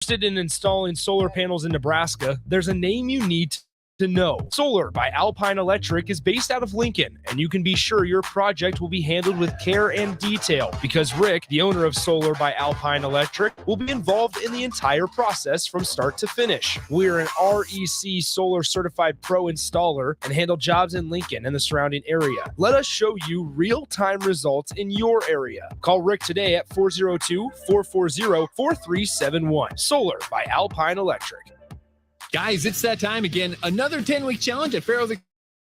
Interested in installing solar panels in Nebraska, there's a name you need to know. Solar by Alpine Electric is based out of Lincoln, and you can be sure your project will be handled with care and detail because Rick, the owner of Solar by Alpine Electric, will be involved in the entire process from start to finish. We're an REC Solar Certified Pro installer and handle jobs in Lincoln and the surrounding area. Let us show you real-time results in your area. Call Rick today at 402-440-4371. Solar by Alpine Electric. Guys, it's that time again. Another 10-week challenge at Farrell's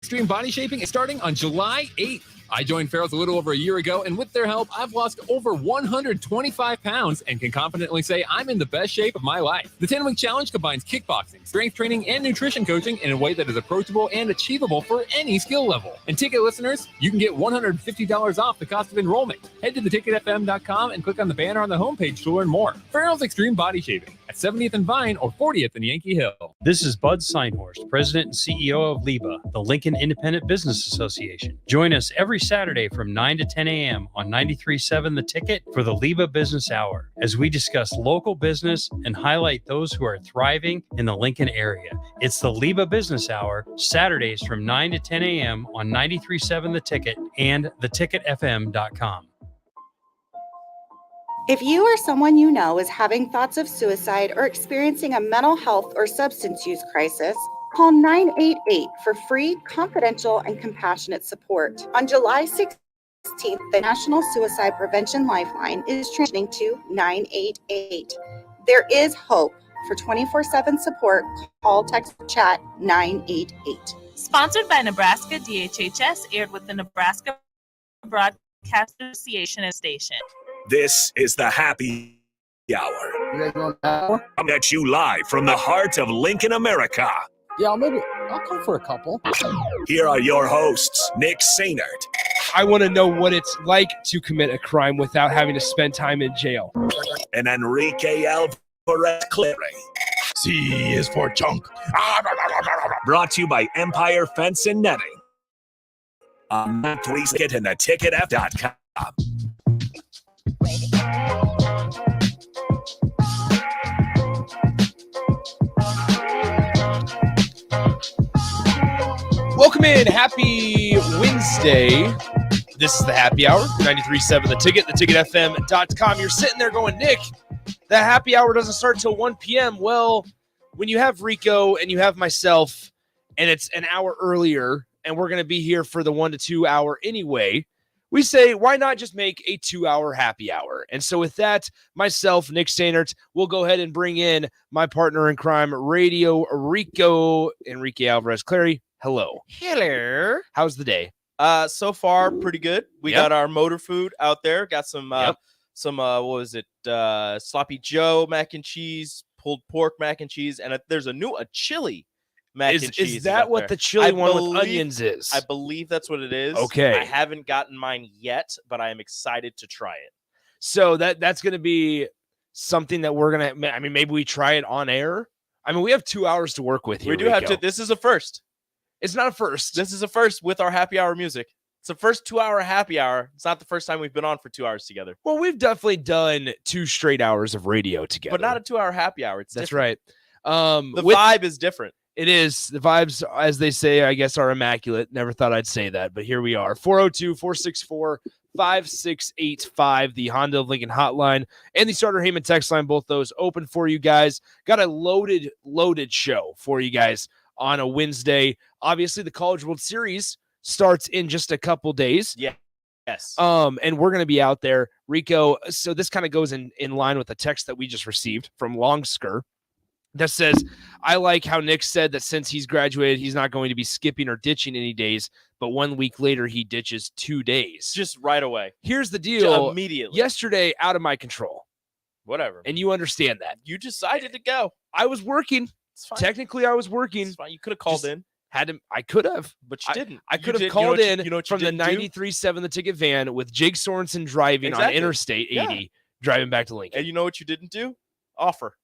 Extreme Body Shaping is starting on July 8th. I joined Farrell's a little over a year ago, and with their help, I've lost over 125 pounds and can confidently say I'm in the best shape of my life. The 10-week challenge combines kickboxing, strength training, and nutrition coaching in a way that is approachable and achievable for any skill level. And ticket listeners, you can get $150 off the cost of enrollment. Head to theticketfm.com and click on the banner on the homepage to learn more. Farrell's Extreme Body Shaping at 70th and Vine or 40th in Yankee Hill. This is Bud Seinhorst, President and CEO of LIBA, the Lincoln Independent Business Association. Join us every Saturday from 9 to 10 a.m. on 93.7 The Ticket for the LIBA Business Hour, as we discuss local business and highlight those who are thriving in the Lincoln area. It's the LIBA Business Hour, Saturdays from 9 to 10 a.m. on 93.7 The Ticket and theticketfm.com. If you or someone you know is having thoughts of suicide or experiencing a mental health or substance use crisis, call 988 for free, confidential, and compassionate support. On July 16th, the National Suicide Prevention Lifeline is transitioning to 988. There is hope. For 24/7 support, call, text, chat 988. Sponsored by Nebraska DHHS, aired with the Nebraska Broadcast Association and station. This is the Happy Hour. You guys want an hour? Coming at you live from the heart of Lincoln, America. Yeah, I'll come for a couple. Here are your hosts, Nick Sainert. I want to know what it's like to commit a crime without having to spend time in jail. And Enrique Alvarez Clary. C is for chunk. Brought to you by Empire Fence and Netting. Please get in the ticketf.com. Welcome in. Happy Wednesday. This is the Happy Hour, 93.7 The Ticket, theticketfm.com. You're sitting there going, Nick, the Happy Hour doesn't start until 1 p.m. Well, when you have Rico and you have myself, and it's an hour earlier, and we're going to be here for the 1 to 2 hour anyway, we say, why not just make a 2-hour happy hour? And so with that, myself, Nick Sainert, will go ahead and bring in my partner in crime, Radio Rico, Enrique Alvarez Clary. Hello. Hello. How's the day? So far, pretty good. We got our motor food out there. Got some what was it? Sloppy Joe mac and cheese, pulled pork mac and cheese, and there's a chili mac and cheese. Is that what the chili one with onions is? I believe that's what it is. Okay. I haven't gotten mine yet, but I am excited to try it. So that's going to be something that we're going to, maybe we try it on air. We have 2 hours to work with here. We do have to. This is a first. It's not a first. This is a first with our happy hour music. It's the first 2-hour happy hour. It's not the first time we've been on for 2 hours together. Well, we've definitely done 2 straight hours of radio together. But not a 2-hour happy hour. That's different. Right. The vibe is different. It is. The vibes, as they say, I guess, are immaculate. Never thought I'd say that, but here we are. 402-464-5685, the Honda of Lincoln hotline, and the Starter Heyman text line, both those open for you guys. Got a loaded show for you guys on a Wednesday. Obviously, the College World Series starts in just a couple days. Yeah. Yes. And we're going to be out there. Rico, so this kind of goes in line with the text that we just received from Longsker that says, I like how Nick said that since he's graduated, he's not going to be skipping or ditching any days, but 1 week later, he ditches 2 days. Just right away. Here's the deal. Immediately. Yesterday, out of my control. Whatever. And you understand that. You decided to go. I was working. Technically, I was working. It's fine. You could have called in. I could have, but you didn't. I could have called in from the 93.7 The Ticket van with Jake Sorensen driving on Interstate 80, driving back to Lincoln. And you know what you didn't do? Offer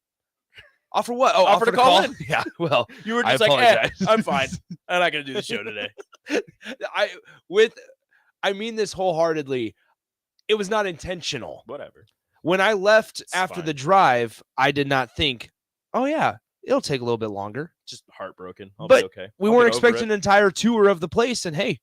what? Oh, offer to call in. Yeah. Well, you were just I'm fine. I'm not going to do the show today. I mean this wholeheartedly. It was not intentional. Whatever. When I left It's after fine. the drive, I did not think, oh, yeah, it'll take a little bit longer. Just heartbroken. I'll But be okay. We I'll weren't get over expecting it. an entire tour of the place. And hey,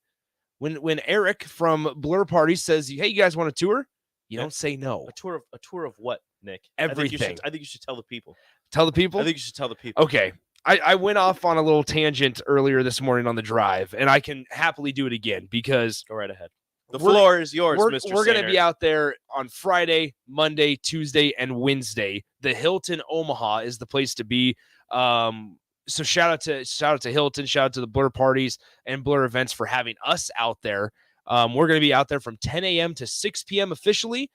when Eric from Blur Party says, hey, you guys want a tour? You don't say no. A tour of what, Nick? Everything. I think you should tell the people. Tell the people? I think you should tell the people. Okay. I went off on a little tangent earlier this morning on the drive, and I can happily do it again because Go right ahead. The floor is yours, Mr. We're going to Sainer. be out there on Friday, Monday, Tuesday, and Wednesday. The Hilton Omaha is the place to be. So shout out to Hilton, shout out to the Blur Parties and Blur Events for having us out there. We're going to be out there from 10 a.m. to 6 p.m. officially.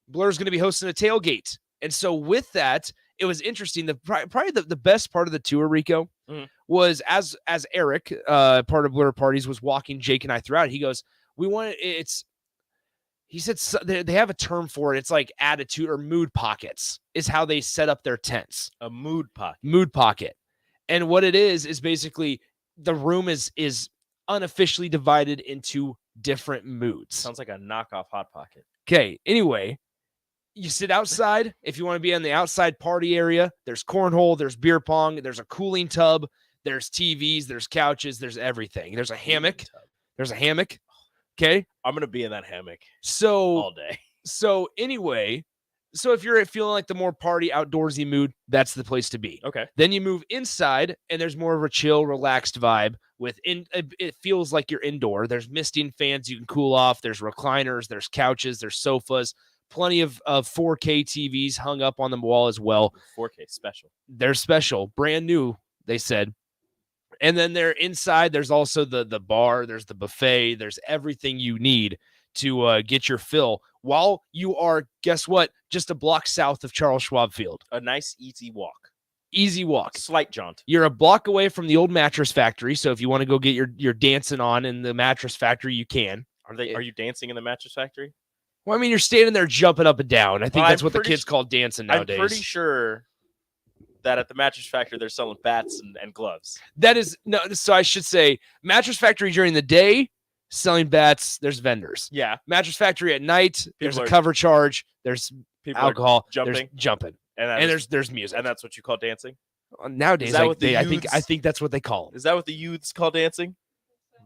Blur's going to be hosting a tailgate. And so with that, it was interesting. Probably the best part of the tour, Rico, was as Eric, part of Blur Parties, was walking Jake and I throughout. He goes, he said they have a term for it. It's like attitude or mood pockets is how they set up their tents. A mood pocket. Mood pocket. And what it is basically the room is unofficially divided into different moods. Sounds like a knockoff Hot Pocket. Okay. Anyway, you sit outside. If you want to be in the outside party area, there's cornhole, there's beer pong, there's a cooling tub, there's TVs, there's couches, there's everything. There's a hammock. There's a hammock. Okay. I'm going to be in that hammock So all day. So anyway, so if you're feeling like the more party outdoorsy mood, that's the place to be. Okay. Then you move inside and there's more of a chill, relaxed vibe it feels like you're indoor. There's misting fans you can cool off. There's recliners, there's couches, there's sofas, plenty of 4K TVs hung up on the wall as well. 4K special. They're special, brand new, they said. And then they're inside. There's also the bar. There's the buffet. There's everything you need to get your fill while you are, guess what, just a block south of Charles Schwab Field. A nice, easy walk. Easy walk. Slight jaunt. You're a block away from the old mattress factory. So if you want to go get your dancing on in the mattress factory, you can. Are you dancing in the mattress factory? Well, I mean, you're standing there jumping up and down. I think that's I'm what the pretty kids call dancing nowadays. I'm pretty sure that at the mattress factory they're selling bats and gloves. That is no. So I should say mattress factory during the day selling bats. There's vendors. Yeah. Mattress factory at night. There's a are- cover charge. There's People alcohol. jumping. There's jumping. and there's music. And that's what you call dancing? Nowadays, Is that what the I youths- think that's what they call them. Is that what the youths call dancing?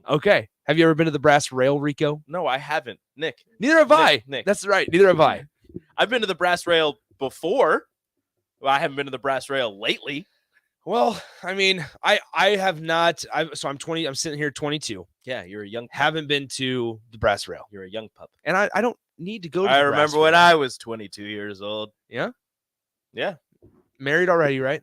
Okay. Have you ever been to the Brass Rail, Rico? No, I haven't. Nick. Neither have I. Nick. That's right. Neither have I. I've been to the Brass Rail before. Well, I haven't been to the Brass Rail lately. Well, I mean, I have not. So I'm 20. I'm sitting here 22. Yeah, you're a young pup. Haven't been to the Brass Rail. You're a young pup. And I don't need to go to I the remember Brass when Rail. I was 22 years old. Yeah? Yeah. Married already, right?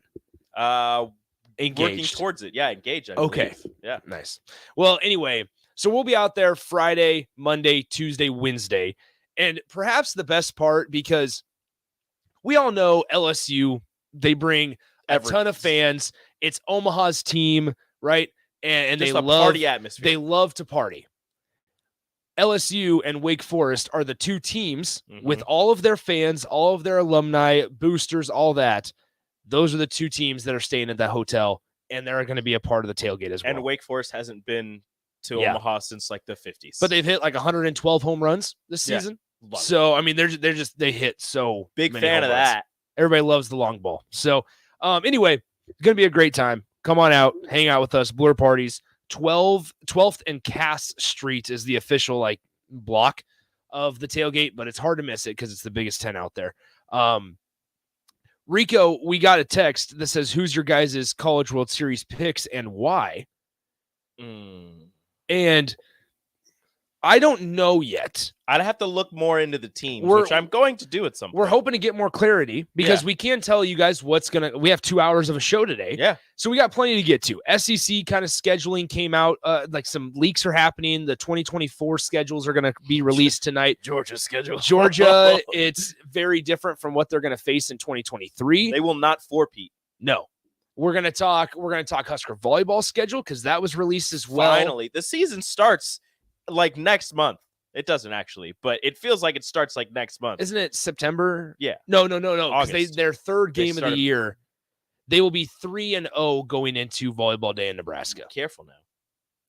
Working Engaged. towards it. Yeah, engaged. I Okay. believe. Yeah. Nice. Well, anyway, so we'll be out there Friday, Monday, Tuesday, Wednesday. And perhaps the best part, because we all know LSU, they bring a ton of fans. It's Omaha's team, right? And Just they a love party atmosphere. They love to party. LSU and Wake Forest are the two teams with all of their fans, all of their alumni, boosters, all that. Those are the two teams that are staying at that hotel, and they're going to be a part of the tailgate as well. And Wake Forest hasn't been to Omaha since like the 50s. But they've hit like 112 home runs this Yeah. season. Love So I mean, they hit so Big many fan home of runs. that. Everybody loves the long ball. So anyway, it's gonna be a great time. Come on out, hang out with us. Blur Parties. 12th and Cass Street is the official like block of the tailgate, but it's hard to miss it because it's the biggest tent out there. Rico, we got a text that says, "Who's your guys' College World Series picks and why?" And I don't know yet. I'd have to look more into the teams, We're- which I'm going to do at some point. We're hoping to get more clarity because we can tell you guys we have 2 hours of a show today. Yeah. So we got plenty to get to. SEC kind of scheduling came out. Like some leaks are happening. The 2024 schedules are going to be released tonight. Georgia's schedule. Georgia, it's very different from what they're going to face in 2023. They will not four-peat. No. We're going to talk Husker volleyball schedule because that was released as well. Finally, the season starts like next month. It doesn't actually, but it feels like it starts like next month. Isn't it September? Yeah. No. Because August. their third They game of started- the year, they will be 3-0 going into Volleyball Day in Nebraska. Careful now.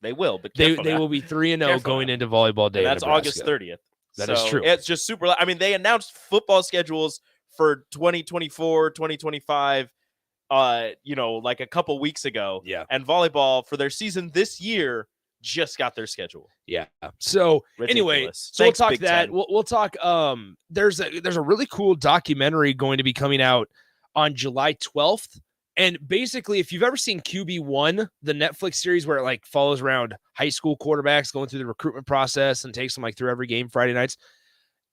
They will, but They careful now. will be 3-0 Careful going now. into Volleyball Day. And that's in Nebraska. August 30th. That is true. It's just super. I mean, they announced football schedules for 2024, 2025, like a couple weeks ago. Yeah. And volleyball for their season this year just got their schedule. Yeah. So anyway, Ridiculous. so Thanks, we'll talk Big that. Ten. We'll talk. There's a really cool documentary going to be coming out on July 12th. And basically, if you've ever seen QB1, the Netflix series where it like follows around high school quarterbacks going through the recruitment process and takes them like through every game Friday nights,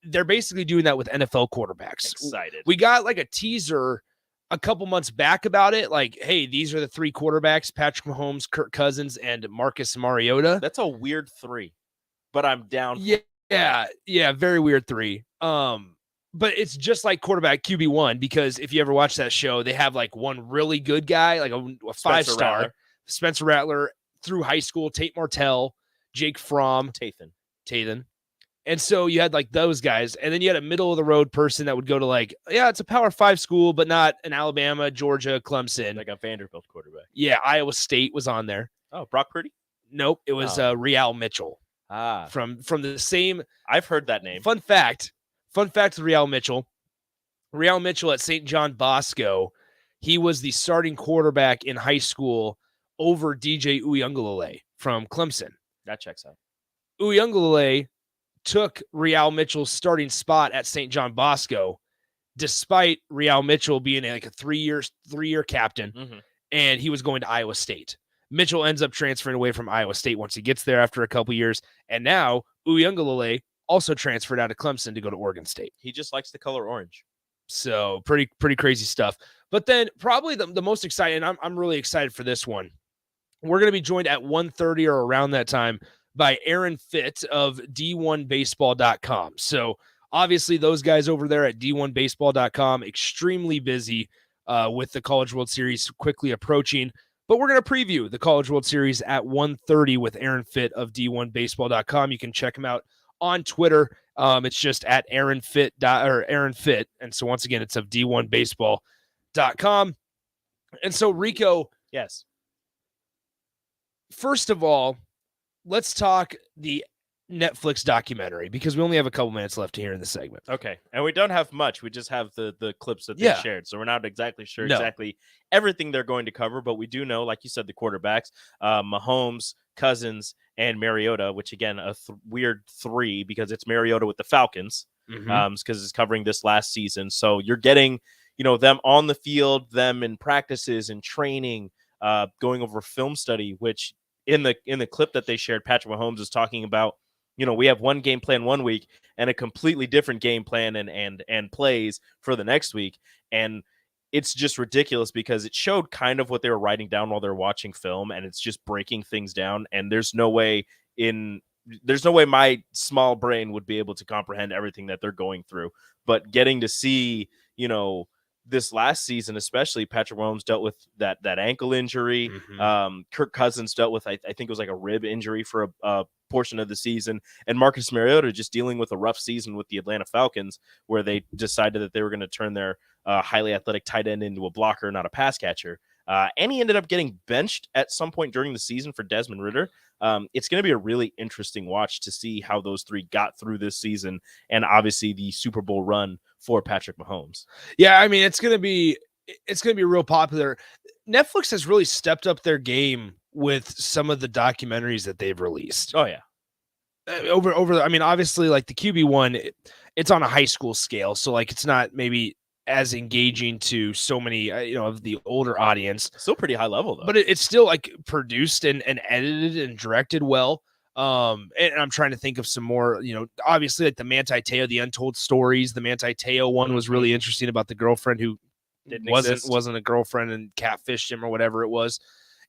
they're basically doing that with NFL quarterbacks. Excited. We got like a teaser a couple months back about it. Like, hey, these are the 3 quarterbacks: Patrick Mahomes, Kirk Cousins, and Marcus Mariota. That's a weird 3, but I'm down. Yeah, very weird 3. But it's just like quarterback QB1, because if you ever watch that show, they have like one really good guy, like a 5-star, Spencer Rattler through high school, Tate Martell, Jake Fromm, Tathan. And so you had like those guys, and then you had a middle of the road person that would go to like, it's a Power 5 school, but not an Alabama, Georgia, Clemson. Like a Vanderbilt quarterback. Yeah, Iowa State was on there. Oh, Brock Purdy? Nope, it was Real Mitchell. From the same. I've heard that name. Fun fact with Real Mitchell. Real Mitchell at St. John Bosco, he was the starting quarterback in high school over DJ Uyunglele from Clemson. That checks out. Uyunglele took Real Mitchell's starting spot at St. John Bosco, despite Real Mitchell being like a three-year captain, and he was going to Iowa State. Mitchell ends up transferring away from Iowa State once he gets there after a couple years, and now Uyunglele also transferred out of Clemson to go to Oregon State. He just likes the color orange. So pretty crazy stuff. But then probably the most exciting, I'm really excited for this one. We're going to be joined at 1:30 or around that time by Aaron Fitt of D1Baseball.com. So obviously those guys over there at D1Baseball.com, extremely busy with the College World Series quickly approaching. But we're going to preview the College World Series at 1:30 with Aaron Fitt of D1Baseball.com. You can check him out on Twitter. It's just at Aaron Fitt. And so once again, it's of D1Baseball.com. And so Rico. Yes. First of all, let's talk the Netflix documentary, because we only have a couple minutes left here in the segment. Okay. And we don't have much. We just have the clips that they shared. So we're not exactly sure exactly everything they're going to cover, but we do know, like you said, the quarterbacks, Mahomes, Cousins, and Mariota, which again, a weird 3 because it's Mariota with the Falcons, because it's covering this last season. So you're getting, them on the field, them in practices and training, going over film study, which in the clip that they shared, Patrick Mahomes is talking about, we have one game plan one week and a completely different game plan and plays for the next week. And it's just ridiculous because it showed kind of what they were writing down while they're watching film, and it's just breaking things down. And there's no way my small brain would be able to comprehend everything that they're going through. But getting to see, this last season, especially, Patrick Mahomes dealt with that ankle injury. Kirk Cousins dealt with, I think it was like a rib injury for a portion of the season. And Marcus Mariota just dealing with a rough season with the Atlanta Falcons, where they decided that they were going to turn their highly athletic tight end into a blocker, not a pass catcher. And he ended up getting benched at some point during the season for Desmond Ridder. It's going to be a really interesting watch to see how those 3 got through this season, and obviously the Super Bowl run for Patrick Mahomes. Yeah, I mean, it's going to be real popular. Netflix has really stepped up their game with some of the documentaries that they've released. Oh yeah. I mean, obviously, like the QB1, it's on a high school scale, so like it's not maybe as engaging to so many of the older audience. Still pretty high level though. But it's still like produced and edited and directed well. And I'm trying to think of some more, obviously like the Manti Te'o, the Untold Stories. The Manti Te'o one was really interesting about the girlfriend who wasn't a girlfriend and catfished him or whatever it was.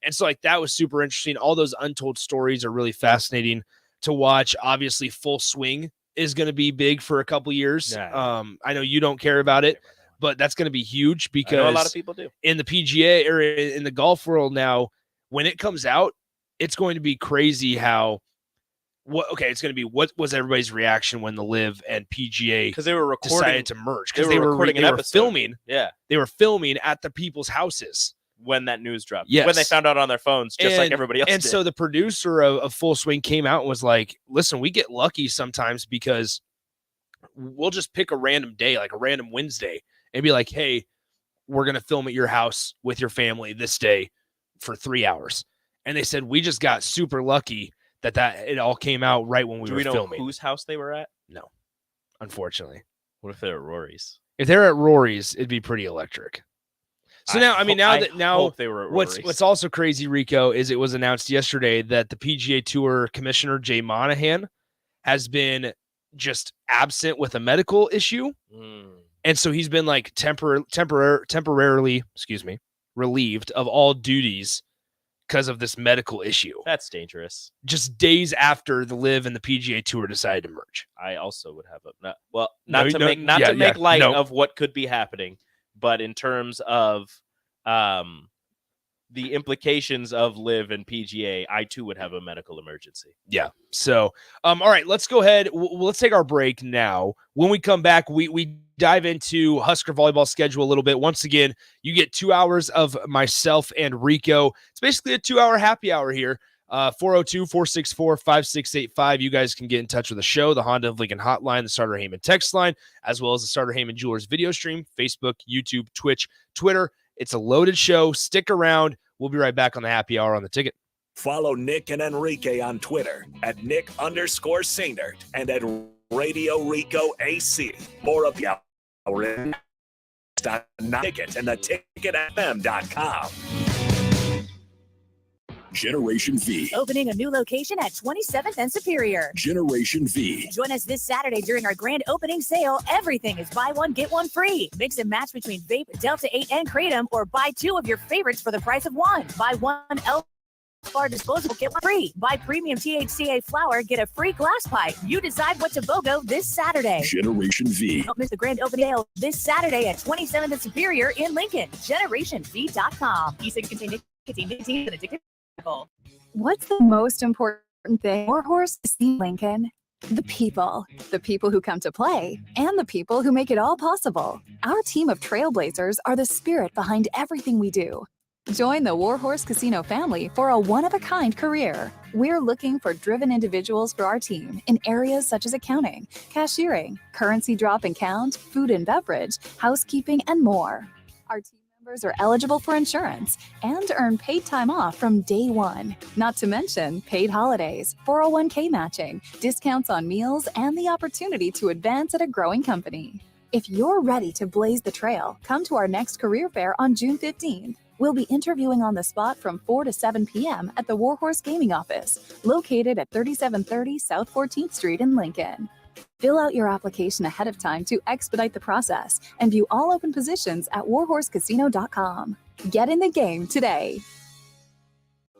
And so like that was super interesting. All those untold stories are really fascinating to watch. Obviously, Full Swing is going to be big for a couple years. I know you don't care about it, but that's going to be huge because I know a lot of people do. In the PGA or in the golf world now, when it comes out, it's going to be crazy how it's going to be what was everybody's reaction when the Live and PGA, because they were decided to merge, because they were filming. Yeah, they were filming at the people's houses when that news dropped. Yes. When they found out on their phones, just like everybody else and did. So the producer of Full Swing came out and was like, listen, we get lucky sometimes because we'll just pick a random day, like a random Wednesday, and be like, hey, we're going to film at your house with your family this day for 3 hours. And they said, we just got super lucky that it all came out right when we were filming. Do we know whose house they were at? No, unfortunately. What if they're at Rory's? If they're at Rory's, it'd be pretty electric. So now they were at what's Rory's. what's also crazy, Rico, is it was announced yesterday that the PGA Tour Commissioner Jay Monahan has been just absent with a medical issue, and so he's been like temporarily, relieved of all duties because of this medical issue. That's dangerous. Just days after the LIV and the PGA Tour decided to merge. I also would have not to make light of what could be happening, but in terms of the implications of LIV and PGA, I too would have a medical emergency. Yeah. So, all right, let's go ahead. Let's take our break now. When we come back, we dive into Husker volleyball schedule a little bit. Once again, you get 2 hours of myself and Rico. It's basically a 2-hour happy hour here. 402-464-5685. You guys can get in touch with the show, the Honda of Lincoln hotline, the Starter Heyman text line, as well as the Starter Heyman Jewelers video stream, Facebook, YouTube, Twitch, Twitter. It's a loaded show. Stick around. We'll be right back on the happy hour on the ticket. Follow Nick and Enrique on Twitter at Nick_Sainert and at Radio Rico AC. More of the hour ticket and the ticketfm.com. Generation V. Opening a new location at 27th and Superior. Generation V. Join us this Saturday during our grand opening sale. Everything is buy one, get one free. Mix and match between Vape, Delta 8, and Kratom, or buy 2 of your favorites for the price of 1. Buy 1 Bar disposable, get one free. Buy premium THCA flower, get a free glass pipe. You decide what to BOGO this Saturday. Generation V. Don't miss the grand opening sale this Saturday at 27th and Superior in Lincoln. GenerationV.com. E-cig containing nicotine and addictive. What's the most important thing Warhorse to see Lincoln? The people who come to play, and the people who make it all possible. Our team of trailblazers are the spirit behind everything we do. Join the Warhorse Casino family for a one-of-a-kind career. We're looking for driven individuals for our team in areas such as accounting, cashiering, currency drop and count, food and beverage, housekeeping, and more. Our team members are eligible for insurance and earn paid time off from day one. Not to mention paid holidays, 401k matching, discounts on meals, and the opportunity to advance at a growing company. If you're ready to blaze the trail, come to our next career fair on June 15th. We'll be interviewing on the spot from 4 to 7 p.m. at the Warhorse Gaming Office, located at 3730 South 14th Street in Lincoln. Fill out your application ahead of time to expedite the process and view all open positions at warhorsecasino.com. Get in the game today.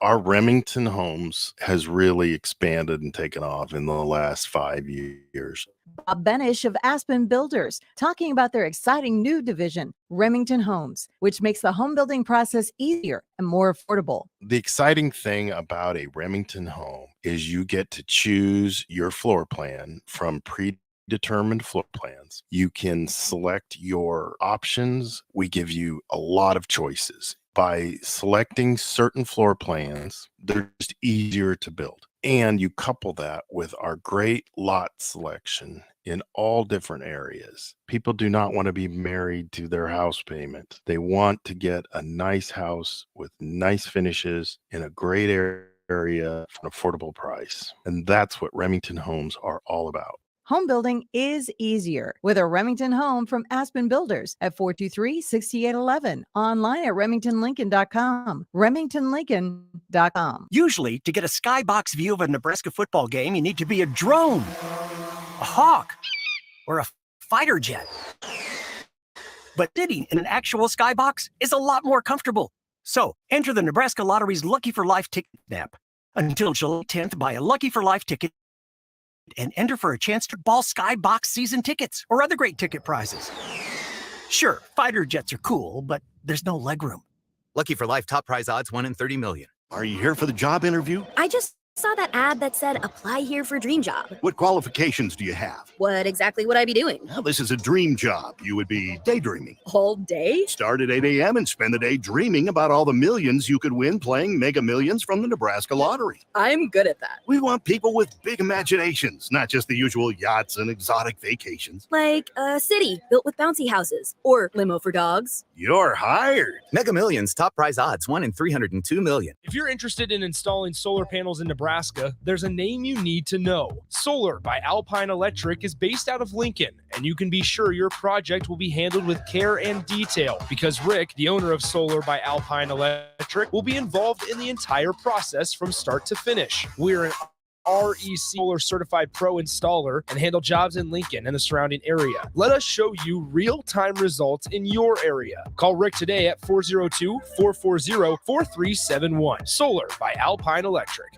Our Remington Homes has really expanded and taken off in the last 5 years. Bob Benish of Aspen Builders, talking about their exciting new division, Remington Homes, which makes the home building process easier and more affordable. The exciting thing about a Remington home is you get to choose your floor plan from predetermined floor plans. You can select your options. We give you a lot of choices. By selecting certain floor plans, they're just easier to build. And you couple that with our great lot selection in all different areas. People do not want to be married to their house payment. They want to get a nice house with nice finishes in a great area for an affordable price. And that's what Remington Homes are all about. Home building is easier with a Remington home from Aspen Builders at 423-6811. Online at remingtonlincoln.com. remingtonlincoln.com. Usually, to get a skybox view of a Nebraska football game, you need to be a drone, a hawk, or a fighter jet. But sitting in an actual skybox is a lot more comfortable. So, enter the Nebraska Lottery's Lucky for Life ticket app. Until July 10th, buy a Lucky for Life ticket and enter for a chance to ball skybox season tickets or other great ticket prizes. Sure, fighter jets are cool, but there's no legroom. Lucky for Life top prize odds 1 in 30 million. Are you here for the job interview? I just Saw that ad that said apply here for dream job. What qualifications do you have? What exactly would I be doing? Well, this is a dream job. You would be daydreaming. All day? Start at 8 a.m. and spend the day dreaming about all the millions you could win playing Mega Millions from the Nebraska Lottery. I'm good at that. We want people with big imaginations, not just the usual yachts and exotic vacations. Like a city built with bouncy houses or limo for dogs. You're hired. Mega Millions, top prize odds, 1 in 302 million. If you're interested in installing solar panels in Nebraska, there's a name you need to know. Solar by Alpine Electric is based out of Lincoln, and you can be sure your project will be handled with care and detail because Rick, the owner of Solar by Alpine Electric, will be involved in the entire process from start to finish. We're an REC Solar Certified Pro installer and handle jobs in Lincoln and the surrounding area. Let us show you real-time results in your area. Call Rick today at 402-440-4371. Solar by Alpine Electric.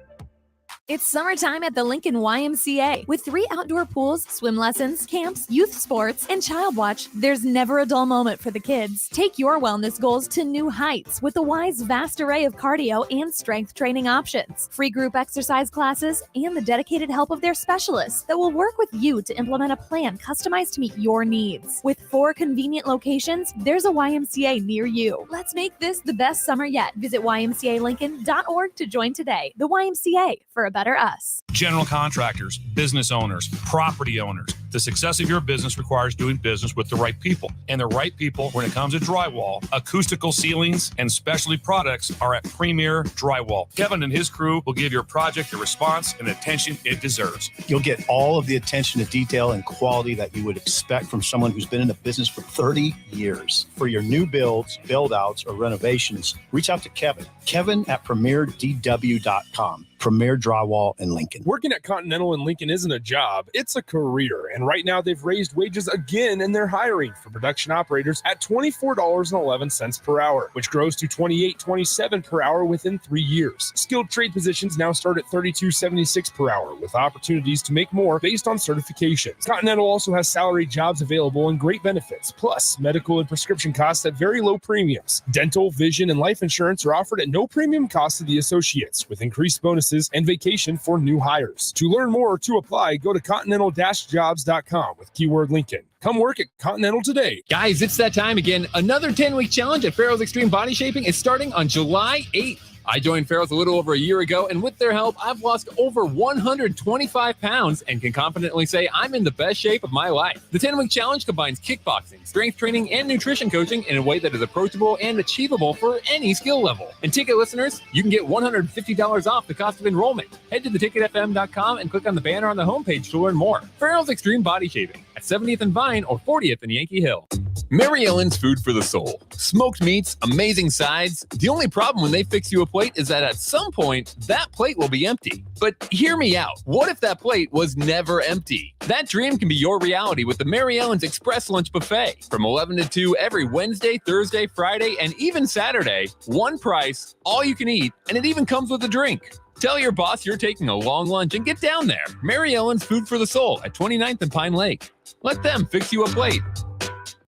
It's summertime at the Lincoln YMCA. With 3 outdoor pools, swim lessons, camps, youth sports, and child watch, there's never a dull moment for the kids. Take your wellness goals to new heights with the Y's vast array of cardio and strength training options, free group exercise classes, and the dedicated help of their specialists that will work with you to implement a plan customized to meet your needs. With 4 convenient locations, there's a YMCA near you. Let's make this the best summer yet. Visit ymcalincoln.org to join today. The YMCA, for a better us. General contractors, business owners, property owners. The success of your business requires doing business with the right people. And the right people when it comes to drywall, acoustical ceilings, and specialty products are at Premier Drywall. Kevin and his crew will give your project the response and attention it deserves. You'll get all of the attention to detail and quality that you would expect from someone who's been in the business for 30 years. For your new builds, build-outs, or renovations, reach out to Kevin. Kevin at premierdw.com. Premier Drywall in Lincoln. Working at Continental in Lincoln isn't a job, it's a career. And right now they've raised wages again and they're hiring for production operators at $24.11 per hour, which grows to $28.27 per hour within 3 years. Skilled trade positions now start at $32.76 per hour with opportunities to make more based on certifications. Continental also has salary jobs available and great benefits, plus medical and prescription costs at very low premiums. Dental, vision, and life insurance are offered at no premium cost to the associates with increased bonuses and vacation for new hires. To learn more or to apply, go to continental-jobs.com with keyword Lincoln. Come work at Continental today. Guys, it's that time again. Another 10-week challenge at Farrell's Extreme Body Shaping is starting on July 8th. I joined Farrell's a little over a year ago, and with their help, I've lost over 125 pounds and can confidently say I'm in the best shape of my life. The 10-week challenge combines kickboxing, strength training, and nutrition coaching in a way that is approachable and achievable for any skill level. And ticket listeners, you can get $150 off the cost of enrollment. Head to theticketfm.com and click on the banner on the homepage to learn more. Farrell's Extreme Body Shaping at 70th and Vine or 40th in Yankee Hill. Mary Ellen's Food for the Soul. Smoked meats, amazing sides. The only problem when they fix you a plate is that at some point, that plate will be empty. But hear me out. What if that plate was never empty? That dream can be your reality with the Mary Ellen's Express Lunch Buffet. From 11 to 2 every Wednesday, Thursday, Friday, and even Saturday. One price, all you can eat, and it even comes with a drink. Tell your boss you're taking a long lunch and get down there. Mary Ellen's Food for the Soul at 29th and Pine Lake. Let them fix you a plate.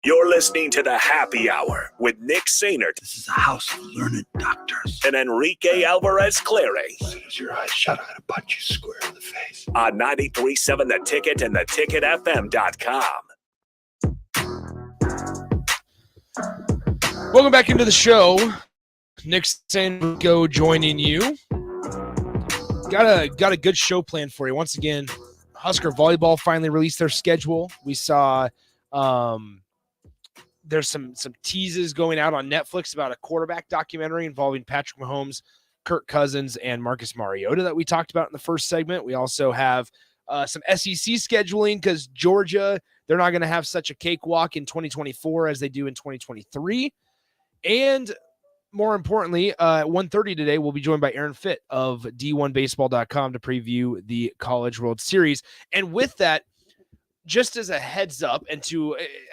You're listening to The Happy Hour with Nick Sainert. This is a house of learned doctors. And Enrique Alvarez Clary. As soon as your eyes shut, I'm going to punch you square in the face. On 93.7 The Ticket and theticketfm.com. Welcome back into the show. Nick Sainert joining you. Got a good show planned for you. Once again, Husker Volleyball finally released their schedule. We saw there's some teases going out on Netflix about a quarterback documentary involving Patrick Mahomes, Kirk Cousins, and Marcus Mariota that we talked about in the first segment. We also have some SEC scheduling because Georgia, they're not going to have such a cakewalk in 2024 as they do in 2023. And more importantly, at 1:30 today, we'll be joined by Aaron Fitt of D1Baseball.com to preview the College World Series. And with that, just as a heads up and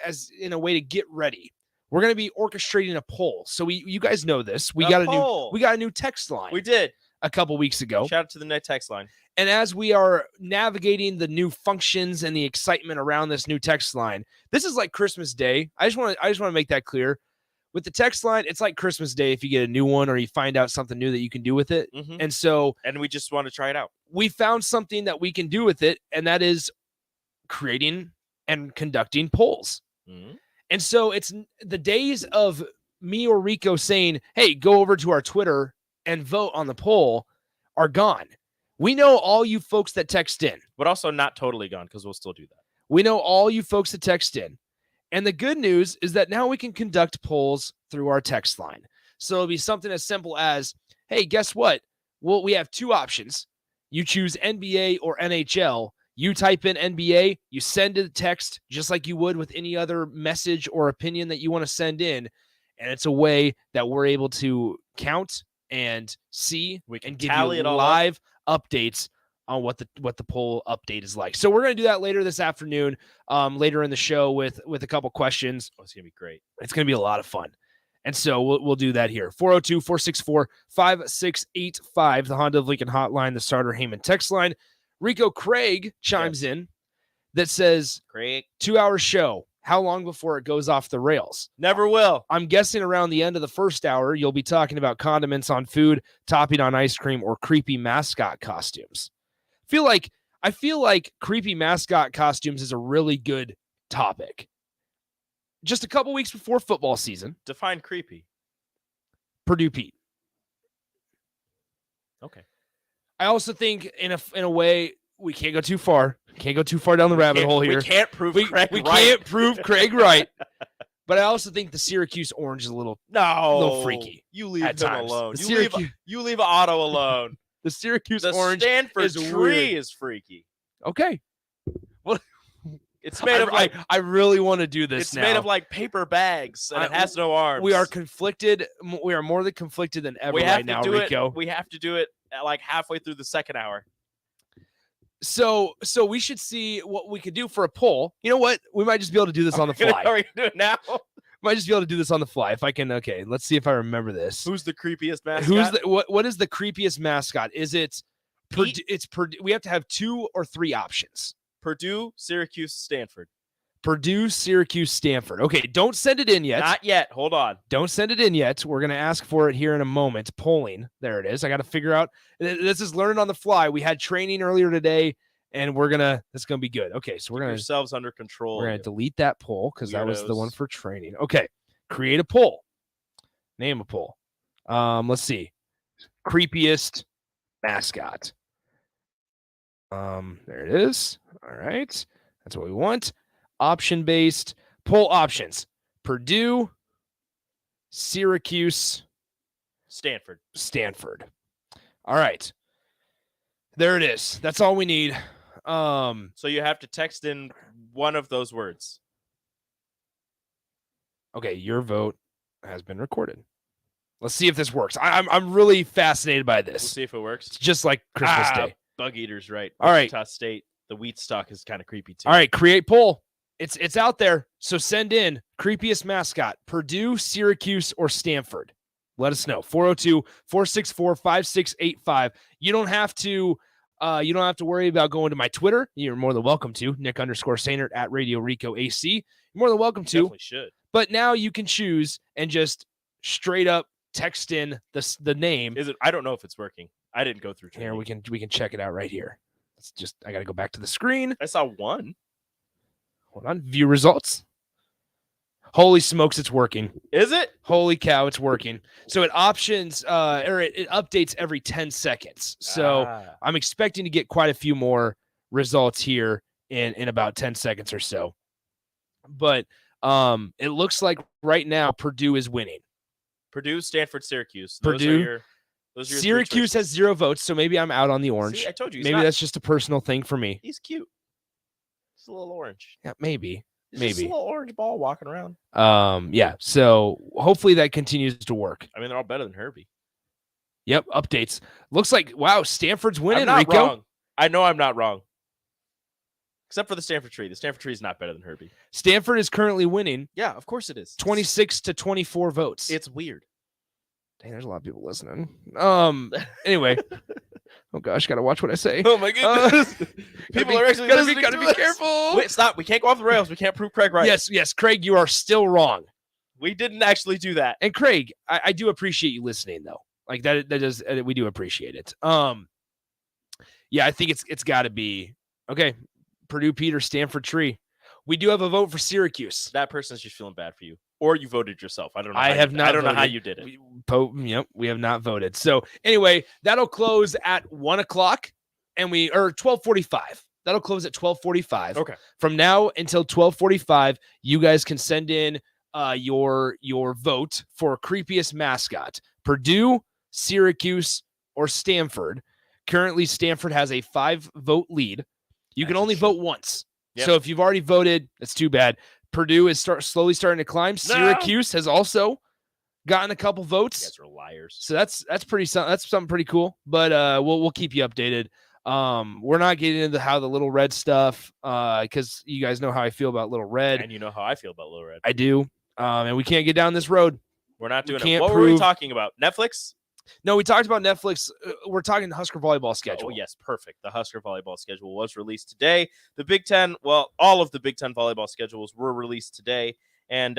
as in a way to get ready, we're going to be orchestrating a poll. So you guys know this. We got a new text line. We did a couple weeks ago. Shout out to the net text line. And as we are navigating the new functions and the excitement around this new text line, this is like Christmas Day. I just want to make that clear. with the text line, it's like Christmas Day if you get a new one or you find out something new that you can do with it. Mhm. And so And we just want to try it out. we found something that we can do with it, and that is creating and conducting polls. Mhm. And so it's the days of me or Rico saying, hey, go over to our Twitter and vote on the poll are gone. We know all you folks that text in. But also not totally gone because we'll still do that. We know all you folks that text in. And the good news is that now we can conduct polls through our text line. So it'll be something as simple as, hey, guess what? Well, we have two options. You choose NBA or NHL. You type in NBA, you send a text just like you would with any other message or opinion that you want to send in. And it's a way that we're able to count and see and give tally you it all live updates on what the poll update is like. So we're going to do that later this afternoon, later in the show with a couple questions. Oh, it's going to be great. It's going to be a lot of fun. And so we'll do that here. 402-464-5685, the Honda of Lincoln hotline, the Starter Heyman text line. Rico Craig chimes in that says, Craig, 2-hour show. How long before it goes off the rails? Never will. I'm guessing around the end of the first hour, you'll be talking about condiments on food, topping on ice cream, or creepy mascot costumes. I feel like creepy mascot costumes is a really good topic. Just a couple weeks before football season. Define creepy. Purdue Pete. Okay. I also think in a way we can't go too far. Can't go too far down the rabbit hole here. We can't prove Craig right. We can't prove Craig right. But I also think the Syracuse orange is a little freaky. You leave at him times. alone. The You leave Otto alone. The Syracuse The orange Stanford is tree weird. is freaky. Okay. Well, it's made of like I really want to do this. It's now. made of like paper bags and it has no arms. We are conflicted. We are more than conflicted than ever right now, Rico. We have to do it at like halfway through the second hour. So we should see what we could do for a poll. You know what? We might just be able to do this on the fly. Are we gonna do it now? Might just be able to do this on the fly if I can. Okay, let's see if I remember this. Who's the creepiest mascot? What is the creepiest mascot? Is it Purdue? It's Purdue. We have to have 2 or 3 options. Purdue, Syracuse, Stanford. Purdue, Syracuse, Stanford. Okay, don't send it in yet. Not yet. Hold on. Don't send it in yet. We're going to ask for it here in a moment. Polling. There it is. I got to figure out. This is learning on the fly. We had training earlier today, and it's going to be good. Okay, so we're going to yourselves under control. We're going to delete that poll because that was the one for training. Okay, create a poll. Name a poll. Let's see. Creepiest mascot. There it is. All right. That's what we want. Option-based poll options. Purdue, Syracuse, Stanford. All right. There it is. That's all we need. So you have to text in one of those words. Okay, your vote has been recorded. Let's see if this works. I'm really fascinated by this. We'll see if it works. It's just like Christmas Day. Bug Eater's right. All right. Wichita State. The wheat stock is kind of creepy too. All right, create poll. It's out there. So send in creepiest mascot, Purdue, Syracuse, or Stanford. Let us know. 402-464-5685. You don't have to worry about going to my Twitter. You're more than welcome to. Nick_Sainert at Radio Rico AC. You're more than welcome to. Definitely should. But now you can choose and just straight up text in the name. Is it? I don't know if it's working. I didn't go through training. Here we can check it out right here. I got to go back to the screen. I saw one. Hold on. View results. Holy smokes, it's working. Is it? Holy cow, it's working. So it updates every 10 seconds. So I'm expecting to get quite a few more results here in about 10 seconds or so. But it looks like right now Purdue is winning. Purdue, Stanford, Syracuse. Purdue. Those are your Syracuse has 0 votes, so maybe I'm out on the orange. See, I told you. Maybe that's just a personal thing for me. He's cute. He's a little orange. Yeah, maybe. He's just a little orange ball walking around. Yeah. So hopefully that continues to work. I mean, they're all better than Herbie. Yep. Updates. Looks like Stanford's winning. I'm not Rico. wrong. I know I'm not wrong. Except for the Stanford tree. The Stanford tree is not better than Herbie. Stanford is currently winning. Yeah, of course it is. 26-24 votes. It's weird. Dang, there's a lot of people listening. Anyway. Oh gosh, gotta watch what I say. Oh my goodness. People are actually gotta be careful. Wait, stop. We can't go off the rails. We can't prove Craig right. Yes, Craig, you are still wrong. We didn't actually do that. And Craig, I do appreciate you listening though. Like that does we do appreciate it. Yeah, I think it's got to be okay. Purdue, Peter, Stanford, Tree. We do have a vote for Syracuse. That person's just feeling bad for you, or you voted yourself. I don't know. I have not. I don't know how voted. you did it. We have not voted. So anyway, that'll close at 1:00, and 12:45. That'll close at 12:45. Okay. From now until 12:45, you guys can send in your vote for creepiest mascot: Purdue, Syracuse, or Stanford. Currently, Stanford has a 5-vote lead. You can only vote once. Yep. So if you've already voted, that's too bad. Purdue is slowly starting to climb. Syracuse has also gotten a couple votes. You guys are liars. So that's something pretty cool. But we'll keep you updated. We're not getting into how the Little Red stuff because you guys know how I feel about Little Red, and you know how I feel about Little Red. I do. And we can't get down this road. We're not doing it. What were we talking about? Netflix? No, we talked about Netflix. We're talking the Husker volleyball schedule. Oh, yes, perfect. The Husker volleyball schedule was released today. The Big Ten, all of the Big Ten volleyball schedules were released today. And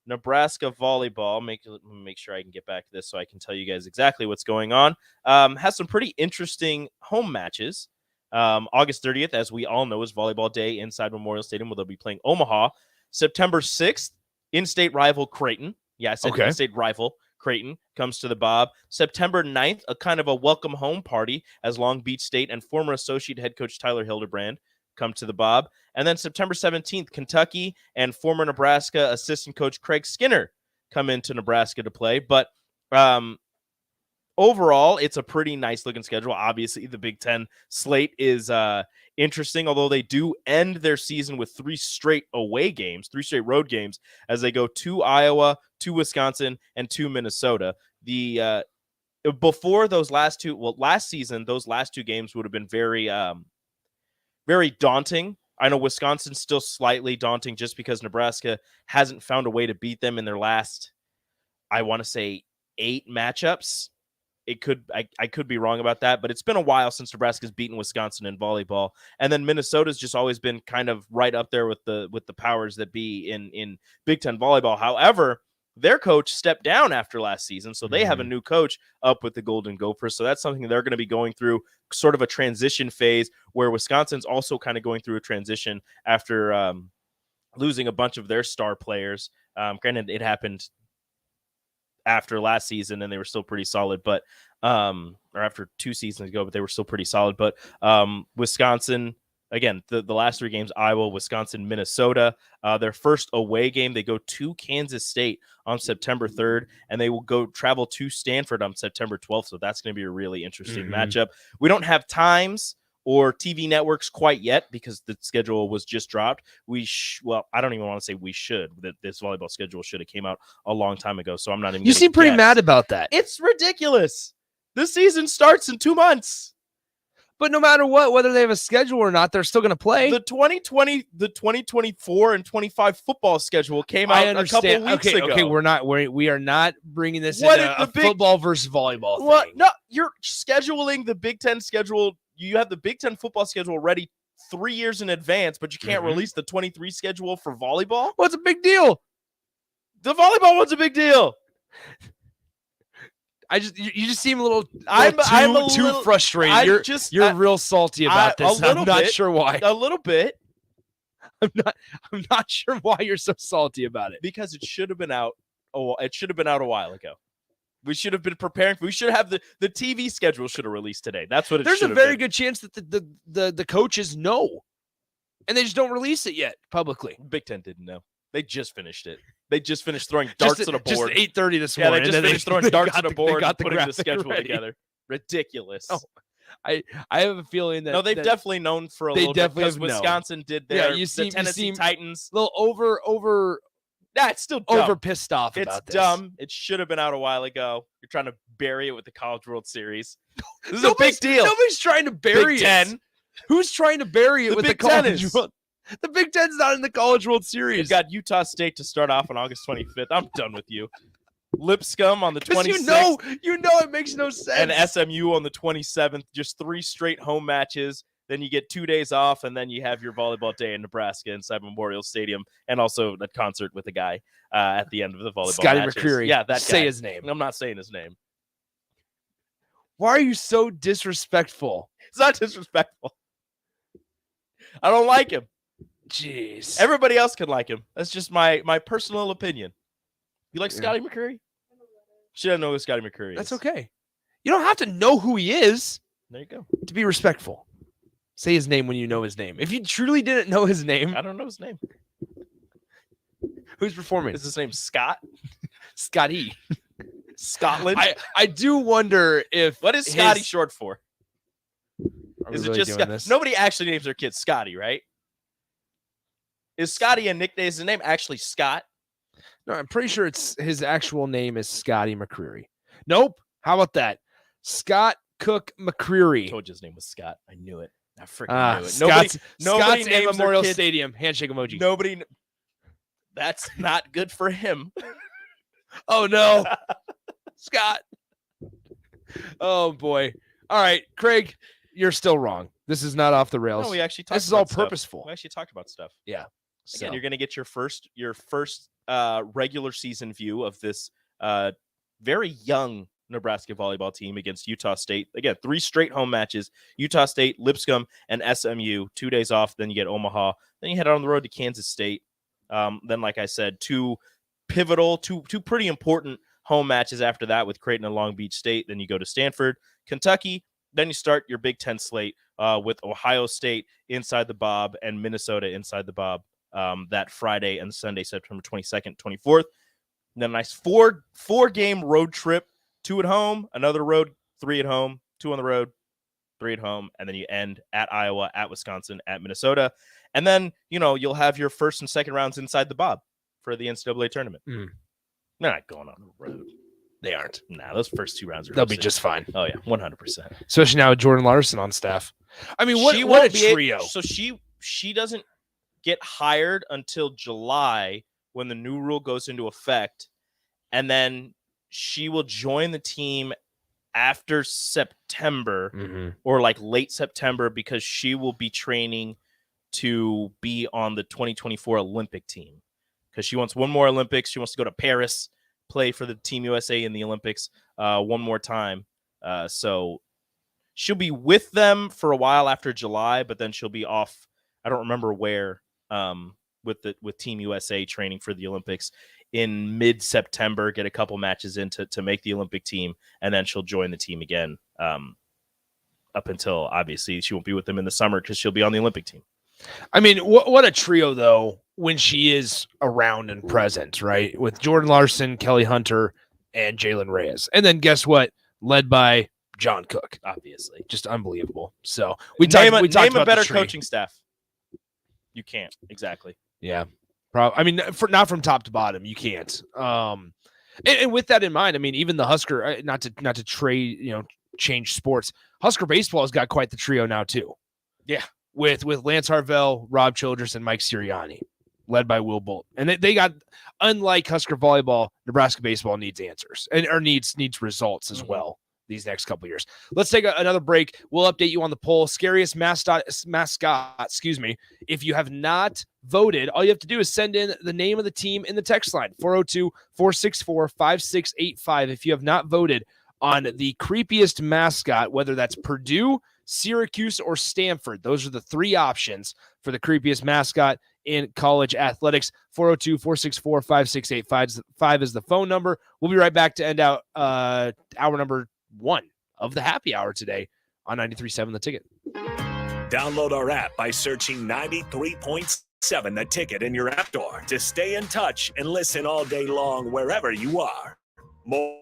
Nebraska Volleyball, make sure I can get back to this so I can tell you guys exactly what's going on, has some pretty interesting home matches. August 30th, as we all know, is Volleyball Day inside Memorial Stadium, where they'll be playing Omaha. September 6th, in-state rival Creighton. Yeah, I said in-state rival. Creighton comes to the Bob. September 9th, a kind of a welcome home party as Long Beach State and former associate head coach Tyler Hildebrand come to the Bob. And then September 17th, Kentucky and former Nebraska assistant coach Craig Skinner come into Nebraska to play. But overall, it's a pretty nice looking schedule. Obviously, the Big Ten slate is interesting, although they do end their season with 3 straight road games as they go to Iowa, to Wisconsin, and to Minnesota. Before those last season, those last 2 games would have been very, very daunting. I know Wisconsin's still slightly daunting just because Nebraska hasn't found a way to beat them in their last, I want to say, 8 matchups. I could be wrong about that, but it's been a while since Nebraska's beaten Wisconsin in volleyball. And then Minnesota's just always been kind of right up there with the powers that be in Big Ten volleyball. However, their coach stepped down after last season, so they have a new coach up with the Golden Gophers. So that's something they're going to be going through, sort of a transition phase, where Wisconsin's also kind of going through a transition after losing a bunch of their star players. Granted, it happened after last season and they were still pretty solid, but or after 2 seasons ago, but they were still pretty solid. But Wisconsin, again, the last 3 games, Iowa, Wisconsin, Minnesota, their first away game, they go to Kansas State on September 3rd, and they will go travel to Stanford on September 12th. So that's going to be a really interesting matchup. We don't have times or TV networks quite yet because the schedule was just dropped. I don't even want to say we should. That this volleyball schedule should have came out a long time ago, so I'm not even. You seem pretty mad about that. It's ridiculous. This season starts in 2 months. But no matter what, whether they have a schedule or not, they're still going to play. The 2024 and 25 football schedule came out a couple weeks ago. Okay, we are not bringing this into a football versus volleyball thing. No, you're scheduling the Big Ten schedule. You have the Big Ten football schedule ready 3 years in advance, but you can't release the 23 schedule for volleyball? What's a big deal? The volleyball one's a big deal. You just seem a little too frustrated. You're real salty about this. I'm not sure why. A little bit. I'm not sure why you're so salty about it. Because it should have been out. It should have been out a while ago. We should have been preparing. We should have the TV schedule should have released today. That's what it should have been. There's a very good chance that the coaches know, and they just don't release it yet publicly. Big Ten didn't know. They just finished it. They just finished throwing darts at a board. Just at 8:30 this morning. Yeah, they just finished throwing darts at a board and putting the schedule ready. Together. Ridiculous. Oh, I have a feeling that no, they've definitely known for a little bit because Wisconsin did their the Tennessee Titans. A little over. It's still dumb. Over pissed off about this. It's dumb. It should have been out a while ago. You're trying to bury it with the College World Series. This is a big deal. Nobody's trying to bury Big Ten. it. Who's trying to bury it with the College World? The Big Ten's not in the College World Series. You've got Utah State to start off on August 25th. I'm done with you. Lipscomb on the 26th. You know it makes no sense. And SMU on the 27th. Just 3 straight home matches. then you get 2 days off, and then you have your volleyball day in Nebraska inside Memorial Stadium, and also a concert with a guy at the end of the volleyball Scotty matches. McCreery. Yeah, that Say guy. his name. I'm not saying his name. Why are you so disrespectful? It's not disrespectful. I don't like him. Jeez. Everybody else can like him. That's just my personal opinion. You like Scotty McCreery? Should I know who Scotty McCreery is? That's okay. You don't have to know who he is. There you go. To be respectful. Say his name when you know his name. If you truly didn't know his name. I don't know his name. Who's performing? Is his name Scott? Scotty. Scotland? I do wonder if... What is Scotty short for? Is it really just doing Scott? this? Nobody actually names their kid Scotty, right? Is Scotty a nickname? Is his name actually Scott? No, I'm pretty sure it's his actual name is Scotty McCreery. Nope. How about that? Scott Cook McCreery. I told you his name was Scott. I knew it. I freaking knew it. Scott's Nobody in names their Memorial kid- Stadium. Handshake emoji. Nobody. That's not good for him. Oh, no. Scott. Oh, boy. All right, Craig, you're still wrong. This is not off the rails. No, we actually talked This is about all stuff. purposeful. We actually talked about stuff. Yeah. Again, So. you're going to get your first regular season view of this very young Nebraska volleyball team against Utah State. Again, 3 straight home matches: Utah State, Lipscomb, and SMU. 2 days off, then you get Omaha. Then you head on the road to Kansas State. Then, like I said, 2 pivotal, two pretty important home matches after that with Creighton and Long Beach State. Then you go to Stanford, Kentucky. Then you start your Big Ten slate with Ohio State inside the Bob and Minnesota inside the Bob that Friday and Sunday, September 22nd, 24th. And then a nice four-game road trip, 2 at home, another road, 3 at home, 2 on the road, 3 at home, and then you end at Iowa, at Wisconsin, at Minnesota. And then, you'll have your first and second rounds inside the Bob for the NCAA tournament. Mm. They're not going on the road. They aren't. Nah, those first 2 rounds are They'll be just fine. Oh, yeah, 100%. Especially now with Jordan Larson on staff. I mean, what a trio. So she doesn't get hired until July when the new rule goes into effect, and then she will join the team after September or like late September because she will be training to be on the 2024 Olympic team because she wants one more Olympics. She wants to go to Paris, play for the Team USA in the Olympics one more time. So she'll be with them for a while after July, but then she'll be off. I don't remember where with Team USA training for the Olympics in mid-September, get a couple matches in to make the Olympic team, and then she'll join the team again up until, obviously, she won't be with them in the summer because she'll be on the Olympic team. I mean, what a trio, though, when she is around and present, right? With Jordan Larson, Kelly Hunter, and Jalen Reyes. And then guess what? Led by John Cook. Obviously. Just unbelievable. So we talked about a better the tree. coaching staff. You can't. Exactly. Yeah. I mean, not from top to bottom, you can't. And with that in mind, I mean, even the Husker, not to trade, change sports. Husker baseball has got quite the trio now too. Yeah, with Lance Harvell, Rob Childress, and Mike Sirianni, led by Will Bolt. And they got, unlike Husker volleyball, Nebraska baseball needs answers or needs results as well these next couple of years. Let's take another break. We'll update you on the poll. Scariest mascot, If you have not voted, all you have to do is send in the name of the team in the text line, 402-464-5685. If you have not voted on the creepiest mascot, whether that's Purdue, Syracuse, or Stanford, those are the 3 options for the creepiest mascot in college athletics. 402-464-5685 is the phone number. We'll be right back to end out hour number 1 of the happy hour today on 93.7 The Ticket. Download our app by searching 93.7 The Ticket in your app store to stay in touch and listen all day long wherever you are. More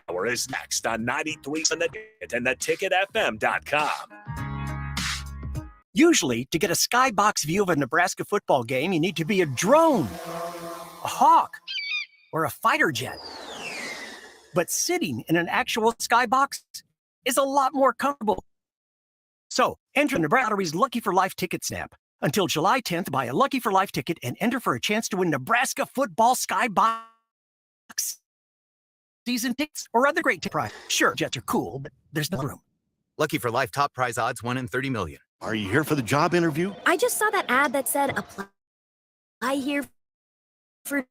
hour is next on 93.7 The Ticket and theticketfm.com. Usually, to get a skybox view of a Nebraska football game, you need to be a drone, a hawk, or a fighter jet. But sitting in an actual skybox is a lot more comfortable. So, enter Nebraska Lottery's Lucky for Life ticket snap. Until July 10th, buy a Lucky for Life ticket and enter for a chance to win Nebraska football skybox season tickets or other great prize. Sure, jets are cool, but there's no room. Lucky for Life top prize odds 1 in 30 million. Are you here for the job interview? I just saw that ad that said apply here for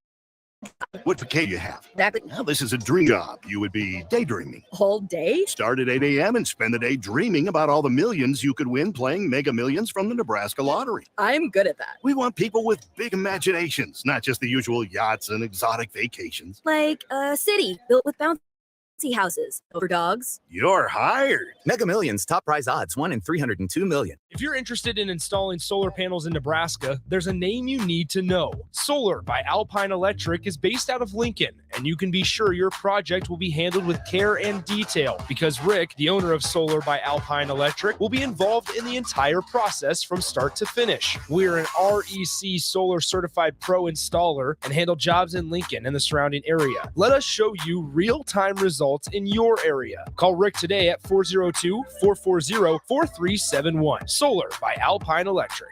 What pay do you have? exactly Well, this is a dream job. You would be daydreaming. whole day. Start at 8 a.m. and spend the day dreaming about all the millions you could win playing Mega Millions from the Nebraska Lottery. I'm good at that. We want people with big imaginations, not just the usual yachts and exotic vacations. Like a city built with bouncy houses over dogs. You're hired. Mega Millions, top prize odds, 1 in 302 million. If you're interested in installing solar panels in Nebraska, there's a name you need to know. Solar by Alpine Electric is based out of Lincoln, and you can be sure your project will be handled with care and detail because Rick, the owner of Solar by Alpine Electric, will be involved in the entire process from start to finish. We're an REC Solar Certified Pro installer and handle jobs in Lincoln and the surrounding area. Let us show you real-time results in your area. Call Rick today at 402-440-4371. Solar by Alpine Electric.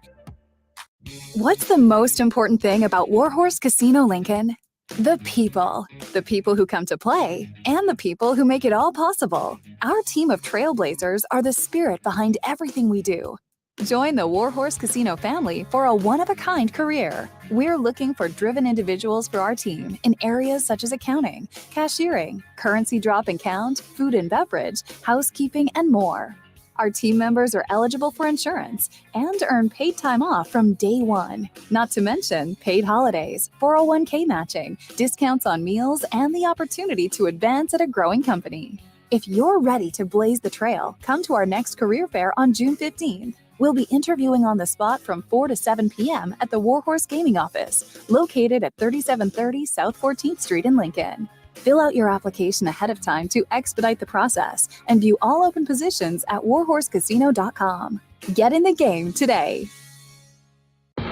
What's the most important thing about Warhorse Casino Lincoln? The people. The people who come to play and the people who make it all possible. Our team of trailblazers are the spirit behind everything we do. Join the Warhorse Casino family for a one-of-a-kind career. We're looking for driven individuals for our team in areas such as accounting, cashiering, currency drop and count, food and beverage, housekeeping, and more. Our team members are eligible for insurance and earn paid time off from day one. Not to mention paid holidays, 401k matching, discounts on meals, and the opportunity to advance at a growing company. If you're ready to blaze the trail, come to our next career fair on June 15th. We'll be interviewing on the spot from 4 to 7 p.m. at the Warhorse Gaming Office, located at 3730 South 14th Street in Lincoln. Fill out your application ahead of time to expedite the process and view all open positions at warhorsecasino.com. Get in the game today.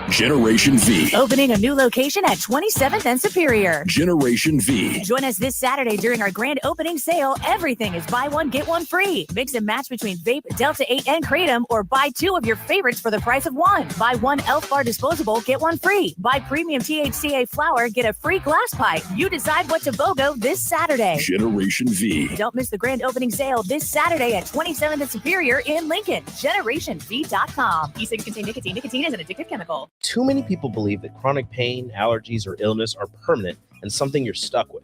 Generation V. Opening a new location at 27th and Superior. Generation V. Join us this Saturday during our grand opening sale. Everything is buy one, get one free. Mix and match between Vape, Delta 8, and Kratom, or buy two of your favorites for the price of one. Buy one Elf Bar disposable, get one free. Buy premium THCA flower, get a free glass pipe. You decide what to BOGO this Saturday. Generation V. Don't miss the grand opening sale this Saturday at 27th and Superior in Lincoln. GenerationV.com. E-cigs contain nicotine. Nicotine is an addictive chemical. Too many people believe that chronic pain, allergies, or illness are permanent and something you're stuck with.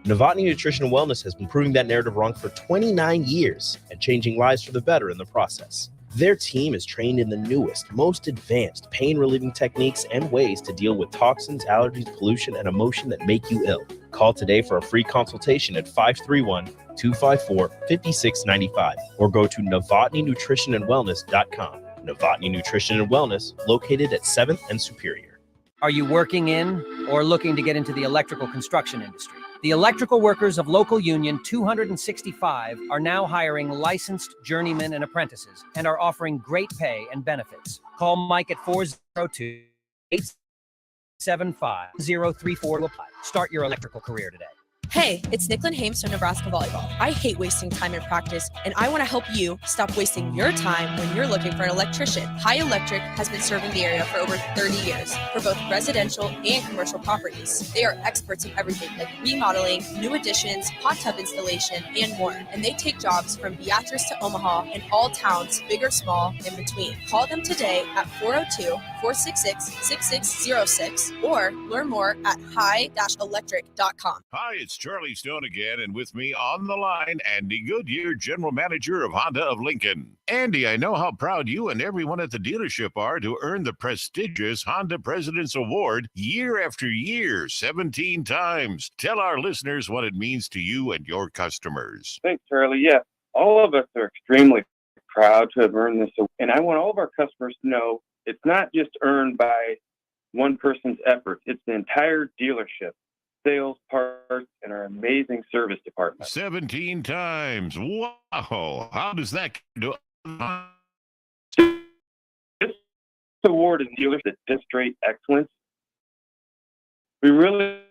Novotny Nutrition and Wellness has been proving that narrative wrong for 29 years and changing lives for the better in the process. Their team is trained in the newest, most advanced pain-relieving techniques and ways to deal with toxins, allergies, pollution, and emotion that make you ill. Call today for a free consultation at 531-254-5695 or go to novotnynutritionandwellness.com. Novotny Nutrition and Wellness, located at 7th and Superior. Are you working in or looking to get into the electrical construction industry? The electrical workers of Local Union 265 are now hiring licensed journeymen and apprentices and are offering great pay and benefits. Call Mike at 402-875-034 to apply. Start your electrical career today. Hey, it's Nicklin Hames from Nebraska Volleyball. I hate wasting time in practice, and I want to help you stop wasting your time when you're looking for an electrician. High Electric has been serving the area for over 30 years for both residential and commercial properties. They are experts in everything like remodeling, new additions, hot tub installation, and more. And they take jobs from Beatrice to Omaha and all towns, big or small, in between. Call them today at 402-466-6606 or learn more at high-electric.com. Hi, it's Charlie Stone again, and with me on the line, Andy Goodyear, General Manager of Honda of Lincoln. Andy, I know how proud you and everyone at the dealership are to earn the prestigious Honda President's Award year after year, 17 times. Tell our listeners what it means to you and your customers. Thanks, Charlie. Yeah, all of us are extremely proud to have earned this, and I want all of our customers to know it's not just earned by one person's effort. It's the entire dealership. Sales, parts, and our amazing service department. 17 times. Wow. How does that do? This award is dealers that demonstrate excellence. We really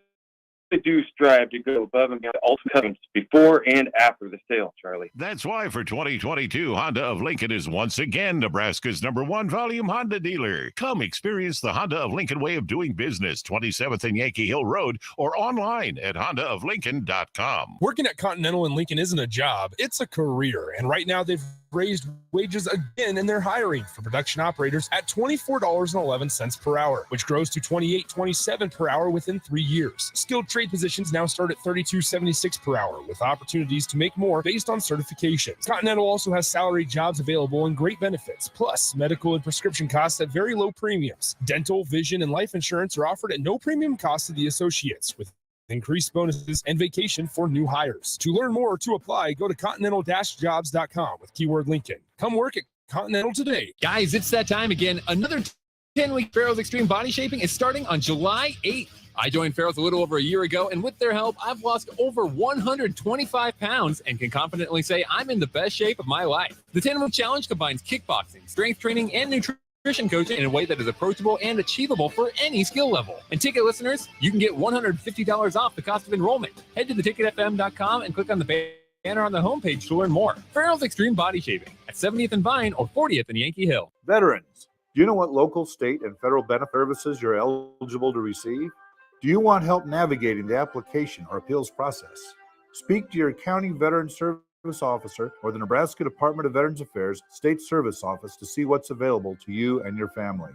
do strive to go above and beyond all customs before and after the sale, Charlie. That's why for 2022, Honda of Lincoln is once again Nebraska's #1 volume Honda dealer. Come experience the Honda of Lincoln way of doing business, 27th and Yankee Hill Road, or online at hondaoflincoln.com. Working at Continental in Lincoln isn't a job, it's a career. And right now they've raised wages again and they're hiring for production operators at $24.11 per hour, which grows to $28.27 per hour within 3 years. Skilled trade positions now start at $32.76 per hour, with opportunities to make more based on certifications. Continental also has salaried jobs available and great benefits, plus medical and prescription costs at very low premiums. Dental, vision, and life insurance are offered at no premium cost to the associates, with increased bonuses and vacation for new hires. To learn more or to apply, go to continental-jobs.com with keyword Lincoln. Come work at Continental today. Guys, it's that time again. Another 10-week Farrell's Extreme Body Shaping is starting on July 8th. I joined Farrell's a little over a year ago, and with their help, I've lost over 125 pounds and can confidently say I'm in the best shape of my life. The 10-week challenge combines kickboxing, strength training, and nutrition coaching in a way that is approachable and achievable for any skill level. And ticket listeners, you can get $150 off the cost of enrollment. Head to theticketfm.com and click on the banner on the homepage to learn more. Farrell's Extreme Body Shaping at 70th and Vine or 40th and Yankee Hill. Veterans, do you know what local, state, and federal benefit services you're eligible to receive? Do you want help navigating the application or appeals process? Speak to your county veteran service officer or the Nebraska Department of Veterans Affairs State Service Office to see what's available to you and your family.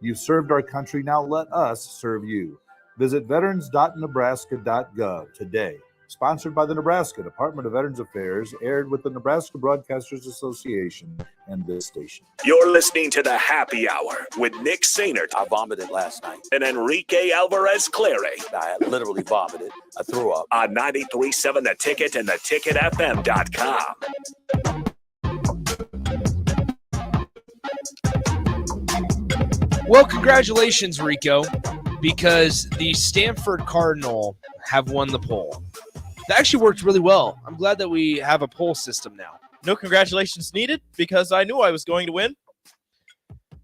You've served our country, now let us serve you. Visit veterans.nebraska.gov today. Sponsored by the Nebraska Department of Veterans Affairs, aired with the Nebraska Broadcasters Association and this station. You're listening to the Happy Hour with Nick Sainert. I vomited last night. And Enrique Alvarez Clary. I literally vomited. I threw up. On 93.7 The Ticket and theticketfm.com. Well, congratulations, Rico, because the Stanford Cardinal have won the poll. That actually worked really well. I'm glad that we have a poll system now. No congratulations needed because I knew I was going to win.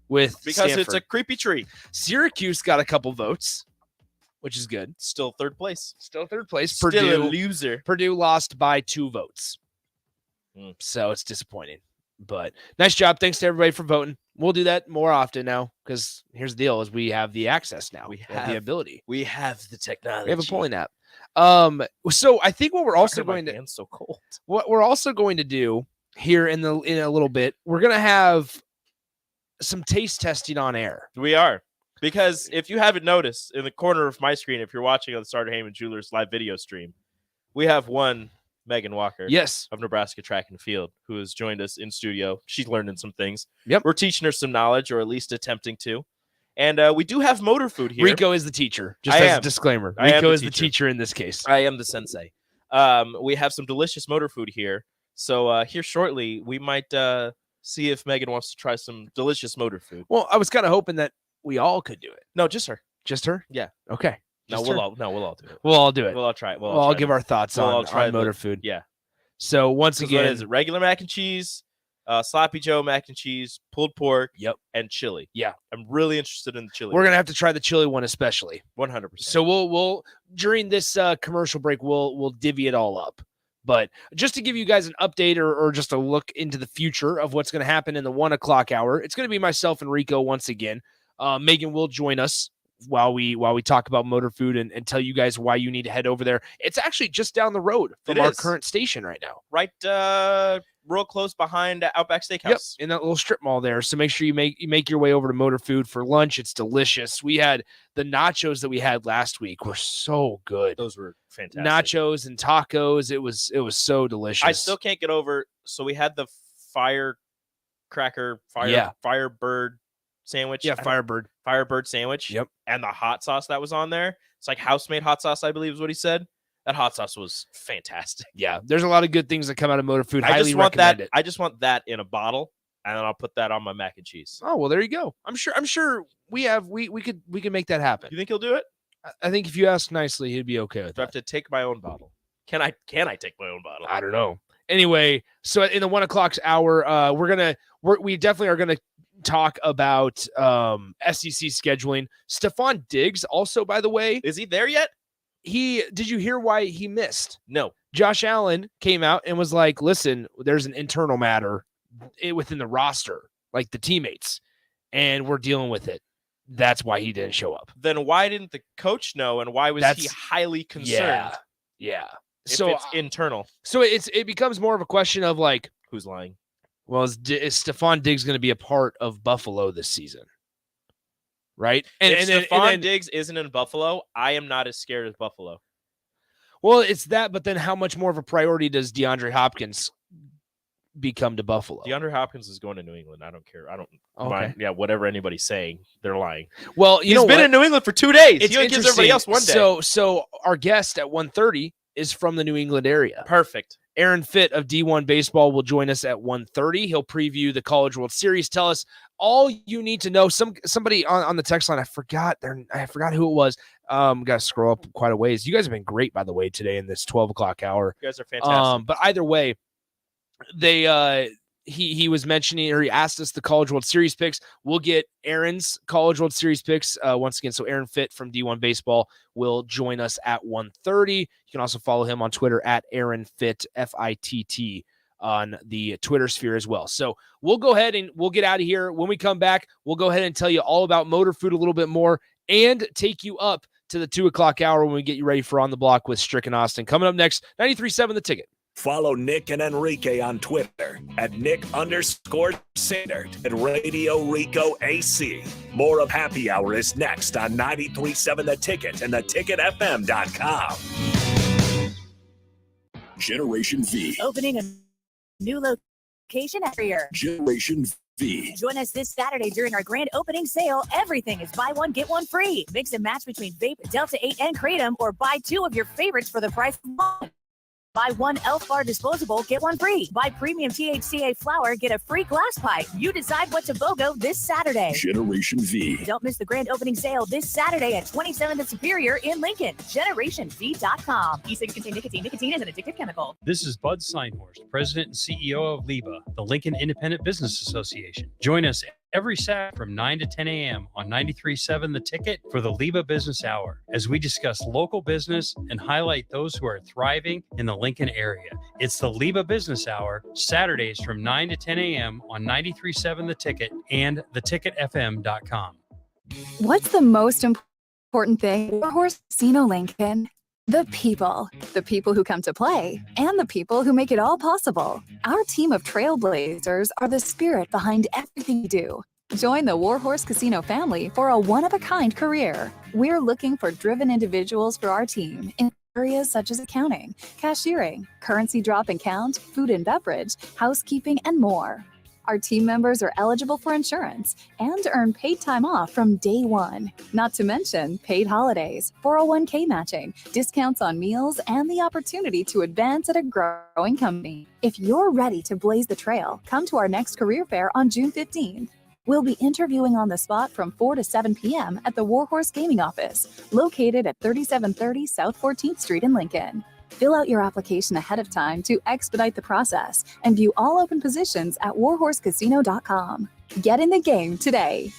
Because Stanford. It's a creepy tree. Syracuse got a couple votes, which is good. Still third place. Still third place. Still Purdue, a loser. Purdue lost by 2 votes. So it's disappointing. But nice job. Thanks to everybody for voting. We'll do that more often now because here's the deal is we have the access now. We have the ability. We have the technology. We have a polling app. So I think what we're also going to so cold. What we're also going to do here in a little bit, we're going to have some taste testing on air. We are. Because if you haven't noticed, in the corner of my screen, if you're watching on the Starter Heyman Jewelers live video stream, we have one Megan Walker, yes, of Nebraska Track and Field, who has joined us in studio. She's learning some things. Yep. We're teaching her some knowledge, or at least attempting to. And we do have motor food here. Rico is the teacher, just as a disclaimer. Rico is the teacher in this case. I am the sensei. We have some delicious motor food here. So here shortly, we might see if Megan wants to try some delicious motor food. Well, I was kind of hoping that we all could do it. No, just her. Just her? Yeah. Okay. We'll all do it. We'll all do it. We'll all try it. We'll all give our thoughts on motor food. Yeah. So once again, what is it? Regular mac and cheese, sloppy Joe mac and cheese, pulled pork, and chili. Yeah. I'm really interested in the chili. We're gonna have to try the chili one especially. 100%. So we'll during this commercial break we'll divvy it all up. But just to give you guys an update or just a look into the future of what's going to happen in the 1 o'clock hour, it's going to be myself and Rico once again. Megan will join us while we talk about motor food and tell you guys why you need to head over there. It's actually just down the road from our current station right now. Right real close behind Outback Steakhouse. Yep, in that little strip mall there. So make sure you make your way over to motor food for lunch. It's delicious. We had the nachos that we had last week were so good. Those were fantastic. Nachos and tacos. It was so delicious. I still can't get over. So we had the Firebird sandwich. Yeah, Firebird sandwich. Yep. And the hot sauce that was on there. It's like house-made hot sauce, I believe is what he said. That hot sauce was fantastic. Yeah, there's a lot of good things that come out of motor food. I Highly recommend it. I just want that in a bottle, and then I'll put that on my mac and cheese. Oh well, there you go. I'm sure we could make that happen. You think he'll do it? I think if you ask nicely, he'd be okay with that. I have to take my own bottle. Can I take my own bottle? I don't know. Anyway, so in the 1 o'clock hour, we definitely are gonna talk about SEC scheduling. Stephon Diggs also, by the way, is he there yet? Did you hear why he missed? No. Josh Allen came out and was like, listen, there's an internal matter within the roster, like the teammates, and we're dealing with it. That's why he didn't show up. Then why didn't the coach know, and why was he highly concerned? Yeah. If it's internal. So it becomes more of a question of like, who's lying? Well, is Stephon Diggs going to be a part of Buffalo this season? Right? If Stephon Diggs isn't in Buffalo, I am not as scared as Buffalo. Well, it's that, but then how much more of a priority does DeAndre Hopkins become to Buffalo? DeAndre Hopkins is going to New England. I don't care. I don't Okay. mind. Whatever anybody's saying, they're lying. Well, he's been in New England for 2 days. It's He gives everybody else 1 day. So our guest at 1:30 is from the New England area. Perfect. Aaron Fitt of D1 Baseball will join us at 1:30. He'll preview the College World Series. Tell us all you need to know. Somebody on the text line, I forgot who it was. Got to scroll up quite a ways. You guys have been great, by the way, today in this 12 o'clock hour. You guys are fantastic. But either way, he was mentioning, or he asked us the College World Series picks. We'll get Aaron's College World Series picks once again. So Aaron Fitt from D1 Baseball will join us at 1:30. You can also follow him on Twitter at Aaron Fitt, FITT, on the Twitter sphere as well. So we'll go ahead and we'll get out of here. When we come back, we'll go ahead and tell you all about Motor Food a little bit more and take you up to the 2 o'clock hour when we get you ready for On the Block with Strick and Austin. Coming up next, 93.7 The Ticket. Follow Nick and Enrique on Twitter at Nick_Sandert and Radio Rico AC. More of Happy Hour is next on 93.7 The Ticket and theticketfm.com. Generation V. Opening a new location every year. Generation V. Join us this Saturday during our grand opening sale. Everything is buy one, get one free. Mix and match between Vape, Delta 8, and Kratom, or buy 2 of your favorites for the price of 1. Buy 1 Elf Bar disposable, get 1 free. Buy premium THCA flower, get a free glass pipe. You decide what to BOGO this Saturday. Generation V. Don't miss the grand opening sale this Saturday at 27th and Superior in Lincoln. GenerationV.com. E-cigs contain nicotine. Nicotine is an addictive chemical. This is Bud Seinhorst, President and CEO of LIBA, the Lincoln Independent Business Association. Join us every Saturday from 9 to 10 a.m. on 93.7 The Ticket for the LIBA Business Hour, as we discuss local business and highlight those who are thriving in the Lincoln area. It's the LIBA Business Hour, Saturdays from 9 to 10 a.m. on 93.7 The Ticket and theticketfm.com. What's the most important thing at Warhorse Casino Lincoln? The people who come to play, and the people who make it all possible. Our team of trailblazers are the spirit behind everything we do. Join the Warhorse Casino family for a one-of-a-kind career. We're looking for driven individuals for our team in areas such as accounting, cashiering, currency drop and count, food and beverage, housekeeping, and more. Our team members are eligible for insurance and earn paid time off from day one. Not to mention paid holidays, 401k matching, discounts on meals, and the opportunity to advance at a growing company. If you're ready to blaze the trail, come to our next career fair on June 15th. We'll be interviewing on the spot from 4 to 7 p.m. at the Warhorse Gaming Office, located at 3730 South 14th Street in Lincoln. Fill out your application ahead of time to expedite the process and view all open positions at warhorsecasino.com. Get in the game today.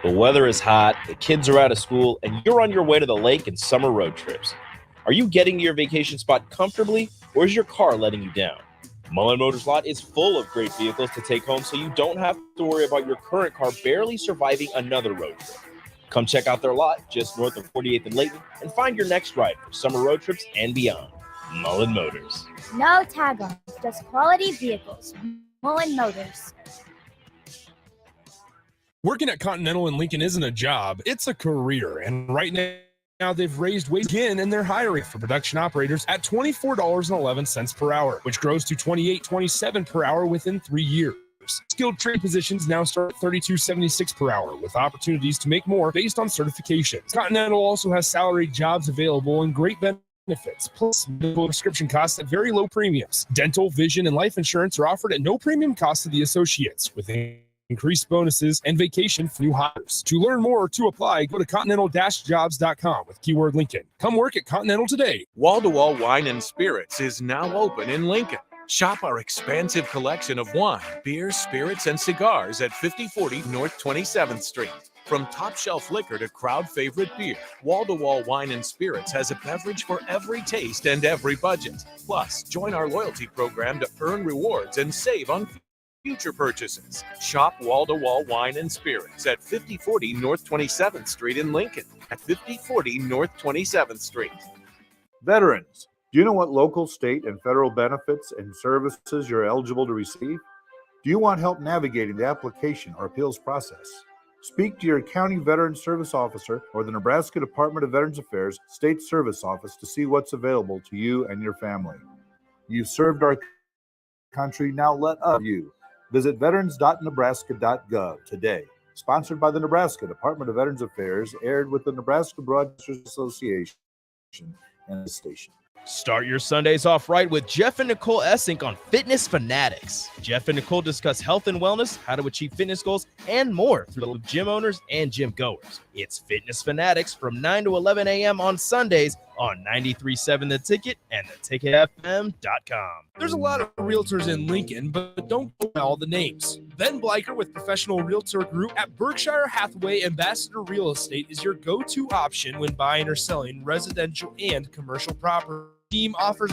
The weather is hot, the kids are out of school, and you're on your way to the lake and summer road trips. Are you getting to your vacation spot comfortably, or is your car letting you down? Mullen Motors Lot is full of great vehicles to take home, so you don't have to worry about your current car barely surviving another road trip. Come check out their lot just north of 48th and Layton and find your next ride for summer road trips and beyond. Mullen Motors. No tag-on, just quality vehicles. Mullen Motors. Working at Continental in Lincoln isn't a job, it's a career. And right now they've raised wages again, and they're hiring for production operators at $24.11 per hour, which grows to $28.27 per hour within 3 years. Skilled trade positions now start at $32.76 per hour, with opportunities to make more based on certifications. Continental also has salaried jobs available and great benefits, plus medical prescription costs at very low premiums. Dental, vision, and life insurance are offered at no premium cost to the associates, with increased bonuses and vacation for new hires. To learn more or to apply, go to continental-jobs.com with keyword Lincoln. Come work at Continental today. Wall-to-Wall Wine and Spirits is now open in Lincoln. Shop our expansive collection of wine, beers, spirits, and cigars at 5040 North 27th Street. From top shelf liquor to crowd favorite beer, Wall-to-Wall Wine and Spirits has a beverage for every taste and every budget. Plus, join our loyalty program to earn rewards and save on future purchases. Shop Wall-to-Wall Wine and Spirits at 5040 North 27th Street in Lincoln. At 5040 North 27th Street. Veterans, Do you know what local, state, and federal benefits and services you're eligible to receive? Do you want help navigating the application or appeals process? Speak to your county veteran service officer or the Nebraska Department of Veterans Affairs State Service Office to see what's available to you and your family. You've served our country, now let us you. Visit veterans.nebraska.gov today. Sponsored by the Nebraska Department of Veterans Affairs, aired with the Nebraska Broadcasters Association and the station. Start your Sundays off right with Jeff and Nicole Essink on Fitness Fanatics. Jeff and Nicole discuss health and wellness, how to achieve fitness goals, and more through gym owners and gym goers. It's Fitness Fanatics from 9 to 11 a.m. on Sundays on 93.7 The Ticket and theticketfm.com. There's a lot of realtors in Lincoln, but don't know all the names. Ben Bleicher with Professional Realtor Group at Berkshire Hathaway Ambassador Real Estate is your go-to option when buying or selling residential and commercial property. Team offers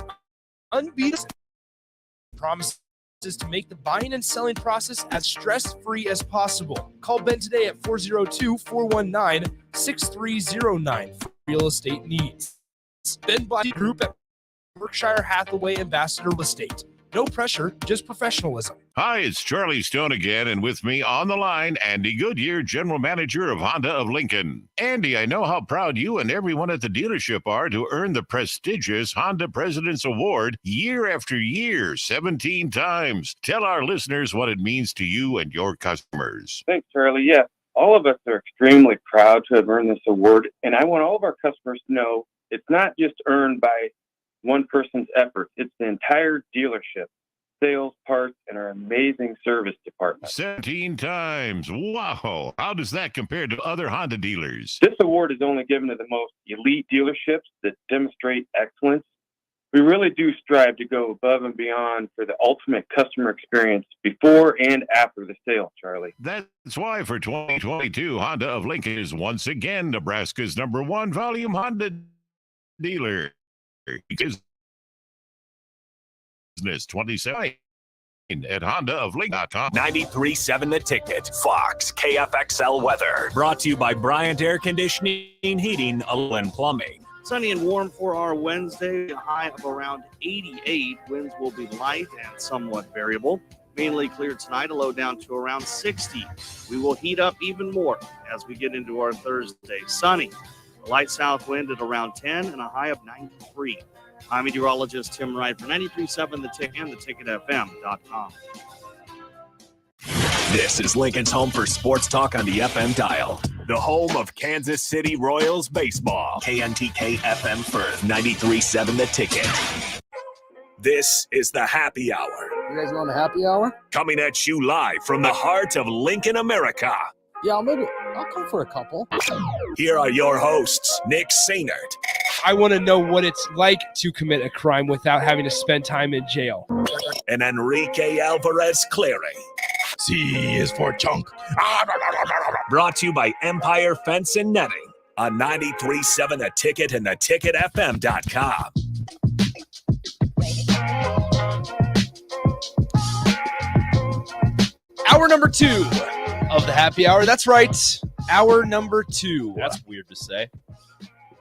unbeatable promises to make the buying and selling process as stress-free as possible. Call Ben today at 402-419-6309 for real estate needs. Ben Bleicher Group at Berkshire Hathaway Ambassador Real Estate. No pressure, just professionalism. Hi, it's Charlie Stone again, and with me on the line, Andy Goodyear, General Manager of Honda of Lincoln. Andy, I know how proud you and everyone at the dealership are to earn the prestigious Honda President's Award year after year, 17 times. Tell our listeners what it means to you and your customers. Thanks, Charlie. Yeah, all of us are extremely proud to have earned this award, and I want all of our customers to know it's not just earned by one person's effort. It's the entire dealership, sales, parts, and our amazing service department. 17 times. Wow. How does that compare to other Honda dealers? This award is only given to the most elite dealerships that demonstrate excellence. We really do strive to go above and beyond for the ultimate customer experience before and after the sale, Charlie. That's why for 2022, Honda of Lincoln is once again Nebraska's #1 volume Honda dealer. Business 27 at HondaofLincoln.com. 93.7 The Ticket. Fox KFXL weather. Brought to you by Bryant Air Conditioning, Heating, and Plumbing. Sunny and warm for our Wednesday, a high of around 88. Winds will be light and somewhat variable. Mainly clear tonight, a low down to around 60. We will heat up even more as we get into our Thursday. Sunny. A light south wind at around 10 and a high of 93. I'm meteorologist Tim Wright for 93.7 The Ticket and theticketfm.com. This is Lincoln's home for sports talk on the FM dial. The home of Kansas City Royals baseball. KNTK FM Firth, 93.7 The Ticket. This is the Happy Hour. You guys going to happy hour? Coming at you live from the heart of Lincoln, America. Yeah, I'll come for a couple. Here are your hosts, Nick Sainert. I want to know what it's like to commit a crime without having to spend time in jail. And Enrique Alvarez Clary. C is for chunk. Brought to you by Empire Fence and Netting on 93.7 The Ticket and theticketfm.com. Hour number 2 of the happy hour. That's right. Hour number 2. That's weird to say.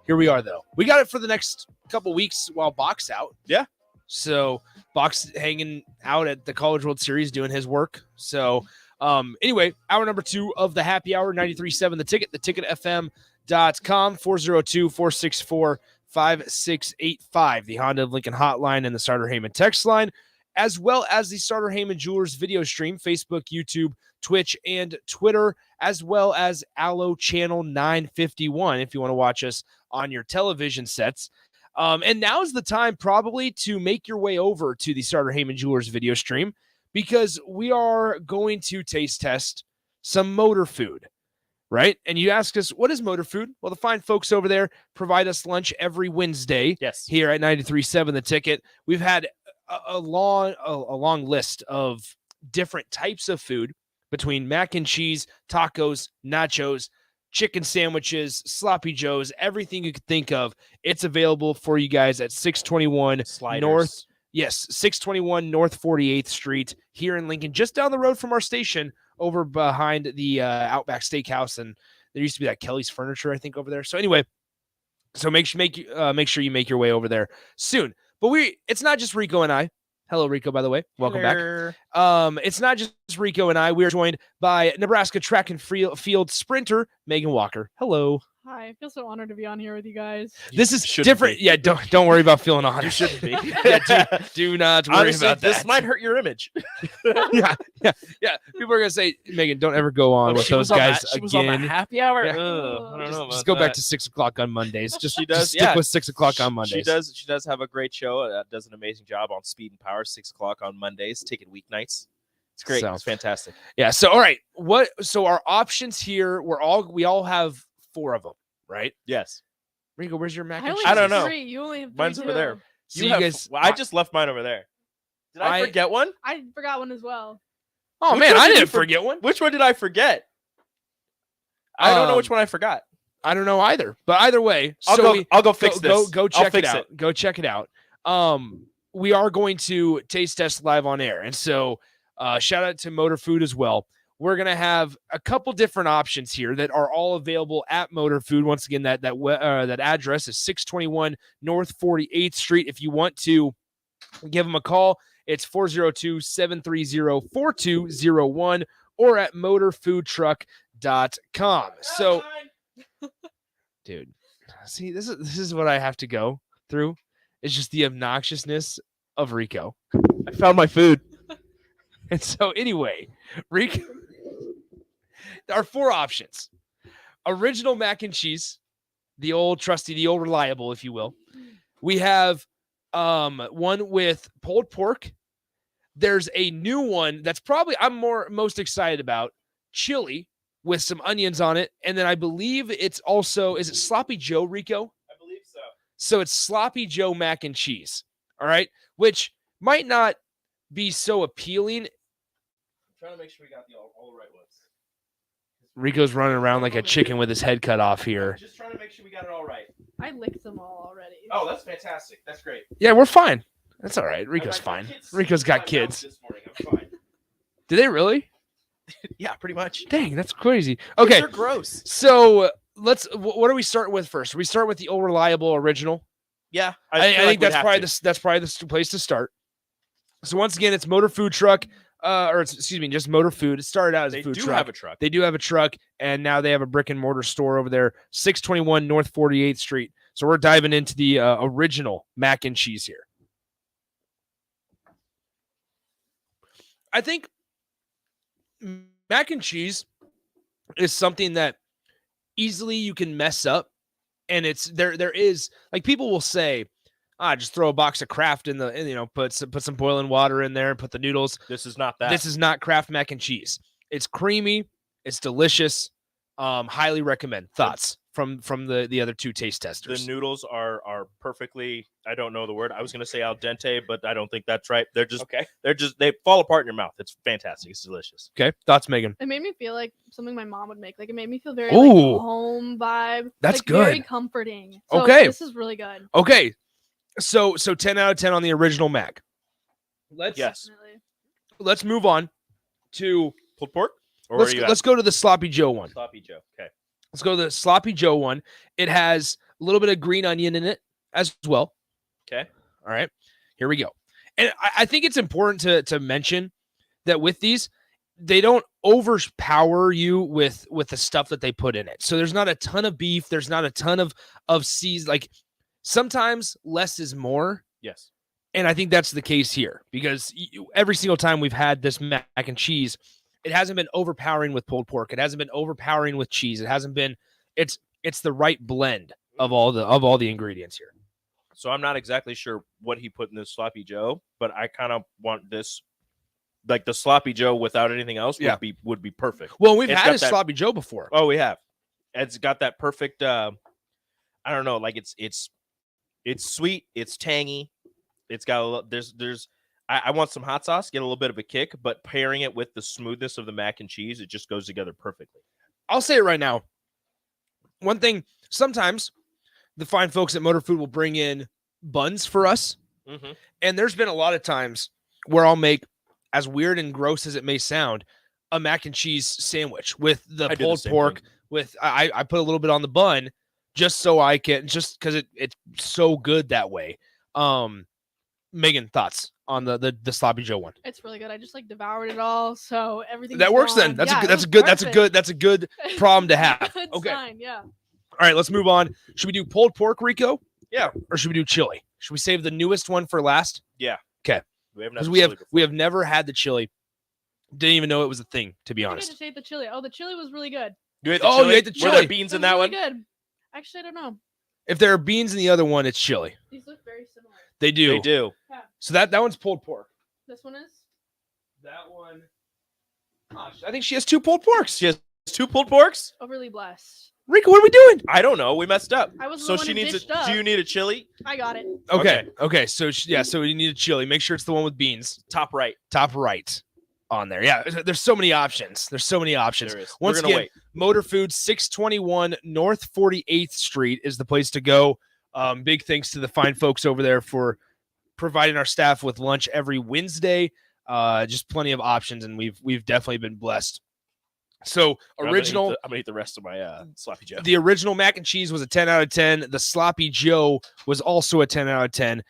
Here we are, though. We got it for the next couple weeks while Bach's out. Yeah. So Bach's hanging out at the College World Series doing his work. So anyway, hour number 2 of the happy hour, 93.7 The Ticket, theticketfm.com, 402-464-5685, the Honda of Lincoln hotline and the Starter Heyman text line, as well as the Starter Heyman Jewelers video stream, Facebook, YouTube, Twitch, and Twitter, as well as Allo Channel 951 if you want to watch us on your television sets. And now is the time probably to make your way over to the Starter Heyman Jewelers video stream because we are going to taste test some motor food, right? And you ask us, what is motor food? Well, the fine folks over there provide us lunch every Wednesday here at 93.7 The Ticket. We've had a long list of different types of food between mac and cheese, tacos, nachos, chicken sandwiches, sloppy joes, everything you could think of. It's available for you guys at 621 North. Yes, 621 North 48th Street here in Lincoln, just down the road from our station over behind the Outback Steakhouse. And there used to be that Kelly's Furniture, I think, over there. So anyway, so make sure you make your way over there soon. But it's not just Rico and I. Hello, Rico, by the way. Welcome back. It's not just Rico and I. We are joined by Nebraska track and field sprinter, Megan Walker. Hello. Hi, I feel so honored to be on here with you guys. This is different. Yeah, don't worry about feeling honored. You shouldn't be. do not worry Honestly, about that. This might hurt your image. yeah. People are gonna say, Megan, don't ever go on with those guys She again. was on the happy hour. Yeah. I don't know about Just go back that. to 6 o'clock on Mondays. Just Just stick with 6 o'clock on Mondays. She does have a great show. Does an amazing job on Speed and Power, 6 o'clock on Mondays. Ticket weeknights. It's great. So- It's fantastic. Yeah. So all right, so our options here, we all have 4 of them, right? Yes. Rico, where's your mac I and only cheese? have don't know. 3. You only have 3 Mine's over too. there. So you guys- I just left mine over there. Did I forget one? I forgot one as well. Oh Which man, one I did you didn't forget one. Which one did I forget? I don't know which one I forgot. I don't know either. But either way, I'll go fix this. Go I'll check it fix out. Go check it out. We are going to taste test live on air, and so shout out to Motor Food as well. We're gonna have a couple different options here that are all available at Motor Food. Once again, that address is 621 North 48th Street. If you want to give them a call, it's 402-730-4201 or at motorfoodtruck.com. So, dude, see, this is what I have to go through. It's just the obnoxiousness of Rico. I found my food. And so anyway, Rico, there are 4 options. Original mac and cheese, the old trusty, the old reliable, if you will. We have one with pulled pork. There's a new one that's probably I'm most excited about, chili with some onions on it. And then I believe it's also, is it Sloppy Joe, Rico? I believe so. So it's Sloppy Joe mac and cheese. All right. Which might not be so appealing. I'm trying to make sure we got all the right ones. Rico's running around like a chicken with his head cut off here. Just trying to make sure we got it all right. I licked them all already. Oh, that's fantastic. That's great. Yeah, we're fine. That's all right. Rico's fine. Rico's got kids. This morning, I'm fine. Do they really? Yeah, pretty much. Dang, that's crazy. Okay. They're gross. So what do we start with first? We start with the old reliable original. Yeah, I feel think like that's probably the place to start. So once again, it's Motor Food Truck, just Motor Food. It started out as a food truck. They do have a truck. They do have a truck, and now they have a brick and mortar store over there, 621 North 48th Street. So we're diving into the original mac and cheese here. I think mac and cheese is something that easily you can mess up, and it's there is, like, people will say, just throw a box of Kraft put some boiling water in there and put the noodles. This is not that. This is not Kraft mac and cheese. It's creamy, it's delicious. Highly recommend. Thoughts from the other 2 taste testers. The noodles are perfectly, I don't know the word. I was going to say al dente, but I don't think that's right. They're just okay. They fall apart in your mouth. It's fantastic. It's delicious. Okay. Thoughts, Megan? It made me feel like something my mom would make. Like, it made me feel very Ooh. like home vibe. That's like, good. Very comforting. So Okay. This is really good. Okay. So 10 out of 10 on the original mac. Let's move on to pulled pork. Or let's go to the Sloppy Joe one. Sloppy Joe. Okay. Let's go to the Sloppy Joe one. It has a little bit of green onion in it as well. Okay. All right. Here we go. And I think it's important to mention that with these, they don't overpower you with the stuff that they put in it. So there's not a ton of beef. There's not a ton of seeds. Like, sometimes less is more. Yes. And I think that's the case here, because every single time we've had this mac and cheese, it hasn't been overpowering with pulled pork. It hasn't been overpowering with cheese. It hasn't been. It's the right blend of all the ingredients here. So I'm not exactly sure what he put in this Sloppy Joe, but I kind of want this, like the Sloppy Joe without anything else would be perfect. Well, we've had a Sloppy Joe before. Oh, we have. It's got that perfect. I don't know, like it's sweet. It's tangy. It's got a little. There's. I want some hot sauce, get a little bit of a kick, but pairing it with the smoothness of the mac and cheese, it just goes together perfectly. I'll say it right now. One thing, sometimes the fine folks at Motor Food will bring in buns for us. Mm-hmm. And there's been a lot of times where I'll make, as weird and gross as it may sound, a mac and cheese sandwich with the pulled pork. I put a little bit on the bun just so I can, just because it's so good that way. Megan, thoughts on the Sloppy Joe one? It's really good. I just like devoured it all, so everything That works then. That's a good problem to have. Good Okay. sign, yeah. All right, let's move on. Should we do pulled pork, Rico? Yeah. Or should we do chili? Should we save the newest one for last? Yeah. Okay. Because we have never had the chili. Didn't even know it was a thing, to be I honest. just ate the chili. Oh, the chili was really good. You ate the chili? You ate the chili. Were there beans in that really one? Good. Actually, I don't know. If there are beans in the other one, it's chili. These look very similar. They do. They do. Yeah. So that one's pulled pork. This one is? That one. Gosh, I think she has 2 pulled porks. She has 2 pulled porks? Overly blessed. Rico, what are we doing? I don't know. We messed up. I was so the one she who needs dished up. Do you need a chili? I got it. Okay. So so you need a chili. Make sure it's the one with beans. Top right. Top right on there. Yeah. There's so many options. There is. We're Once gonna again, wait. Motor Food, 621 North 48th Street is the place to go. Big thanks to the fine folks over there for providing our staff with lunch every Wednesday. Just plenty of options, and we've definitely been blessed. So original. I'm gonna eat the rest of my sloppy Joe. The original mac and cheese was a 10 out of 10. The sloppy Joe was also a 10 out of 10.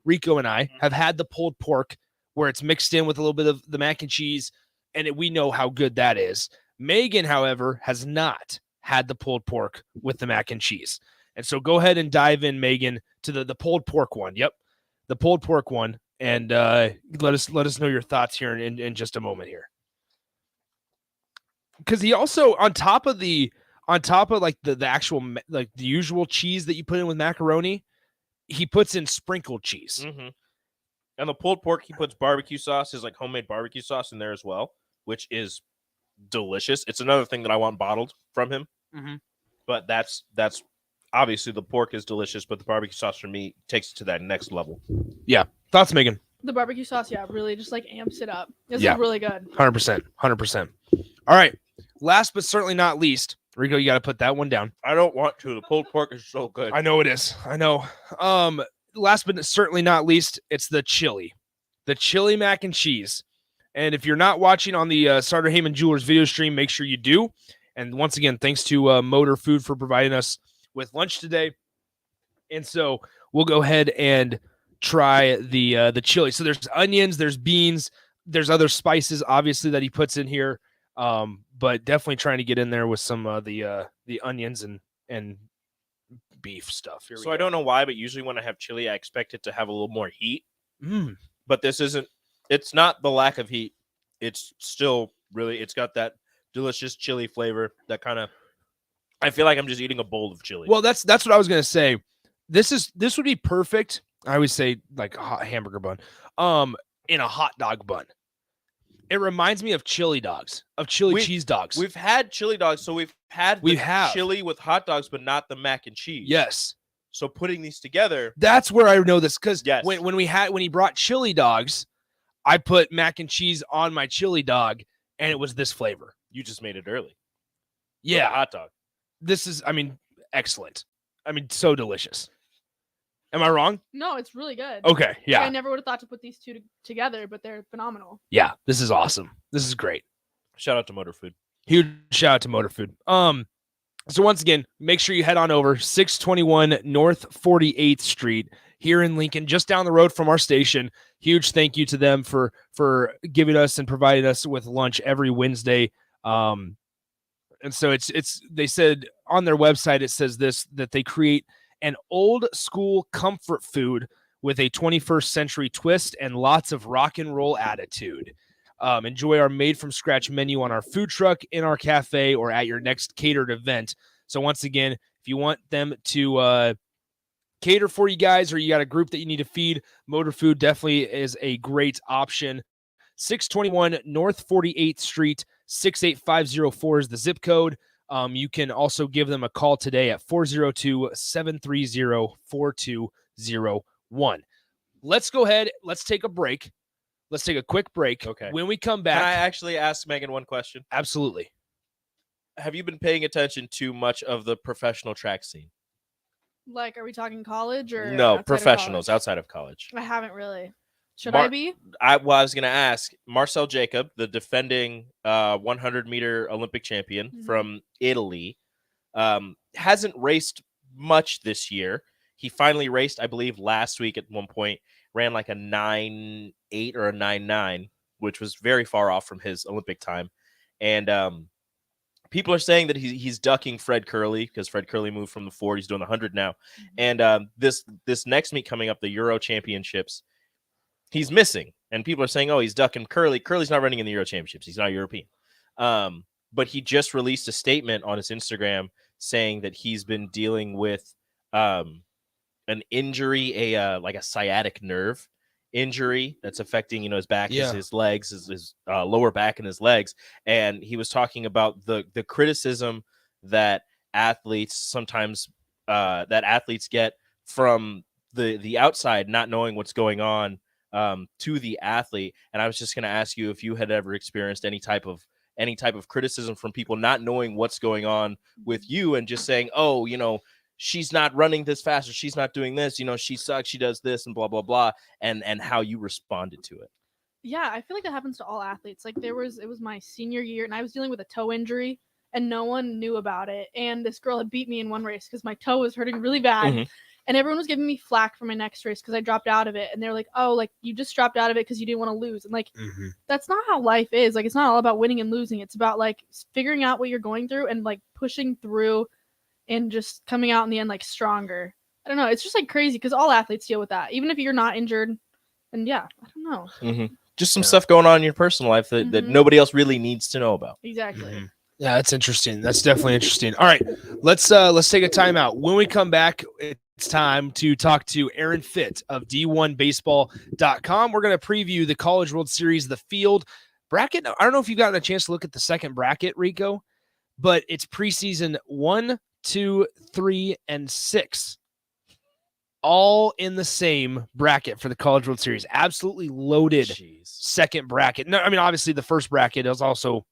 Rico and I have had the pulled pork where it's mixed in with a little bit of the mac and cheese, and we know how good that is. Megan, however, has not had the pulled pork with the mac and cheese. And so go ahead and dive in, Megan, to the pulled pork one. Yep, the pulled pork one, and let us know your thoughts here in just a moment here. Because he also on top of like the actual like the usual cheese that you put in with macaroni, he puts in sprinkled cheese. Mm-hmm. And the pulled pork, he puts barbecue sauce, his like homemade barbecue sauce in there as well, which is delicious. It's another thing that I want bottled from him. Mm-hmm. But that's obviously the pork is delicious, but the barbecue sauce for me takes it to that next level. Yeah. Thoughts, Megan? The barbecue sauce, yeah, really just like amps it up. This Yeah. is really good. 100%. All right. Last but certainly not least, Rico, you got to put that one down. I don't want to. The pulled pork is so good. I know it is. I know. Last but certainly not least, it's the chili mac and cheese. And if you're not watching on the Starter Heyman Jewelers video stream, make sure you do. And once again, thanks to Motor Food for providing us with lunch today. And so we'll go ahead and try the chili. So there's onions, there's beans, there's other spices, obviously, that he puts in here. But definitely trying to get in there with some of the onions and beef stuff. Here we So go. I don't know why, but usually when I have chili, I expect it to have a little more heat. Mm. But this isn't. It's not the lack of heat. It's still really. It's got that delicious chili flavor. That kind of. I feel like I'm just eating a bowl of chili. Well, that's what I was gonna say. This would be perfect. I always say like a hot hamburger bun, in a hot dog bun. It reminds me of chili dogs, of cheese dogs. We've had chili dogs, so we've had have. chili with hot dogs, but not the mac and cheese. Yes. So putting these together, That's where I know this because Yes. when he brought chili dogs, I put mac and cheese on my chili dog, and it was this flavor. you just made it early. Yeah, With a hot dog. this is, excellent. So delicious. Am I wrong? No, it's really good. Okay, Like, yeah. I never would have thought to put these two together, but they're phenomenal. Yeah, this is awesome. This is great. Shout out to Motor Food. Huge shout out to Motor Food. So once again, make sure you head on over 621 North 48th Street here in Lincoln, just down the road from our station. Huge thank you to them for giving us and providing us with lunch every Wednesday. And so they said on their website, it says that they create an old school comfort food with a 21st century twist and lots of rock and roll attitude. Enjoy our made from scratch menu on our food truck, in our cafe, or at your next catered event. So once again, if you want them to cater for you guys, or you got a group that you need to feed, Motor Food definitely is a great option. 621 North 48th Street, 68504 is the zip code. You can also give them a call today at 402-730-4201. Let's go ahead. Let's take a break. Let's take a quick break. Okay. When we come back. Can I actually ask Megan one question? Absolutely. Have you been paying attention to much of the professional track scene? Like, are we talking college or No, outside of professionals college? outside of college. I haven't really. Should I be? I was going to ask Marcel Jacob, the defending 100-meter Olympic champion from Italy, hasn't raced much this year. He finally raced, I believe, last week at one point, ran like a 9.8 or a 9.9, which was very far off from his Olympic time. And people are saying that he's ducking Fred Curley because Fred Curley moved from the 4. He's doing the 100 now. And this next meet coming up, the Euro Championships, he's missing. And people are saying, oh, he's ducking Curley. Curley's not running in the Euro Championships. He's not European. But he just released a statement on his Instagram saying that he's been dealing with an injury, like a sciatic nerve injury that's affecting, his back, his legs, his lower back and his legs. And he was talking about the criticism that athletes sometimes get from the outside, not knowing what's going on to the athlete. And I was just going to ask you if you had ever experienced any type of criticism from people not knowing what's going on with you and just saying, oh, she's not running this fast, or she's not doing this, she sucks, she does this, and blah, blah, blah, and how you responded to it. Yeah, I feel like that happens to all athletes. Like it was my senior year, and I was dealing with a toe injury, and no one knew about it. And this girl had beat me in one race because my toe was hurting really bad. Mm-hmm. And everyone was giving me flack for my next race because I dropped out of it. And they're like, oh, like you just dropped out of it because you didn't want to lose. And like, that's not how life is. Like, it's not all about winning and losing. It's about like figuring out what you're going through and like pushing through and just coming out in the end like stronger. I don't know. It's just like crazy because all athletes deal with that, even if you're not injured. And yeah, I don't know. Mm-hmm. Just some stuff going on in your personal life that nobody else really needs to know about. Exactly. Yeah, that's interesting. That's definitely interesting. All right, let's take a timeout. When we come back, it's time to talk to Aaron Fitt of D1Baseball.com. We're going to preview the College World Series, the field bracket. I don't know if you've gotten a chance to look at the second bracket, Rico, but it's preseason 1, 2, 3, and 6. All in the same bracket for the College World Series. Absolutely loaded second bracket. No, I mean, obviously the first bracket is also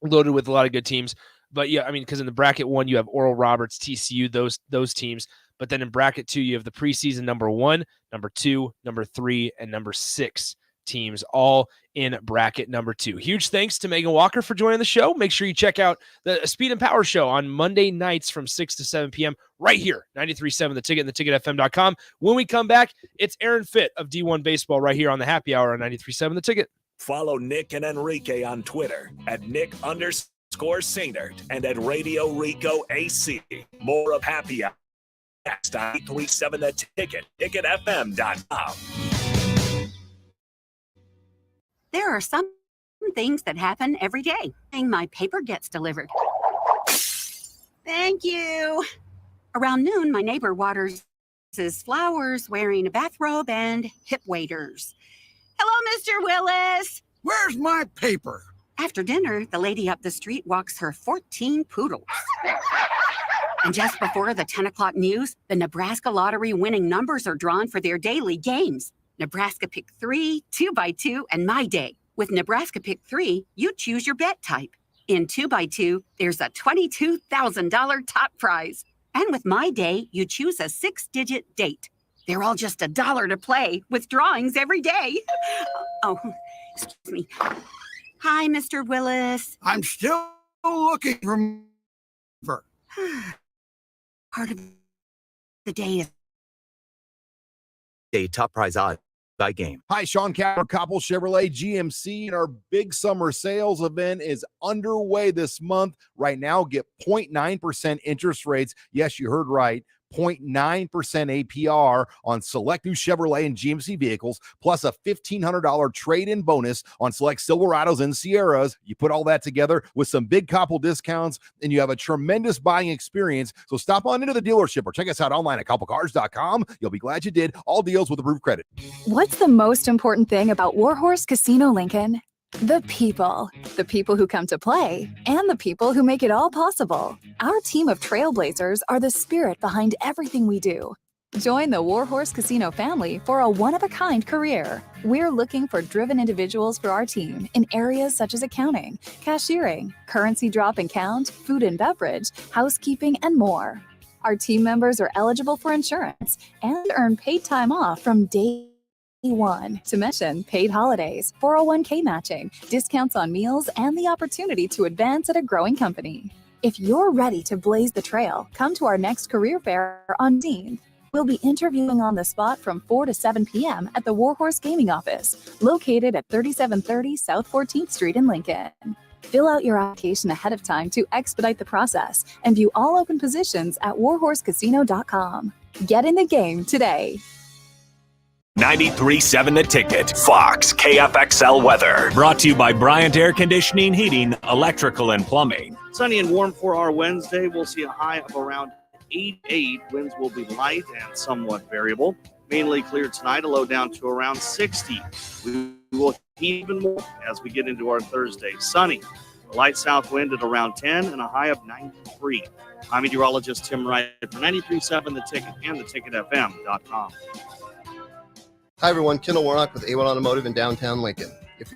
loaded with a lot of good teams. But yeah, I mean, because in the bracket 1, you have Oral Roberts, TCU, those teams. But then in bracket 2, you have the preseason number 1, number 2, number 3, and number 6 teams, all in bracket number 2. Huge thanks to Megan Walker for joining the show. Make sure you check out the Speed and Power Show on Monday nights from 6 to 7 p.m. right here, 93.7 The Ticket and theticketfm.com. When we come back, it's Aaron Fitt of D1 Baseball right here on the Happy Hour on 93.7 The Ticket. Follow Nick and Enrique on Twitter at Nick_Sainert and at Radio Rico AC. More of Happy Hour next on 93.7 The Ticket, ticketfm.com. There are some things that happen every day. My paper gets delivered. Thank you. Around noon, my neighbor waters his flowers wearing a bathrobe and hip waders. Hello, Mr. Willis. Where's my paper? After dinner, the lady up the street walks her 14 poodles. And just before the 10 o'clock news, the Nebraska lottery winning numbers are drawn for their daily games. Nebraska Pick 3, 2x2, and My Day. With Nebraska Pick 3, you choose your bet type. In 2x2, there's a $22,000 top prize. And with My Day, you choose a 6-digit date. They're all just $1 to play, with drawings every day. Oh, excuse me. Hi, Mr. Willis. I'm still looking for. Part of the day is top prize odds by game. Hi, Sean Capper, Koppel Chevrolet GMC, and our big summer sales event is underway this month. Right now, get 0.9% interest rates. Yes, you heard right. 0.9% APR on select new Chevrolet and GMC vehicles, plus a $1,500 trade-in bonus on select Silverados and Sierras. You put all that together with some big Koppel discounts, and you have a tremendous buying experience. So stop on into the dealership or check us out online at KoppelCars.com. You'll be glad you did. All deals with approved credit. What's the most important thing about Warhorse Casino Lincoln? The people who come to play, and the people who make it all possible. Our team of trailblazers are the spirit behind everything we do. Join the Warhorse Casino family for a one-of-a-kind career. We're looking for driven individuals for our team in areas such as accounting, cashiering, currency drop and count, food and beverage, housekeeping, and more. Our team members are eligible for insurance and earn paid time off from day 1, to mention paid holidays, 401k matching, discounts on meals, and the opportunity to advance at a growing company. If you're ready to blaze the trail, come to our next career fair on Dean. We'll be interviewing on the spot from 4 to 7 p.m. at the Warhorse Gaming Office, located at 3730 South 14th Street in Lincoln. Fill out your application ahead of time to expedite the process and view all open positions at warhorsecasino.com. Get in the game today. 93.7 The Ticket, Fox, KFXL weather. Brought to you by Bryant Air Conditioning, Heating, Electrical, and Plumbing. Sunny and warm for our Wednesday. We'll see a high of around 88. Winds will be light and somewhat variable. Mainly clear tonight, a low down to around 60. We will heat even more as we get into our Thursday. Sunny, a light south wind at around 10 and a high of 93. I'm meteorologist Tim Wright for 93.7 The Ticket and theticketfm.com. Hi, everyone. Kendall Warnock with A1 Automotive in downtown Lincoln. If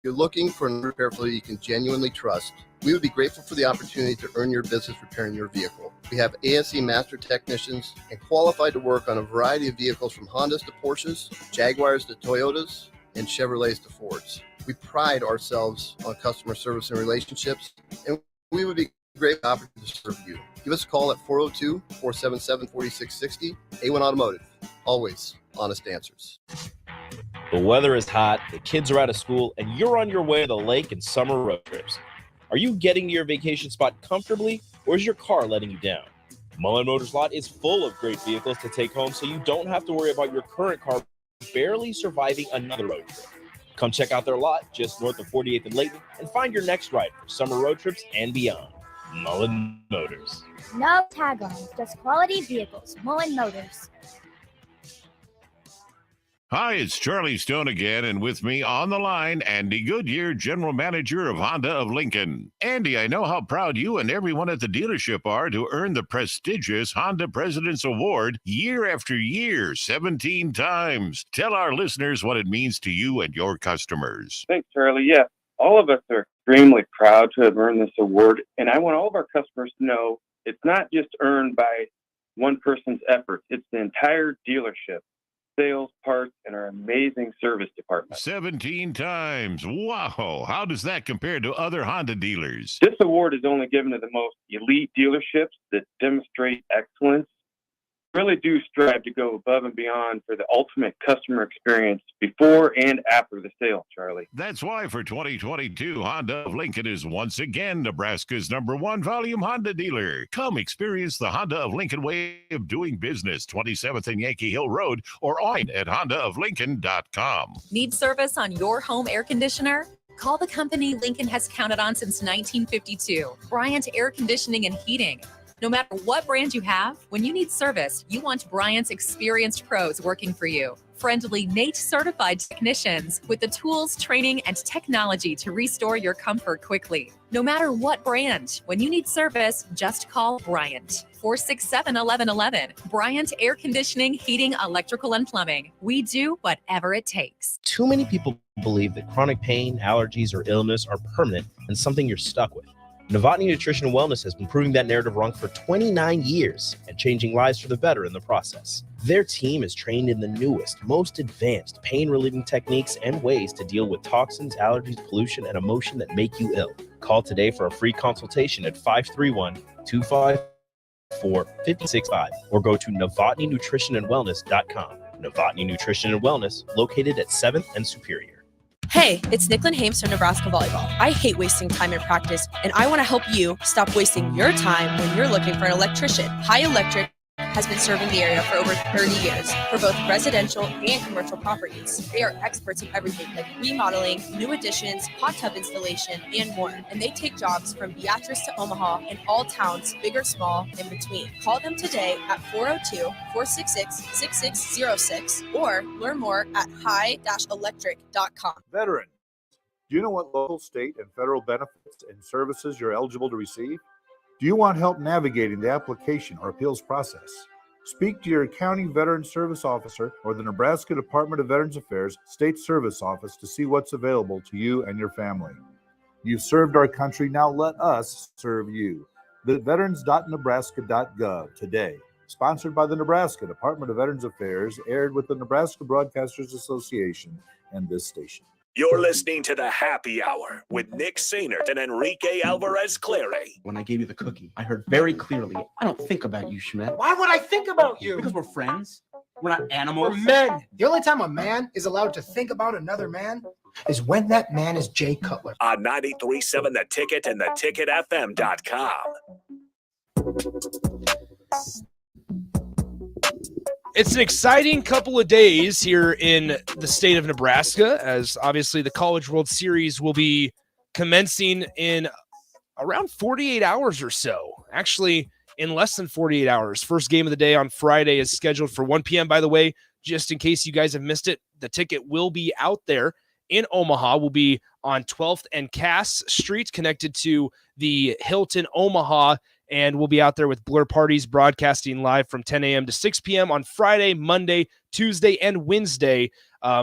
you're looking for an repair facility you can genuinely trust, we would be grateful for the opportunity to earn your business repairing your vehicle. We have ASE master technicians and qualified to work on a variety of vehicles from Hondas to Porsches, Jaguars to Toyotas, and Chevrolets to Fords. We pride ourselves on customer service and relationships, and we would be great opportunity to serve you. Give us a call at 402-477-4660. A1 Automotive. Always honest answers. The weather is hot, the kids are out of school, and you're on your way to the lake and summer road trips. Are you getting to your vacation spot comfortably, or is your car letting you down? Mullen Motors Lot is full of great vehicles to take home, so you don't have to worry about your current car barely surviving another road trip. Come check out their lot just north of 48th and Layton and find your next ride for summer road trips and beyond. Mullen Motors. No tag-ons, just quality vehicles. Mullen Motors. Hi, it's Charlie Stone again, and with me on the line, Andy Goodyear, General Manager of Honda of Lincoln. Andy, I know how proud you and everyone at the dealership are to earn the prestigious Honda President's Award year after year, 17 times. Tell our listeners what it means to you and your customers. Thanks, Charlie. Yeah, all of us are extremely proud to have earned this award, and I want all of our customers to know it's not just earned by one person's effort. It's the entire dealership. Sales, parts, and our amazing service department. 17 times. Wow. How does that compare to other Honda dealers? This award is only given to the most elite dealerships that demonstrate excellence. Really do strive to go above and beyond for the ultimate customer experience before and after the sale, Charlie. That's why for 2022, Honda of Lincoln is once again Nebraska's #1 volume Honda dealer. Come experience the Honda of Lincoln way of doing business, 27th and Yankee Hill Road, or online at hondaoflincoln.com. Need service on your home air conditioner? Call the company Lincoln has counted on since 1952, Bryant Air Conditioning and Heating. No matter what brand you have, when you need service, you want Bryant's experienced pros working for you. Friendly NATE certified technicians with the tools, training, and technology to restore your comfort quickly. No matter what brand, when you need service, just call Bryant. 467-1111. Bryant Air Conditioning, Heating, Electrical, and Plumbing. We do whatever it takes. Too many people believe that chronic pain, allergies, or illness are permanent and something you're stuck with. Novotny Nutrition and Wellness has been proving that narrative wrong for 29 years and changing lives for the better in the process. Their team is trained in the newest, most advanced pain-relieving techniques and ways to deal with toxins, allergies, pollution, and emotion that make you ill. Call today for a free consultation at 531-254-5065 or go to novotnynutritionandwellness.com. Novotny Nutrition and Wellness, located at 7th and Superior. Hey, it's Nicklin Hames from Nebraska Volleyball. I hate wasting time in practice, and I want to help you stop wasting your time when you're looking for an electrician. High Electric has been serving the area for over 30 years for both residential and commercial properties. They are experts in everything like remodeling, new additions, hot tub installation, and more. And they take jobs from Beatrice to Omaha and all towns, big or small, in between. Call them today at 402-466-6606 or learn more at high-electric.com. Veteran, do you know what local, state, and federal benefits and services you're eligible to receive? Do you want help navigating the application or appeals process? Speak to your county veteran service officer or the Nebraska Department of Veterans Affairs State Service Office to see what's available to you and your family. You've served our country, now let us serve you. Visit veterans.nebraska.gov today. Sponsored by the Nebraska Department of Veterans Affairs, aired with the Nebraska Broadcasters Association and this station. You're listening to the Happy Hour with Nick Sainert and Enrique Alvarez Clary. When I gave you the cookie, I heard very clearly, I don't think about you, Schmidt. Why would I think about you? Because we're friends. We're not animals. We're men. The only time a man is allowed to think about another man is when that man is Jay Cutler. On 93.7 The Ticket and theticketfm.com. It's an exciting couple of days here in the state of Nebraska, as obviously the College World Series will be commencing in around 48 hours or so. Actually, in less than 48 hours. First game of the day on Friday is scheduled for 1 p.m. By the way, just in case you guys have missed it, the ticket will be out there in Omaha. Will be on 12th and Cass Street, connected to the Hilton Omaha, and we'll be out there with Blur Parties broadcasting live from 10 a.m. to 6 p.m. on Friday, Monday, Tuesday, and Wednesday.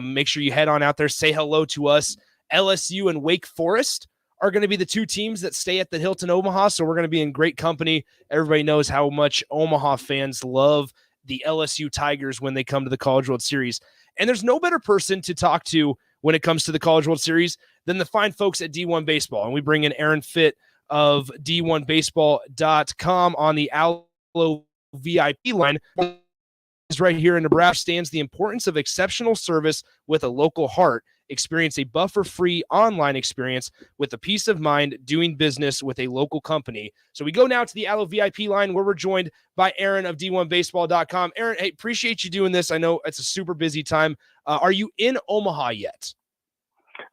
Make sure you head on out there, say hello to us. LSU and Wake Forest are going to be the two teams that stay at the Hilton Omaha, so we're going to be in great company. Everybody knows how much Omaha fans love the LSU Tigers when they come to the College World Series. And there's no better person to talk to when it comes to the College World Series than the fine folks at D1 Baseball. And we bring in Aaron Fitt of D1Baseball.com on the Allo VIP line. Is right here in Nebraska stands the importance of exceptional service with a local heart. Experience a buffer-free online experience with the peace of mind doing business with a local company. So we go now to the Allo VIP line where we're joined by Aaron of D1Baseball.com. Aaron, hey, appreciate you doing this. I know it's a super busy time. Are you in Omaha yet?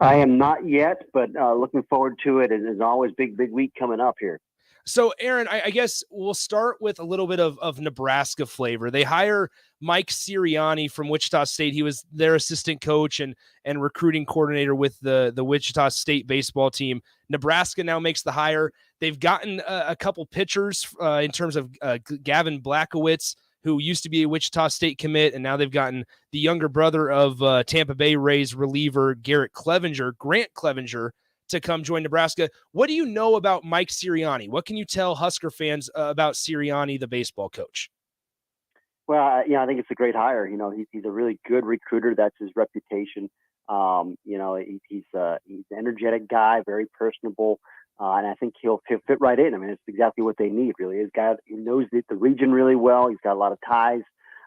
I am not yet, but looking forward to it. It's always big week coming up here. So, Aaron, I guess we'll start with a little bit of Nebraska flavor. They hire Mike Sirianni from Wichita State. He was their assistant coach and recruiting coordinator with the Wichita State baseball team. Nebraska now makes the hire. They've gotten a couple pitchers in terms of Gavin Blackowitz, who used to be a Wichita State commit, and now they've gotten the younger brother of Tampa Bay Rays reliever Grant Clevenger, to come join Nebraska. What do you know about Mike Sirianni? What can you tell Husker fans about Sirianni, the baseball coach? Well, I think it's a great hire. He's a really good recruiter. That's his reputation. He's an energetic guy, very personable, and I think he'll fit right in. I mean, it's exactly what they need, really. He knows the region really well. He's got a lot of ties,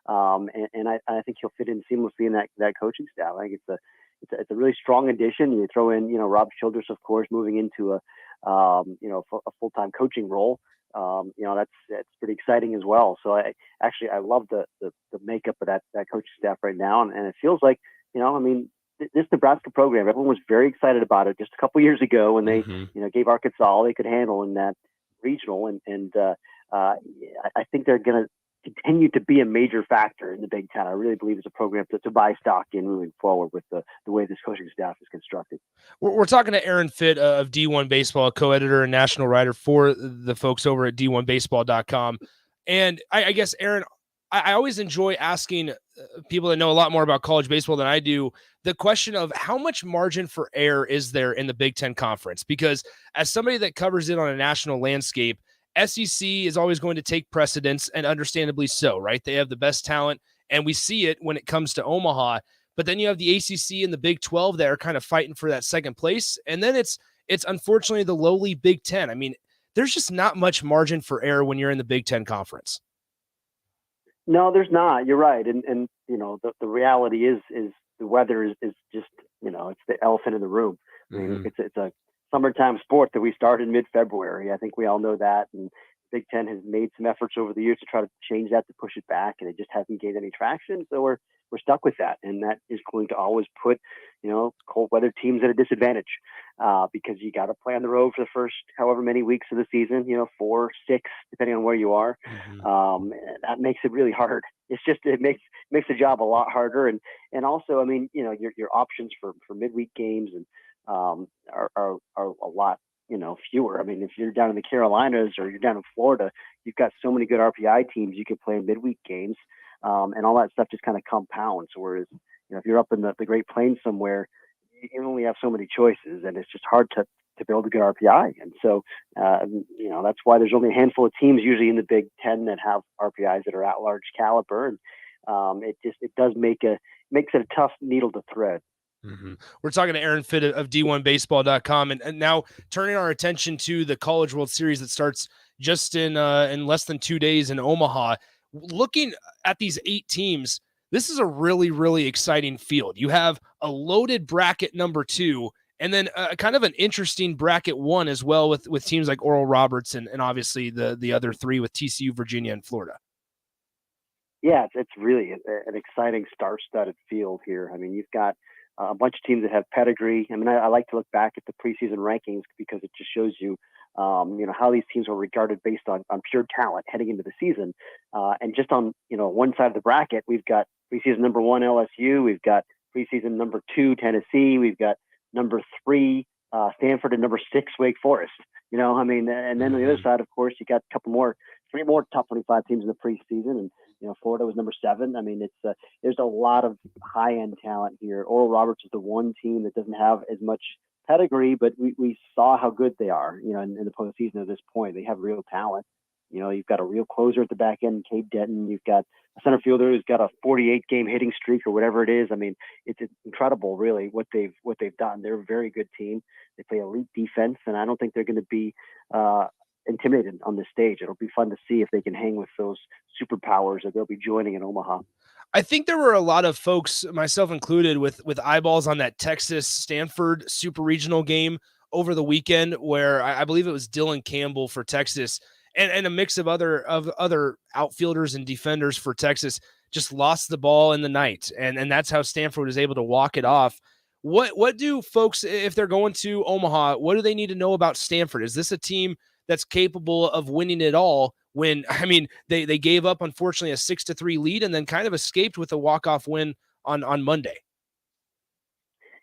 and I think he'll fit in seamlessly in that coaching staff. I think it's a really strong addition. You throw in, Rob Childress, of course, moving into a full-time coaching role. That's pretty exciting as well. So I love the makeup of that coaching staff right now. And it feels like, this Nebraska program, everyone was very excited about it just a couple years ago when they, gave Arkansas all they could handle in that regional. And I think they're going to continue to be a major factor in the Big Ten. I really believe it's a program to buy stock in moving forward with the way this coaching staff is constructed. We're talking to Aaron Fitt of D1 Baseball, co-editor and national writer for the folks over at D1Baseball.com. And I guess, Aaron, I always enjoy asking people that know a lot more about college baseball than I do the question of how much margin for error is there in the Big Ten Conference? Because as somebody that covers it on a national landscape, SEC is always going to take precedence, and understandably so, right? They have the best talent, and we see it when it comes to Omaha. But then you have the ACC and the Big 12 that are kind of fighting for that second place. And then it's unfortunately the lowly Big 10. I mean, there's just not much margin for error when you're in the Big 10 Conference. No, there's not. You're right. And the reality is the weather is just, it's the elephant in the room. I mean, it's a summertime sport that we started in mid-February. I think we all know that. And Big Ten has made some efforts over the years to try to change that, to push it back, and it just hasn't gained any traction. So we're stuck with that. And that is going to always put, cold weather teams at a disadvantage because you got to play on the road for the first however many weeks of the season, 4, 6, depending on where you are. That makes it really hard. It's just, it makes the job a lot harder. And also, I mean, your options for midweek games and are a lot, fewer. I mean, if you're down in the Carolinas or you're down in Florida, you've got so many good RPI teams you can play in midweek games, and all that stuff just kind of compounds. Whereas, if you're up in the Great Plains somewhere, you only have so many choices, and it's just hard to build a good RPI. And so, that's why there's only a handful of teams usually in the Big Ten that have RPIs that are at large caliber, and it makes it a tough needle to thread. We're talking to Aaron Fitt of D1Baseball.com, and now turning our attention to the College World Series that starts just in less than 2 days in Omaha. Looking at these 8 teams, this is a really, really exciting field. You have a loaded bracket number 2, and then kind of an interesting bracket 1 as well with teams like Oral Roberts and obviously the other 3 with TCU, Virginia, and Florida. Yeah, it's really an exciting star-studded field here. I mean, you've got a bunch of teams that have pedigree. I mean, I like to look back at the preseason rankings because it just shows you, how these teams were regarded based on pure talent heading into the season. And just on, one side of the bracket, we've got preseason number 1 LSU, we've got preseason number 2 Tennessee, we've got number 3 Stanford, and number 6 Wake Forest. And then on the other side, of course, you got 3 more top 25 teams in the preseason, and Florida was number 7. I mean, it's there's a lot of high-end talent here. Oral Roberts is the one team that doesn't have as much pedigree, but we saw how good they are, in the postseason at this point. They have real talent. You've got a real closer at the back end, Cade Denton. You've got a center fielder who's got a 48-game hitting streak or whatever it is. I mean, it's incredible, really, what they've done. They're a very good team. They play elite defense, and I don't think they're going to be intimidated on this stage. It'll be fun to see if they can hang with those superpowers that they'll be joining in Omaha. I think there were a lot of folks, myself included, with eyeballs on that Texas-Stanford super regional game over the weekend, where I believe it was Dylan Campbell for Texas and a mix of other outfielders and defenders for Texas just lost the ball in the night, and that's how Stanford was able to walk it off. What do folks, if they're going to Omaha, what do they need to know about Stanford? Is this a team that's capable of winning it all? When, they gave up, unfortunately, a 6-3 lead and then kind of escaped with a walk-off win on Monday.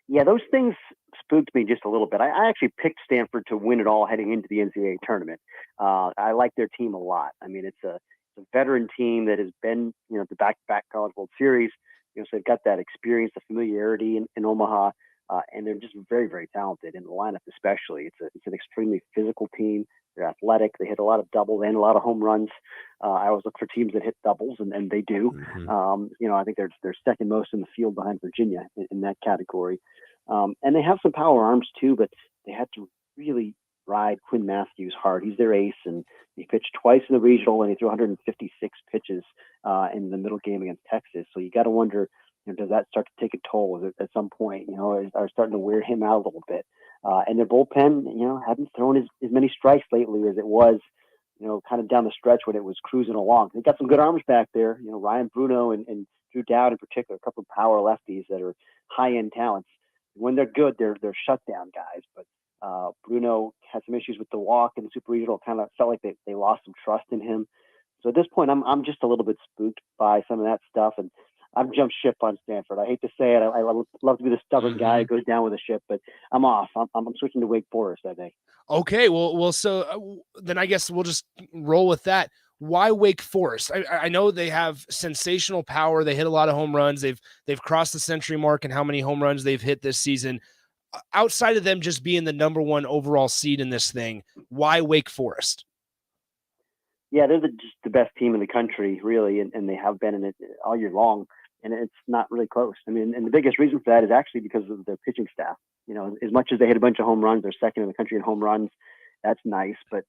Yeah, those things spooked me just a little bit. I actually picked Stanford to win it all heading into the NCAA tournament. I like their team a lot. I mean, it's a veteran team that has been, the back-to-back College World Series. So they've got that experience, the familiarity in Omaha, and they're just very, very talented in the lineup especially. It's an extremely physical team. They're athletic. They hit a lot of doubles and a lot of home runs. I always look for teams that hit doubles, and they do. I think they're second most in the field behind Virginia in that category. And they have some power arms too, but they had to really ride Quinn Matthews hard. He's their ace, and he pitched twice in the regional, and he threw 156 pitches in the middle game against Texas. So you got to wonder, does that start to take a toll at some point? Are starting to wear him out a little bit. And their bullpen, haven't thrown as many strikes lately as it was, kind of down the stretch when it was cruising along. They got some good arms back there. Ryan Bruno and Drew Dowd in particular, a couple of power lefties that are high-end talents. When they're good, they're shutdown guys. But Bruno had some issues with the walk in the Super Regional. Kind of felt like they lost some trust in him. So at this point, I'm just a little bit spooked by some of that stuff, and I've jumped ship on Stanford. I hate to say it. I love to be the stubborn guy who goes down with a ship, but I'm off. I'm switching to Wake Forest, I think. Okay, well, so then I guess we'll just roll with that. Why Wake Forest? I know they have sensational power. They hit a lot of home runs. They've crossed the century mark in how many home runs they've hit this season. Outside of them just being the number 1 overall seed in this thing, why Wake Forest? Yeah, they're just the best team in the country, really, and they have been in it all year long, and it's not really close. I mean, and the biggest reason for that is actually because of their pitching staff. As much as they hit a bunch of home runs, they're second in the country in home runs. That's nice, but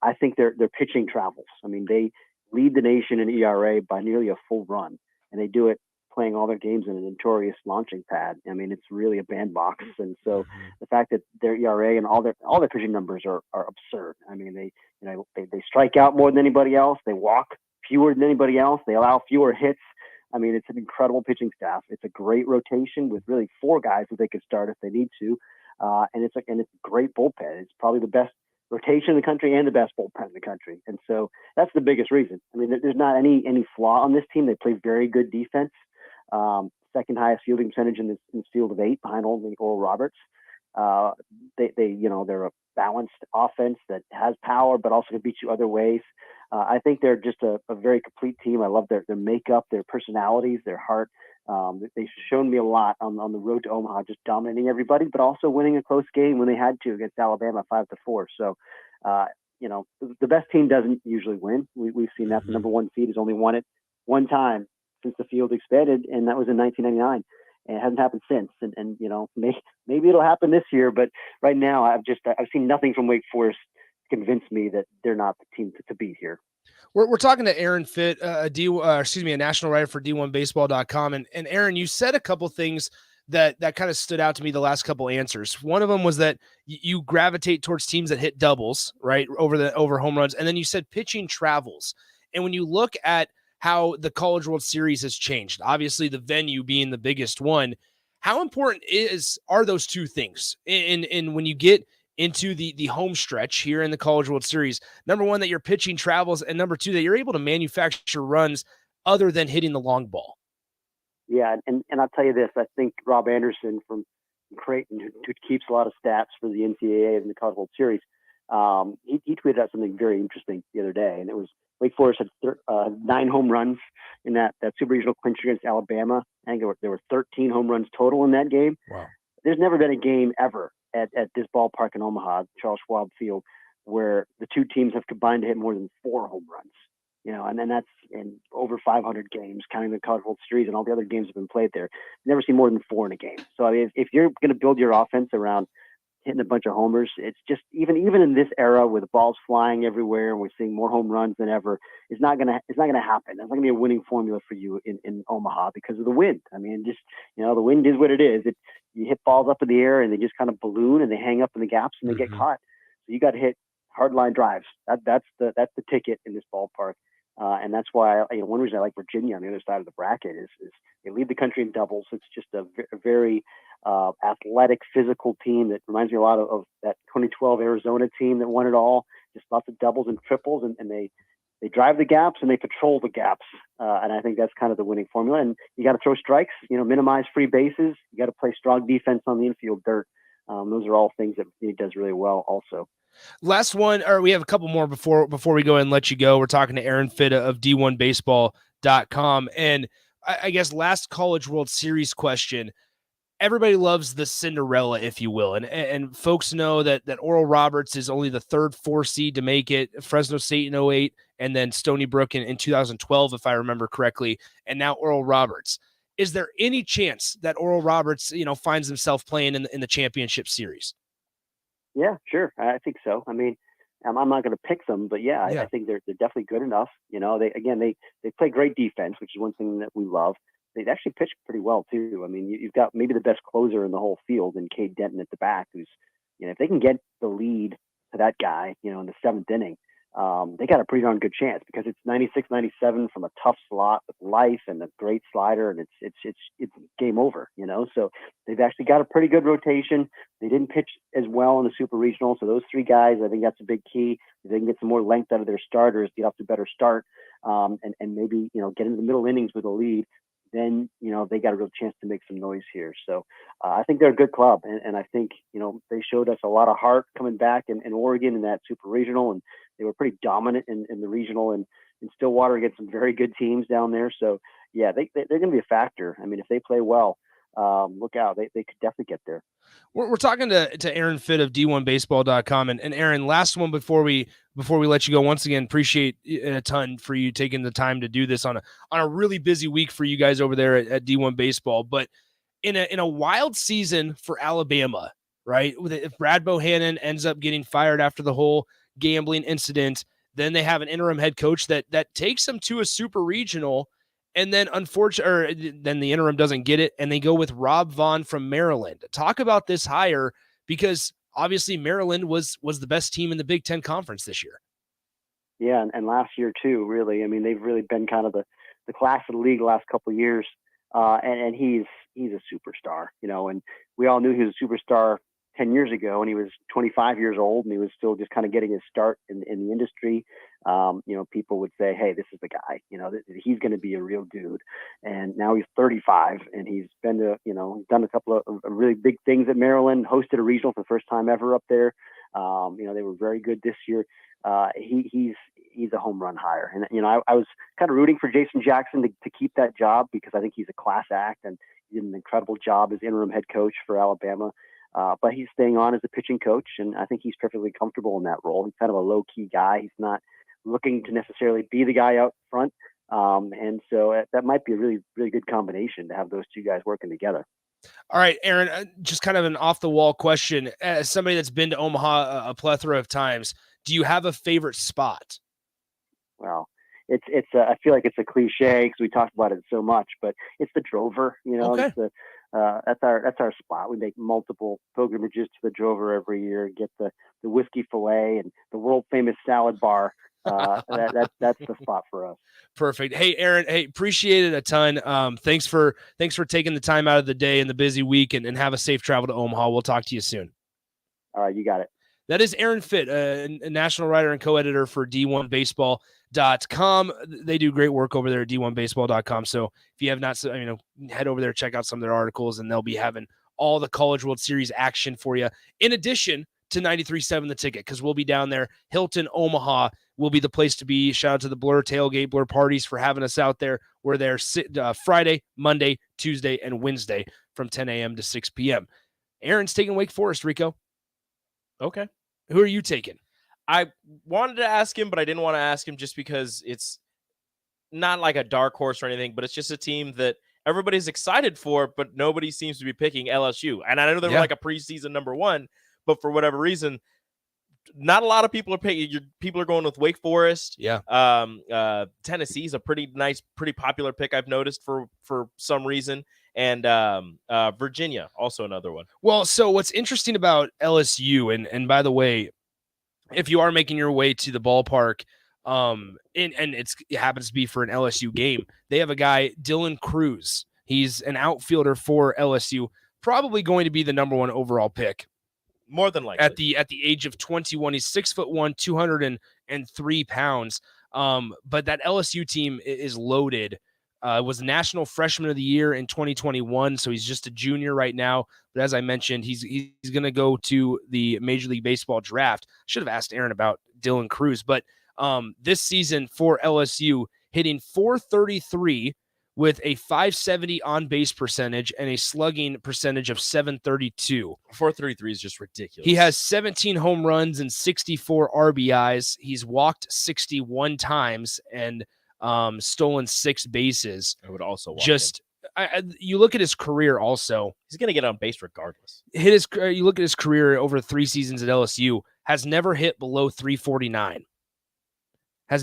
I think their pitching travels. I mean, they lead the nation in ERA by nearly a full run, and they do it playing all their games in a notorious launching pad. I mean, it's really a bandbox, and so the fact that their ERA and all their pitching numbers are absurd. I mean, they strike out more than anybody else. They walk fewer than anybody else. They allow fewer hits. I mean, it's an incredible pitching staff. It's a great rotation with really 4 guys that they could start if they need to, and it's a great bullpen. It's probably the best rotation in the country and the best bullpen in the country, and so that's the biggest reason. I mean, there's not any flaw on this team. They play very good defense. Second highest fielding percentage in this field of 8, behind only Oral Roberts. They're a balanced offense that has power, but also can beat you other ways. I think they're just a very complete team. I love their makeup, their personalities, their heart. They've shown me a lot on the road to Omaha, just dominating everybody, but also winning a close game when they had to against Alabama 5-4. So, the best team doesn't usually win. We've seen that. The number 1 seed has only won it one time since the field expanded, and that was in 1999. and it hasn't happened since. And maybe it'll happen this year, but right now I've seen nothing from Wake Forest to convince me that they're not the team to beat here. We're talking to Aaron Fitt, a national writer for D1Baseball.com. And Aaron, you said a couple things that kind of stood out to me the last couple answers. One of them was that you gravitate towards teams that hit doubles, right, over home runs. And then you said pitching travels. And when you look at how the College World Series has changed, obviously the venue being the biggest one, how important are those two things in when you get into the home stretch here in the College World Series? Number one, that your pitching travels, and number two, that you're able to manufacture runs other than hitting the long ball. Yeah, and I'll tell you this, I think Rob Anderson from Creighton, who keeps a lot of stats for the NCAA and the College World Series, he tweeted out something very interesting the other day, and it was Wake Forest had 9 home runs in that Super Regional clinch against Alabama. I think there were 13 home runs total in that game. Wow. There's never been a game ever at this ballpark in Omaha, Charles Schwab Field, where the two teams have combined to hit more than 4 home runs. And then that's in over 500 games, counting the College World Series and all the other games that have been played there. You've never seen more than 4 in a game. So I mean, if you're going to build your offense around hitting a bunch of homers, it's just even in this era with the balls flying everywhere and we're seeing more home runs than ever, it's not gonna happen. It's not gonna be a winning formula for you in Omaha because of the wind. I mean, just the wind is what it is. You hit balls up in the air and they just kind of balloon and they hang up in the gaps and they get caught. So you got to hit hard line drives. That's the ticket in this ballpark. And that's why one reason I like Virginia on the other side of the bracket is they lead the country in doubles. It's just a very athletic, physical team that reminds me a lot of that 2012 Arizona team that won it all. Just lots of doubles and triples, and they drive the gaps and they patrol the gaps. And I think that's kind of the winning formula. And you got to throw strikes, minimize free bases. You got to play strong defense on the infield dirt. Those are all things that he does really well also. Last one, or we have a couple more before we go and let you go. We're talking to Aaron Fitt of D1Baseball.com. And I guess last College World Series question. Everybody loves the Cinderella, if you will. And folks know that Oral Roberts is only the 3rd 4 seed to make it, Fresno State in 2008, and then Stony Brook in 2012, if I remember correctly, and now Oral Roberts. Is there any chance that Oral Roberts, finds himself playing in the championship series? Yeah, sure. I think so. I mean, I'm not going to pick them, but I think they're definitely good enough. They play great defense, which is one thing that we love. They actually pitch pretty well too. I mean, you've got maybe the best closer in the whole field in Cade Denton at the back, who's, if they can get the lead to that guy, in the 7th inning, they got a pretty darn good chance because it's 96-97 from a tough slot with life and a great slider, and it's game over. So they've actually got a pretty good rotation. They didn't pitch as well in the Super Regional, so those 3 guys, I think that's a big key. If they can get some more length out of their starters, get off to a better start, and maybe get into the middle innings with a lead, then they got a real chance to make some noise here. So I think they're a good club, and I think they showed us a lot of heart coming back in Oregon in that Super Regional, and they were pretty dominant in the regional and in Stillwater against some very good teams down there. So yeah, they're going to be a factor. I mean, if they play well, look out, they could definitely get there. We're talking to Aaron Fitt of D1Baseball.com, and Aaron, last one before we let you go. Once again, appreciate a ton for you taking the time to do this on a really busy week for you guys over there at D1 Baseball. But in a wild season for Alabama, right? If Brad Bohannon ends up getting fired after the whole gambling incident, then they have an interim head coach that takes them to a Super Regional. And then then the interim doesn't get it, and they go with Rob Vaughn from Maryland. Talk about this hire, because obviously Maryland was the best team in the Big Ten Conference this year. Yeah, and last year too, really. I mean, they've really been kind of the class of the league the last couple of years. And he's a superstar, and we all knew he was a superstar 10 years ago, and he was 25 years old, and he was still just kind of getting his start in the industry. People would say, hey, this is the guy, he's going to be a real dude. And now he's 35, and he's been to, done a couple of really big things at Maryland, hosted a regional for the first time ever up there. They were very good this year. He's a home run hire. And, I was kind of rooting for Jason Jackson to keep that job, because I think he's a class act, and he did an incredible job as interim head coach for Alabama. But he's staying on as a pitching coach, and I think he's perfectly comfortable in that role. He's kind of a low-key guy. He's not looking to necessarily be the guy out front, And so that might be a really, really good combination to have those two guys working together. All right, Aaron, just kind of an off-the-wall question. As somebody that's been to Omaha a plethora of times, do you have a favorite spot? Well, I feel like it's a cliche because we talked about it so much, but it's the Drover. Okay. It's that's our spot. We make multiple pilgrimages to the Drover every year, get the whiskey fillet and the world famous salad bar. That's the spot for us. Perfect. Hey, Aaron, appreciate it a ton. Thanks for taking the time out of the day and the busy week, and have a safe travel to Omaha. We'll talk to you soon. All right, you got it. That is Aaron Fitt, a national writer and co-editor for D1Baseball.com. They do great work over there at D1Baseball.com. So if you have not, head over there, check out some of their articles, and they'll be having all the College World Series action for you. In addition to 93.7 The Ticket, because we'll be down there. Hilton, Omaha will be the place to be. Shout out to the Blur Tailgate, Blur Parties for having us out there. We're there Friday, Monday, Tuesday, and Wednesday from 10 a.m. to 6 p.m. Aaron's taking Wake Forest, Rico. Okay. Who are you taking? I wanted to ask him, but I didn't want to ask him just because it's not like a dark horse or anything, but it's just a team that everybody's excited for, but nobody seems to be picking LSU. And I know they were like a preseason number one, but for whatever reason, not a lot of people are picking. People are going with Wake Forest. Yeah. Tennessee is a pretty nice, pretty popular pick I've noticed for some reason. And Virginia, also another one. Well, so what's interesting about LSU, and by the way, if you are making your way to the ballpark, and it happens to be for an LSU game, they have a guy, Dylan Cruz. He's an outfielder for LSU, probably going to be the number one overall pick. More than likely. At the age of 21, he's 6'1", 203 pounds. But that LSU team is loaded. Was the National Freshman of the Year in 2021, so he's just a junior right now. But as I mentioned, he's going to go to the Major League Baseball draft. Should have asked Aaron about Dylan Cruz, but this season for LSU, hitting .433 with a .570 on-base percentage and a slugging percentage of .732. .433 is just ridiculous. He has 17 home runs and 64 RBIs. He's walked 61 times and stolen 6 bases. I would also walk you look at his career also. He's going to get on base regardless. You look at his career over 3 seasons at LSU, has never hit below 349. And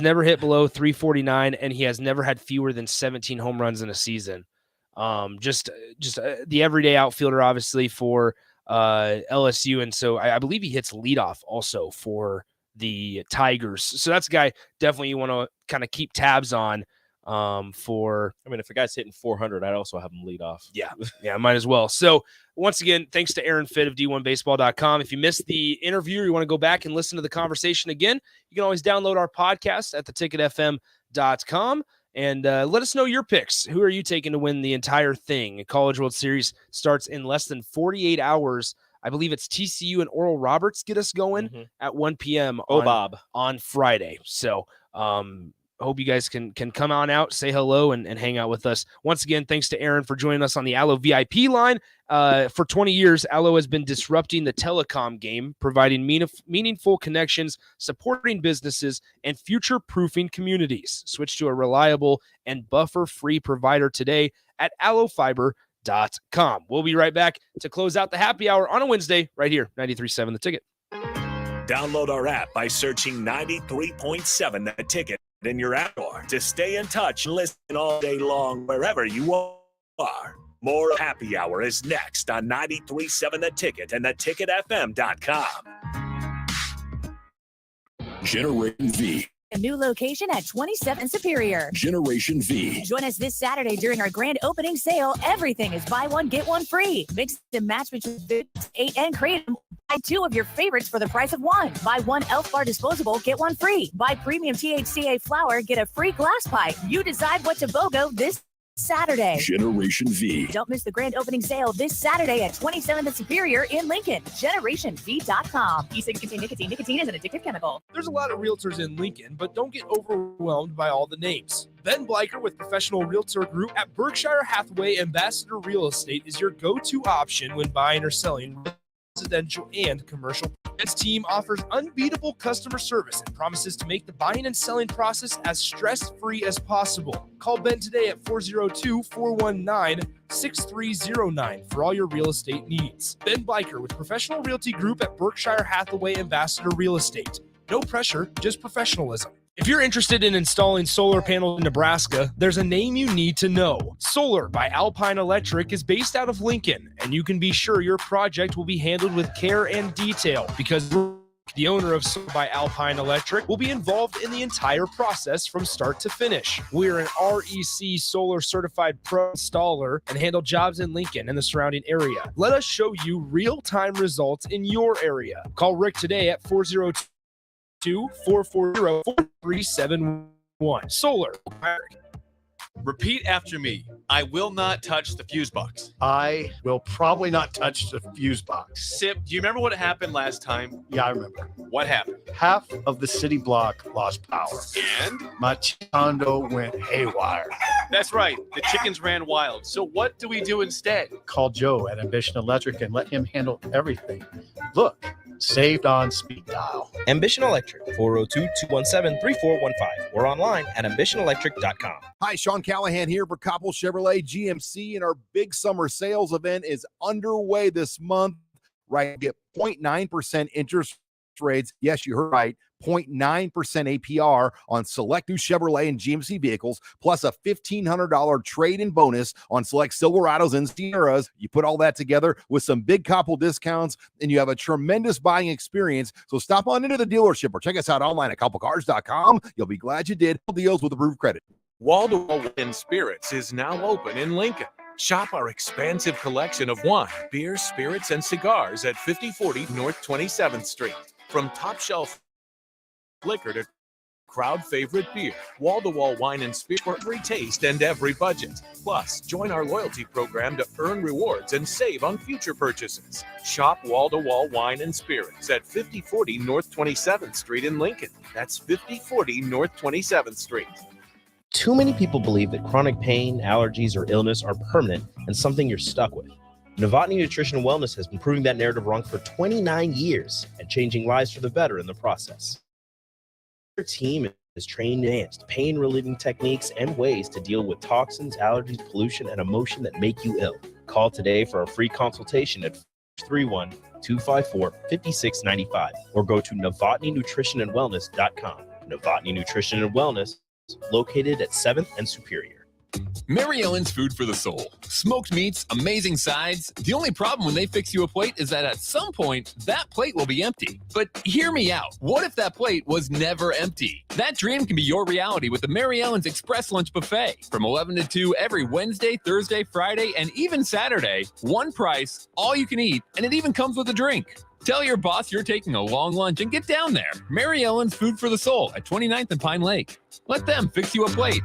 he has never had fewer than 17 home runs in a season. Just the everyday outfielder, obviously, for LSU. And so I believe he hits leadoff also for the Tigers. So that's a guy definitely you want to kind of keep tabs on. If a guy's hitting 400, I'd also have him lead off. Yeah, might as well. So once again, thanks to Aaron Fitt of D1Baseball.com. If you missed the interview or you want to go back and listen to the conversation again, you can always download our podcast at theticketfm.com and let us know your picks. Who are you taking to win the entire thing? College World Series starts in less than 48 hours. I believe it's TCU and Oral Roberts get us going at 1 p.m. on Friday. So hope you guys can come on out, say hello, and hang out with us. Once again, thanks to Aaron for joining us on the Allo VIP line. For 20 years, Allo has been disrupting the telecom game, providing meaningful connections, supporting businesses, and future-proofing communities. Switch to a reliable and buffer-free provider today at allofiber.com. We'll be right back to close out the happy hour on a Wednesday right here, 93.7 The Ticket. Download our app by searching 93.7 The Ticket in your app store to stay in touch and listen all day long wherever you are. More happy hour is next on 93.7 The Ticket and theticketfm.com. Generation V. A new location at 27 Superior. Generation V. Join us this Saturday during our grand opening sale. Everything is buy one, get one free. Mix and match between 8 and Kratom. Buy 2 of your favorites for the price of 1. Buy 1 Elf Bar disposable, get 1 free. Buy premium THCA flower, get a free glass pipe. You decide what to BOGO this Saturday. Generation V. Don't miss the grand opening sale this Saturday at 27th and Superior in Lincoln. GenerationV.com. E-cigs contain nicotine. Nicotine is an addictive chemical. There's a lot of realtors in Lincoln, but don't get overwhelmed by all the names. Ben Bleicher with Professional Realtor Group at Berkshire Hathaway Ambassador Real Estate is your go-to option when buying or selling residential and commercial Ben's team offers unbeatable customer service and promises to make the buying and selling process as stress-free as possible. Call Ben today at 402-419-6309 for all your real estate needs. Ben Biker with Professional Realty Group at Berkshire Hathaway Ambassador Real Estate. No pressure, just professionalism. If you're interested in installing solar panels in Nebraska, there's a name you need to know. Solar by Alpine Electric is based out of Lincoln, and you can be sure your project will be handled with care and detail because the owner of Solar by Alpine Electric will be involved in the entire process from start to finish. We're an REC Solar Certified Pro installer and handle jobs in Lincoln and the surrounding area. Let us show you real-time results in your area. Call Rick today at 402-440-4371. Solar. Repeat after me. I will not touch the fuse box. I will probably not touch the fuse box. Sip, do you remember what happened last time? Yeah, I remember. What happened? Half of the city block lost power. And? My condo went haywire. That's right. The chickens ran wild. So what do we do instead? Call Joe at Ambition Electric and let him handle everything. Look, saved on speed dial. Ambition Electric, 402-217-3415 or online at ambitionelectric.com. Hi, Sean Callahan here for Koppel Chevrolet GMC, and our big summer sales event is underway this month. Right, get 0.9% interest rates. Yes, you heard right. 0.9% APR on select new Chevrolet and GMC vehicles, plus a $1,500 trade-in bonus on select Silverados and Sierras. You put all that together with some big Koppel discounts, and you have a tremendous buying experience. So stop on into the dealership or check us out online at koppelcars.com. You'll be glad you did. Deals with approved credit. Wall-to-Wall Wine Spirits is now open in Lincoln. Shop our expansive collection of wine, beer, spirits, and cigars at 5040 North 27th Street. From top shelf liquor to crowd favorite beer, Wall-to-Wall Wine and Spirits for every taste and every budget. Plus, join our loyalty program to earn rewards and save on future purchases. Shop Wall-to-Wall Wine and Spirits at 5040 North 27th Street in Lincoln. That's 5040 North 27th Street. Too many people believe that chronic pain, allergies, or illness are permanent and something you're stuck with. Novotny Nutrition and Wellness has been proving that narrative wrong for 29 years and changing lives for the better in the process. Their team is trained in advanced pain-relieving techniques and ways to deal with toxins, allergies, pollution, and emotion that make you ill. Call today for a free consultation at 431-254-5695 or go to novotnynutritionandwellness.com. Novotny Nutrition and Wellness, located at 7th and Superior. Mary Ellen's Food for the Soul. Smoked meats, amazing sides. The only problem when they fix you a plate is that at some point, that plate will be empty. But hear me out. What if that plate was never empty? That dream can be your reality with the Mary Ellen's Express Lunch Buffet. From 11 to 2 every Wednesday, Thursday, Friday, and even Saturday. One price, all you can eat, and it even comes with a drink. Tell your boss you're taking a long lunch and get down there. Mary Ellen's Food for the Soul at 29th and Pine Lake. Let them fix you a plate.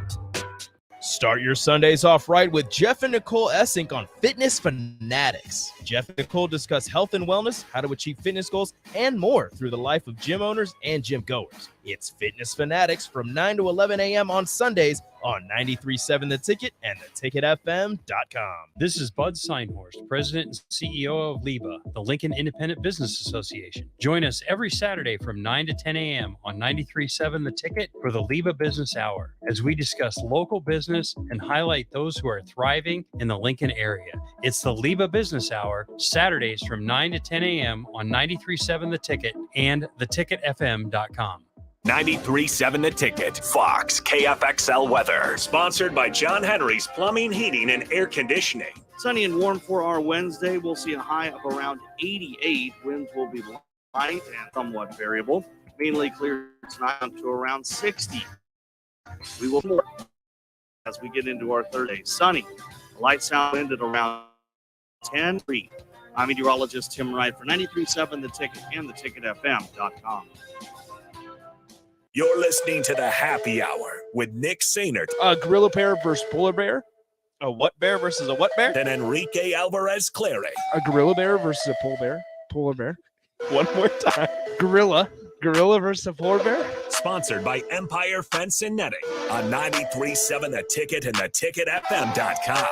Start your Sundays off right with Jeff and Nicole Essink on Fitness Fanatics. Jeff and Nicole discuss health and wellness, how to achieve fitness goals, and more through the life of gym owners and gym goers. It's Fitness Fanatics from 9 to 11 a.m. on Sundays on 93.7 The Ticket and theticketfm.com. This is Bud Seinhorst, President and CEO of LIBA, the Lincoln Independent Business Association. Join us every Saturday from 9 to 10 a.m. on 93.7 The Ticket for the LIBA Business Hour, as we discuss local business and highlight those who are thriving in the Lincoln area. It's the LIBA Business Hour, Saturdays from 9 to 10 a.m. on 93.7 The Ticket and theticketfm.com. 93.7 The Ticket, Fox, KFXL weather. Sponsored by John Henry's Plumbing, Heating, and Air Conditioning. Sunny and warm for our Wednesday. We'll see a high of around 88. Winds will be light and somewhat variable. Mainly clear tonight to around 60. We will more as we get into our Thursday. Sunny. Light sound wind at around 10. I'm meteorologist Tim Wright for 93.7 The Ticket and theticketfm.com. You're listening to the Happy Hour with Nick Sainert. A gorilla bear versus polar bear. A what bear versus a what bear? And Enrique Alvarez Clary. A gorilla bear versus a polar bear. Polar bear. One more time. Gorilla versus a polar bear. Sponsored by Empire Fence and Netting on 93.7 The Ticket and theticketfm.com.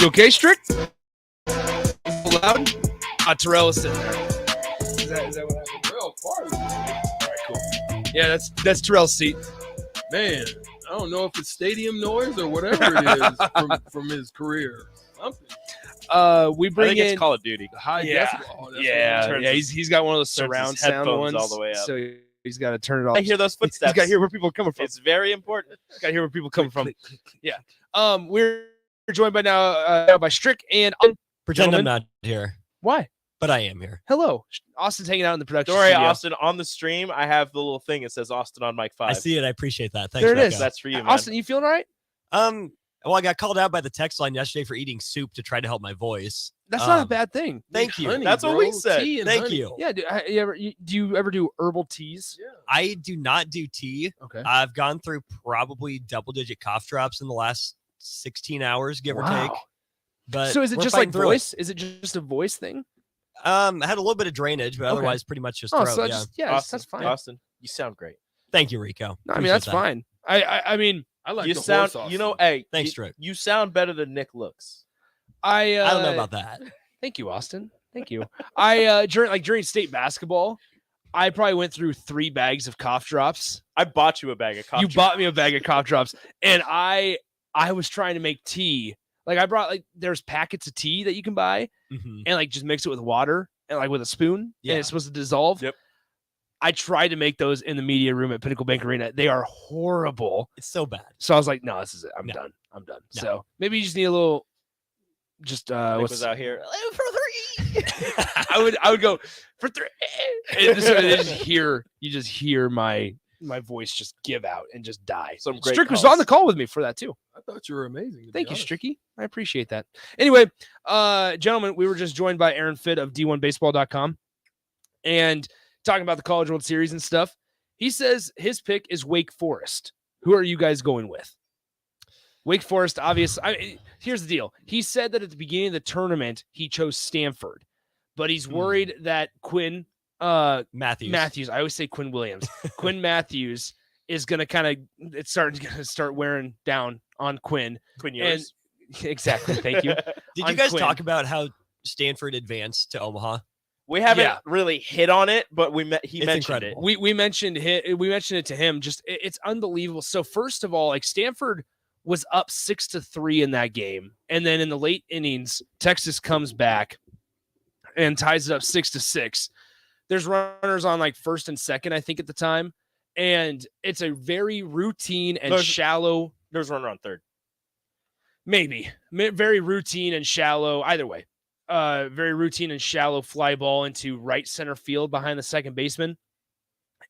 You okay, Strick? loud? Terrell is sitting there. Is that what happened? Terrell farted. All right, cool. Yeah, that's Terrell's seat. Man, I don't know if it's stadium noise or whatever it is from his career. Something. We bring it's in Call of Duty. High decibel. Yeah. He's got one of those surround sound ones all the way up. So he's got to turn it off. I hear those footsteps. He's got to hear where people are coming from. It's very important. He's got to hear where people are coming from. Yeah. We're joined by now by Strick and Pretend gentlemen. I'm not here, Why? but I am here. Hello, Austin's hanging out in the production Don't worry, studio. Austin. On the stream, I have the little thing. It says Austin on mic 5. I see it. I appreciate that. Thanks. There it Rico. is. That's for you, man. Austin, you feeling all right? Well, I got called out by the text line yesterday for eating soup to try to help my voice. That's not a bad thing. Thank you. Honey, That's what bro. we said. Tea and Thank honey. you. Yeah. Do you ever do herbal teas? Yeah. I do not do tea. Okay. I've gone through probably double-digit cough drops in the last 16 hours, give or take. But So is it we're just like fighting through voice? Is it just a voice thing? I had a little bit of drainage, but Okay. otherwise pretty much just Oh, throat. so yeah. Austin, that's fine. Austin, you sound great. Thank you, Rico. No, I mean Appreciate that's that. fine. I mean I like You the sound. horse You know, Austin. hey, Thanks, you, Strick. you sound better than Nick looks. I don't know about that. Thank you, Austin. Thank you. I during state basketball, I probably went through 3 bags of cough drops. I bought you a bag of cough. You bought me a bag of cough drops, and I was trying to make tea. Like I brought there's packets of tea that you can buy, Mhm. and like just mix it with water and like with a spoon, Yeah. and it's supposed to dissolve. Yep. I tried to make those in the media room at Pinnacle Bank Arena. They are horrible. It's so bad. So I was like, no, this is it. I'm No. done. I'm done. No. So maybe you just need a little. Just Nick what's was out here. I would go for 3. And so they you just hear my voice just give out and just die. Some great Strick was calls. on the call with me for that too. I thought you were amazing. to Thank be you, honest. Stricky. I appreciate that. Anyway, gentlemen, we were just joined by Aaron Fitt of D1Baseball.com and talking about the College World Series and stuff. He says his pick is Wake Forest. Who are you guys going with? Wake Forest, obviously. Here's the deal. He said that at the beginning of the tournament, he chose Stanford, but he's worried that Quinn Matthews. I always say Quinn Williams. Quinn Matthews is going to start wearing down on Quinn. Quinn yours. Exactly. Thank you. Did On you guys Quinn. talk about how Stanford advanced to Omaha? We haven't Yeah. really hit on it, but he It's mentioned incredible. We mentioned it to him. Just it's unbelievable. So first of all, like Stanford was up 6-3 in that game, and then in the late innings, Texas comes back and ties it up 6-6. There's runners on like first and second, I think, at the time, and it's a very routine and shallow. There's a runner on third. Maybe very routine and shallow. Either way, very routine and shallow fly ball into right center field behind the second baseman,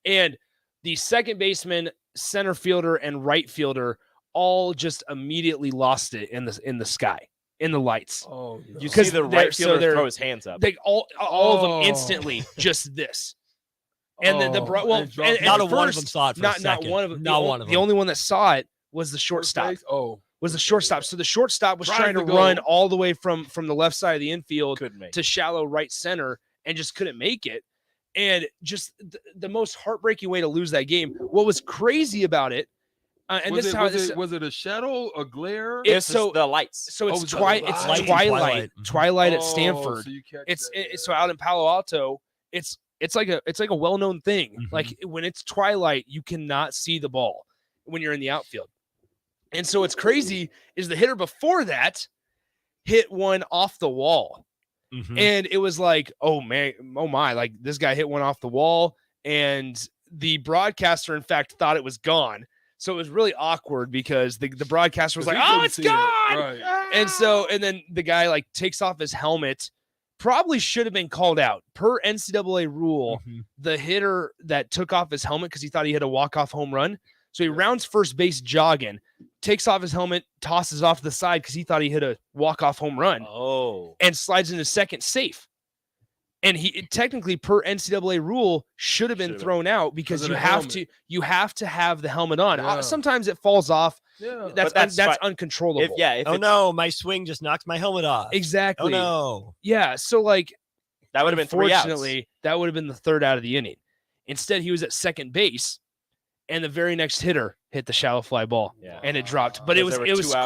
and the second baseman, center fielder, and right fielder all just immediately lost it in the sky, in the lights. Oh, no. You see the right fielder throw his hands up. They all of them instantly just this. And then not one of them saw it for a second. Not one of them. Not one of them. The only one that saw it was the shortstop. Was the shortstop. So the shortstop was trying to run all the way from the left side of the infield to shallow right center and just couldn't make it. And just the most heartbreaking way to lose that game. What was crazy about it, and was this is it, how was it a shadow, a glare? It's so the lights. So it's it's the twilight light. at Oh, Stanford. so you catch It's so out in Palo Alto. It's like a well-known thing. Like when it's twilight, you cannot see the ball when you're in the outfield. And so what's crazy is the hitter before that hit one off the wall. And it was like, oh man, oh my, like this guy hit one off the wall. And the broadcaster, in fact, thought it was gone. So it was really awkward because the broadcaster was like, oh, it's gone. Right. And then the guy like takes off his helmet. Probably should have been called out per NCAA rule. The hitter that took off his helmet because he thought he hit a walk-off home run. So he rounds first base jogging, takes off his helmet, tosses off to the side because he thought he hit a walk-off home run. Oh. And slides into second safe. And he technically per NCAA rule should have been thrown out because you have to have the helmet on. Yeah. Sometimes it falls off. Yeah. That's uncontrollable. No, my swing just knocked my helmet off. Exactly. Oh no. Yeah. So like that would have been 3 outs. Unfortunately, that would have been the third out of the inning. Instead, he was at second base, and the very next hitter hit the shallow fly ball, and it dropped. But it was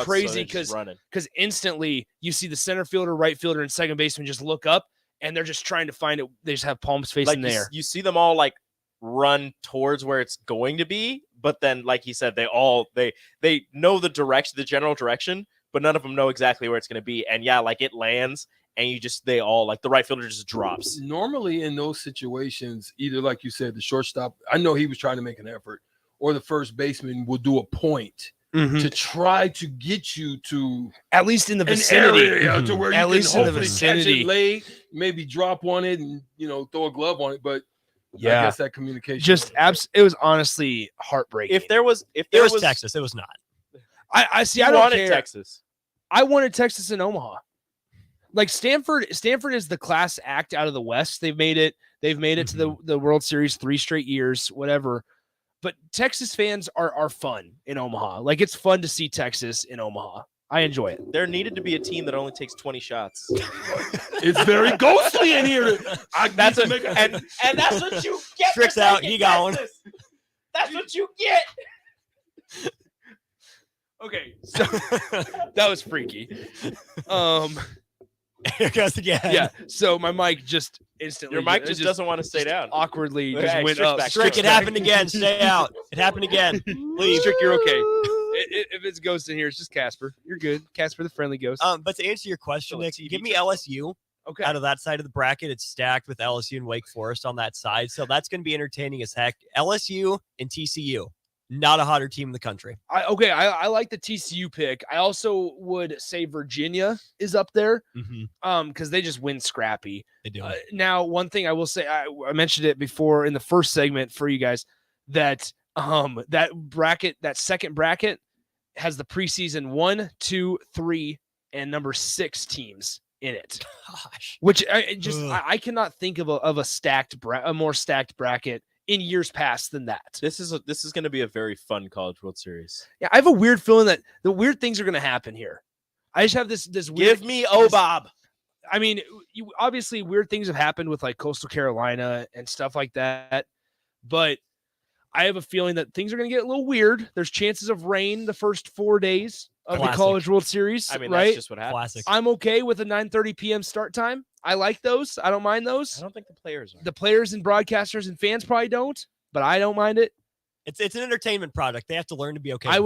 crazy because instantly you see the center fielder, right fielder, and second baseman just look up, and they're just trying to find it. They just have palms facing the air. You see them all like run towards where it's going to be, but then, like he said, they know the direction, the general direction, but none of them know exactly where it's going to be. And yeah, like it lands, and they all like the right fielder just drops. Normally in those situations, either like you said, the shortstop, I know he was trying to make an effort, or the first baseman will do a point to try to get you to at least in the vicinity, to where at you least can in the hopefully vicinity, catch it late, maybe drop on it, and throw a glove on it. But I guess that communication it was honestly heartbreaking. If there was Texas, it was not. I see. You I don't wanted care. Texas. I wanted Texas in Omaha. Like Stanford is the class act out of the West. They've made it to the World Series 3 straight years, whatever. But Texas fans are fun in Omaha. Like it's fun to see Texas in Omaha. I enjoy it. There needed to be a team that only takes 20 shots. It's very ghostly in here. And that's what you get. Tricks out. You got one. That's what you get. Okay, so that was freaky. Here goes again. Yeah. So my mic just instantly. Your mic just doesn't want to stay down. Awkwardly Okay, just went Strick's up. back. Strick, it happened again. Stay out. It happened again. Leave. Strick, you're okay. If it's ghost in here, it's just Casper. You're good. Casper, the friendly ghost. But to answer your question, Nick, give me LSU. Okay. Out of that side of the bracket, it's stacked with LSU and Wake Forest on that side, so that's going to be entertaining as heck. LSU and TCU. Not a hotter team in the country. I like the TCU pick. I also would say Virginia is up there because they just win scrappy. They do. Now, one thing I will say, I mentioned it before in the first segment for you guys, that that second bracket has the preseason 1, 2, 3, and number 6 teams in it. Gosh. Which I cannot think of a more stacked bracket in years past than that. This is going to be a very fun College World Series. Yeah, I have a weird feeling that the weird things are going to happen here. I just have this weird. Give me Bob. I mean, obviously weird things have happened with like Coastal Carolina and stuff like that, but I have a feeling that things are going to get a little weird. There's chances of rain the first 4 days of the College World Series. I mean, right? That's just what happens. Classic. I'm okay with a 9:30 p.m. start time. I like those. I don't mind those. I don't think the players are. The players and broadcasters and fans probably don't, but I don't mind it. It's an entertainment product. They have to learn to be okay. I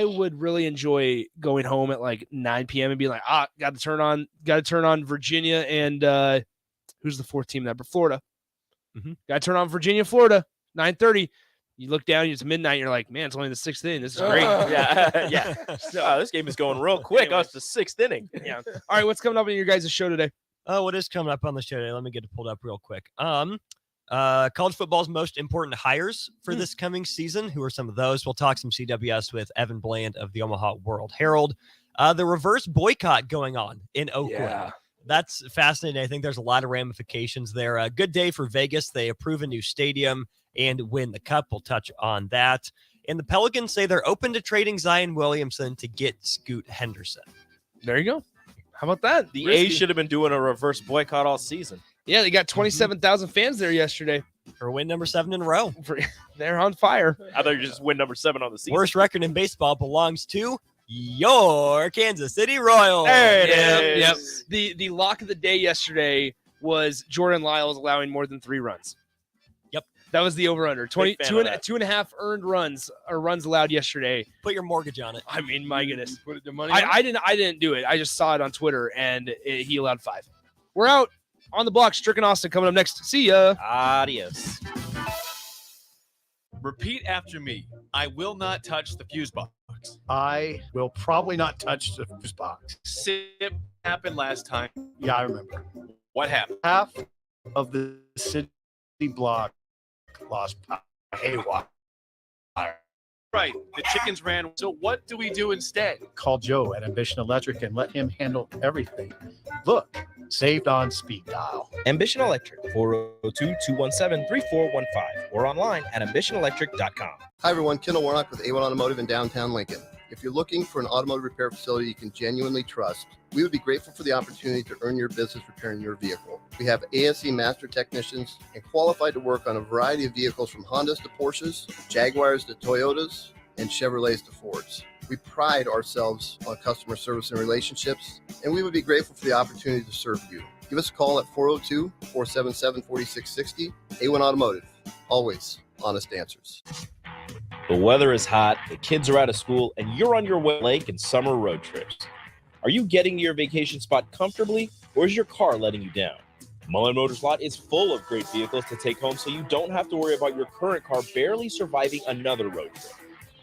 would really enjoy going home at like 9 p.m. and being like, got to turn on Virginia and who's the fourth team that? Florida. Got to turn on Virginia, Florida, 9:30. You look down, it's midnight. You're like, man, it's only the 6th inning. This is great. Yeah. So, this game is going real quick. It's the 6th inning. Yeah. All right, what's coming up in your guys' show today? What is coming up on the show today? Let me get it pulled up real quick. College football's most important hires for this coming season. Who are some of those? We'll talk some CWS with Evan Bland of the Omaha World Herald. The reverse boycott going on in Oakland. Yeah. That's fascinating. I think there's a lot of ramifications there. A good day for Vegas. They approve a new stadium and win the cup. We'll touch on that. And the Pelicans say they're open to trading Zion Williamson to get Scoot Henderson. There you go. How about that? The A's should have been doing a reverse boycott all season. Yeah, they got 27,000 fans there yesterday. For win number 7 in a row. They're on fire. I thought you just win number 7 on the season. Worst record in baseball belongs to your Kansas City Royals. There it is. Yep. The lock of the day yesterday was Jordan Lyles allowing more than 3 runs. Yep. That was the over-under. 2.5 earned runs or runs allowed yesterday. Put your mortgage on it. I mean, my goodness. Put the money. I didn't do it. I just saw it on Twitter, and he allowed 5. We're out on the block. Strick and Austin coming up next. See ya. Adios. Repeat after me. I will not touch the fuse box. I will probably not touch the fuse box. Sip happened last time. Yeah, I remember. What happened? Half of the city block lost power. Haywire. Right. The chickens ran. So what do we do instead? Call Joe at Ambition Electric and let him handle everything. Look, saved on speed dial. Ambition Electric, 402-217-3415 or online at ambitionelectric.com. Hi, everyone. Kendall Warnock with A1 Automotive in downtown Lincoln. If you're looking for an automotive repair facility you can genuinely trust, we would be grateful for the opportunity to earn your business repairing your vehicle. We have ASE master technicians and qualified to work on a variety of vehicles from Hondas to Porsches, Jaguars to Toyotas, and Chevrolets to Fords. We pride ourselves on customer service and relationships, and we would be grateful for the opportunity to serve you. Give us a call at 402-477-4660. A1 Automotive, always honest answers. The weather is hot, the kids are out of school, and you're on your way to lake and summer road trips. Are you getting to your vacation spot comfortably, or is your car letting you down? Mullen Motors lot is full of great vehicles to take home, so you don't have to worry about your current car barely surviving another road trip.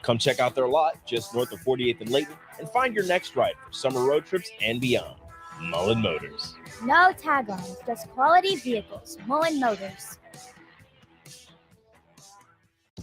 Come check out their lot just north of 48th and Layton and find your next ride for summer road trips and beyond. Mullen Motors. No tag-ons, just quality vehicles. Mullen Motors.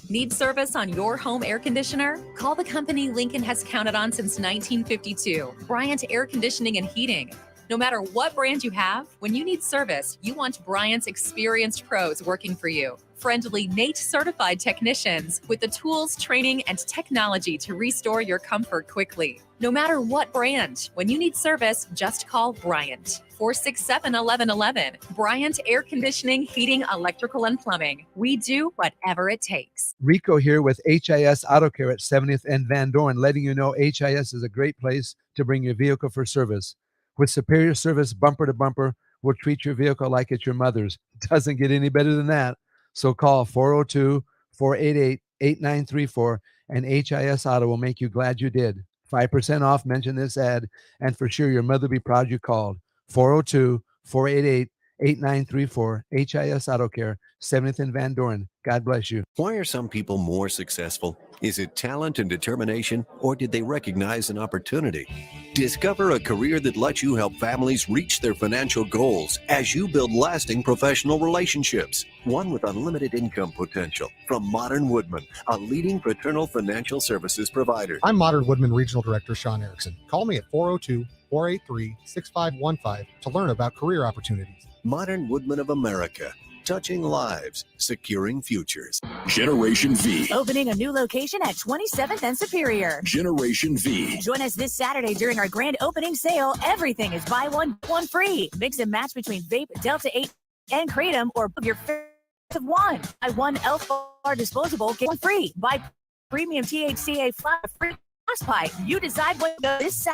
Need service on your home air conditioner? Call the company Lincoln has counted on since 1952, Bryant Air Conditioning and Heating. No matter what brand you have, when you need service, you want Bryant's experienced pros working for you. Friendly NATE certified technicians with the tools, training, and technology to restore your comfort quickly. No matter what brand, when you need service, just call Bryant. 467-1111. Bryant Air Conditioning, Heating, Electrical, and Plumbing. We do whatever it takes. Rico here with HIS Auto Care at 70th and Van Dorn, letting you know HIS is a great place to bring your vehicle for service. With superior service bumper to bumper, we'll treat your vehicle like it's your mother's. Doesn't get any better than that. So call 402-488-8934 and HIS Auto will make you glad you did. 5% off, mention this ad, and for sure your mother will be proud you called. 402-488-8934, HIS Auto Care, 70th and Van Dorn. God bless you. Why are some people more successful? Is it talent and determination, or did they recognize an opportunity? Discover a career that lets you help families reach their financial goals as you build lasting professional relationships. One with unlimited income potential. From Modern Woodman, a leading fraternal financial services provider. I'm Modern Woodman Regional Director Sean Erickson. Call me at 402-483-6515 to learn about career opportunities. Modern Woodman of America. Touching lives, securing futures. Generation V. Opening a new location at 27th and Superior. Generation V. Join us this Saturday during our grand opening sale. Everything is buy one free. Mix and match between Vape, Delta 8, and Kratom, or your favorite of one. Buy one Elf Bar disposable, get one free. Buy premium THCA flower, free glass pipe. You decide what to go this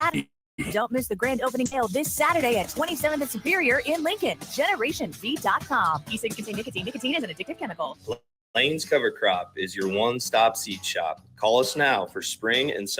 Saturday. Don't miss the grand opening sale this Saturday at 27th and Superior in Lincoln. GenerationV.com. E-cig contain nicotine. Nicotine is an addictive chemical. Lane's Cover Crop is your one-stop seed shop. Call us now for spring and summer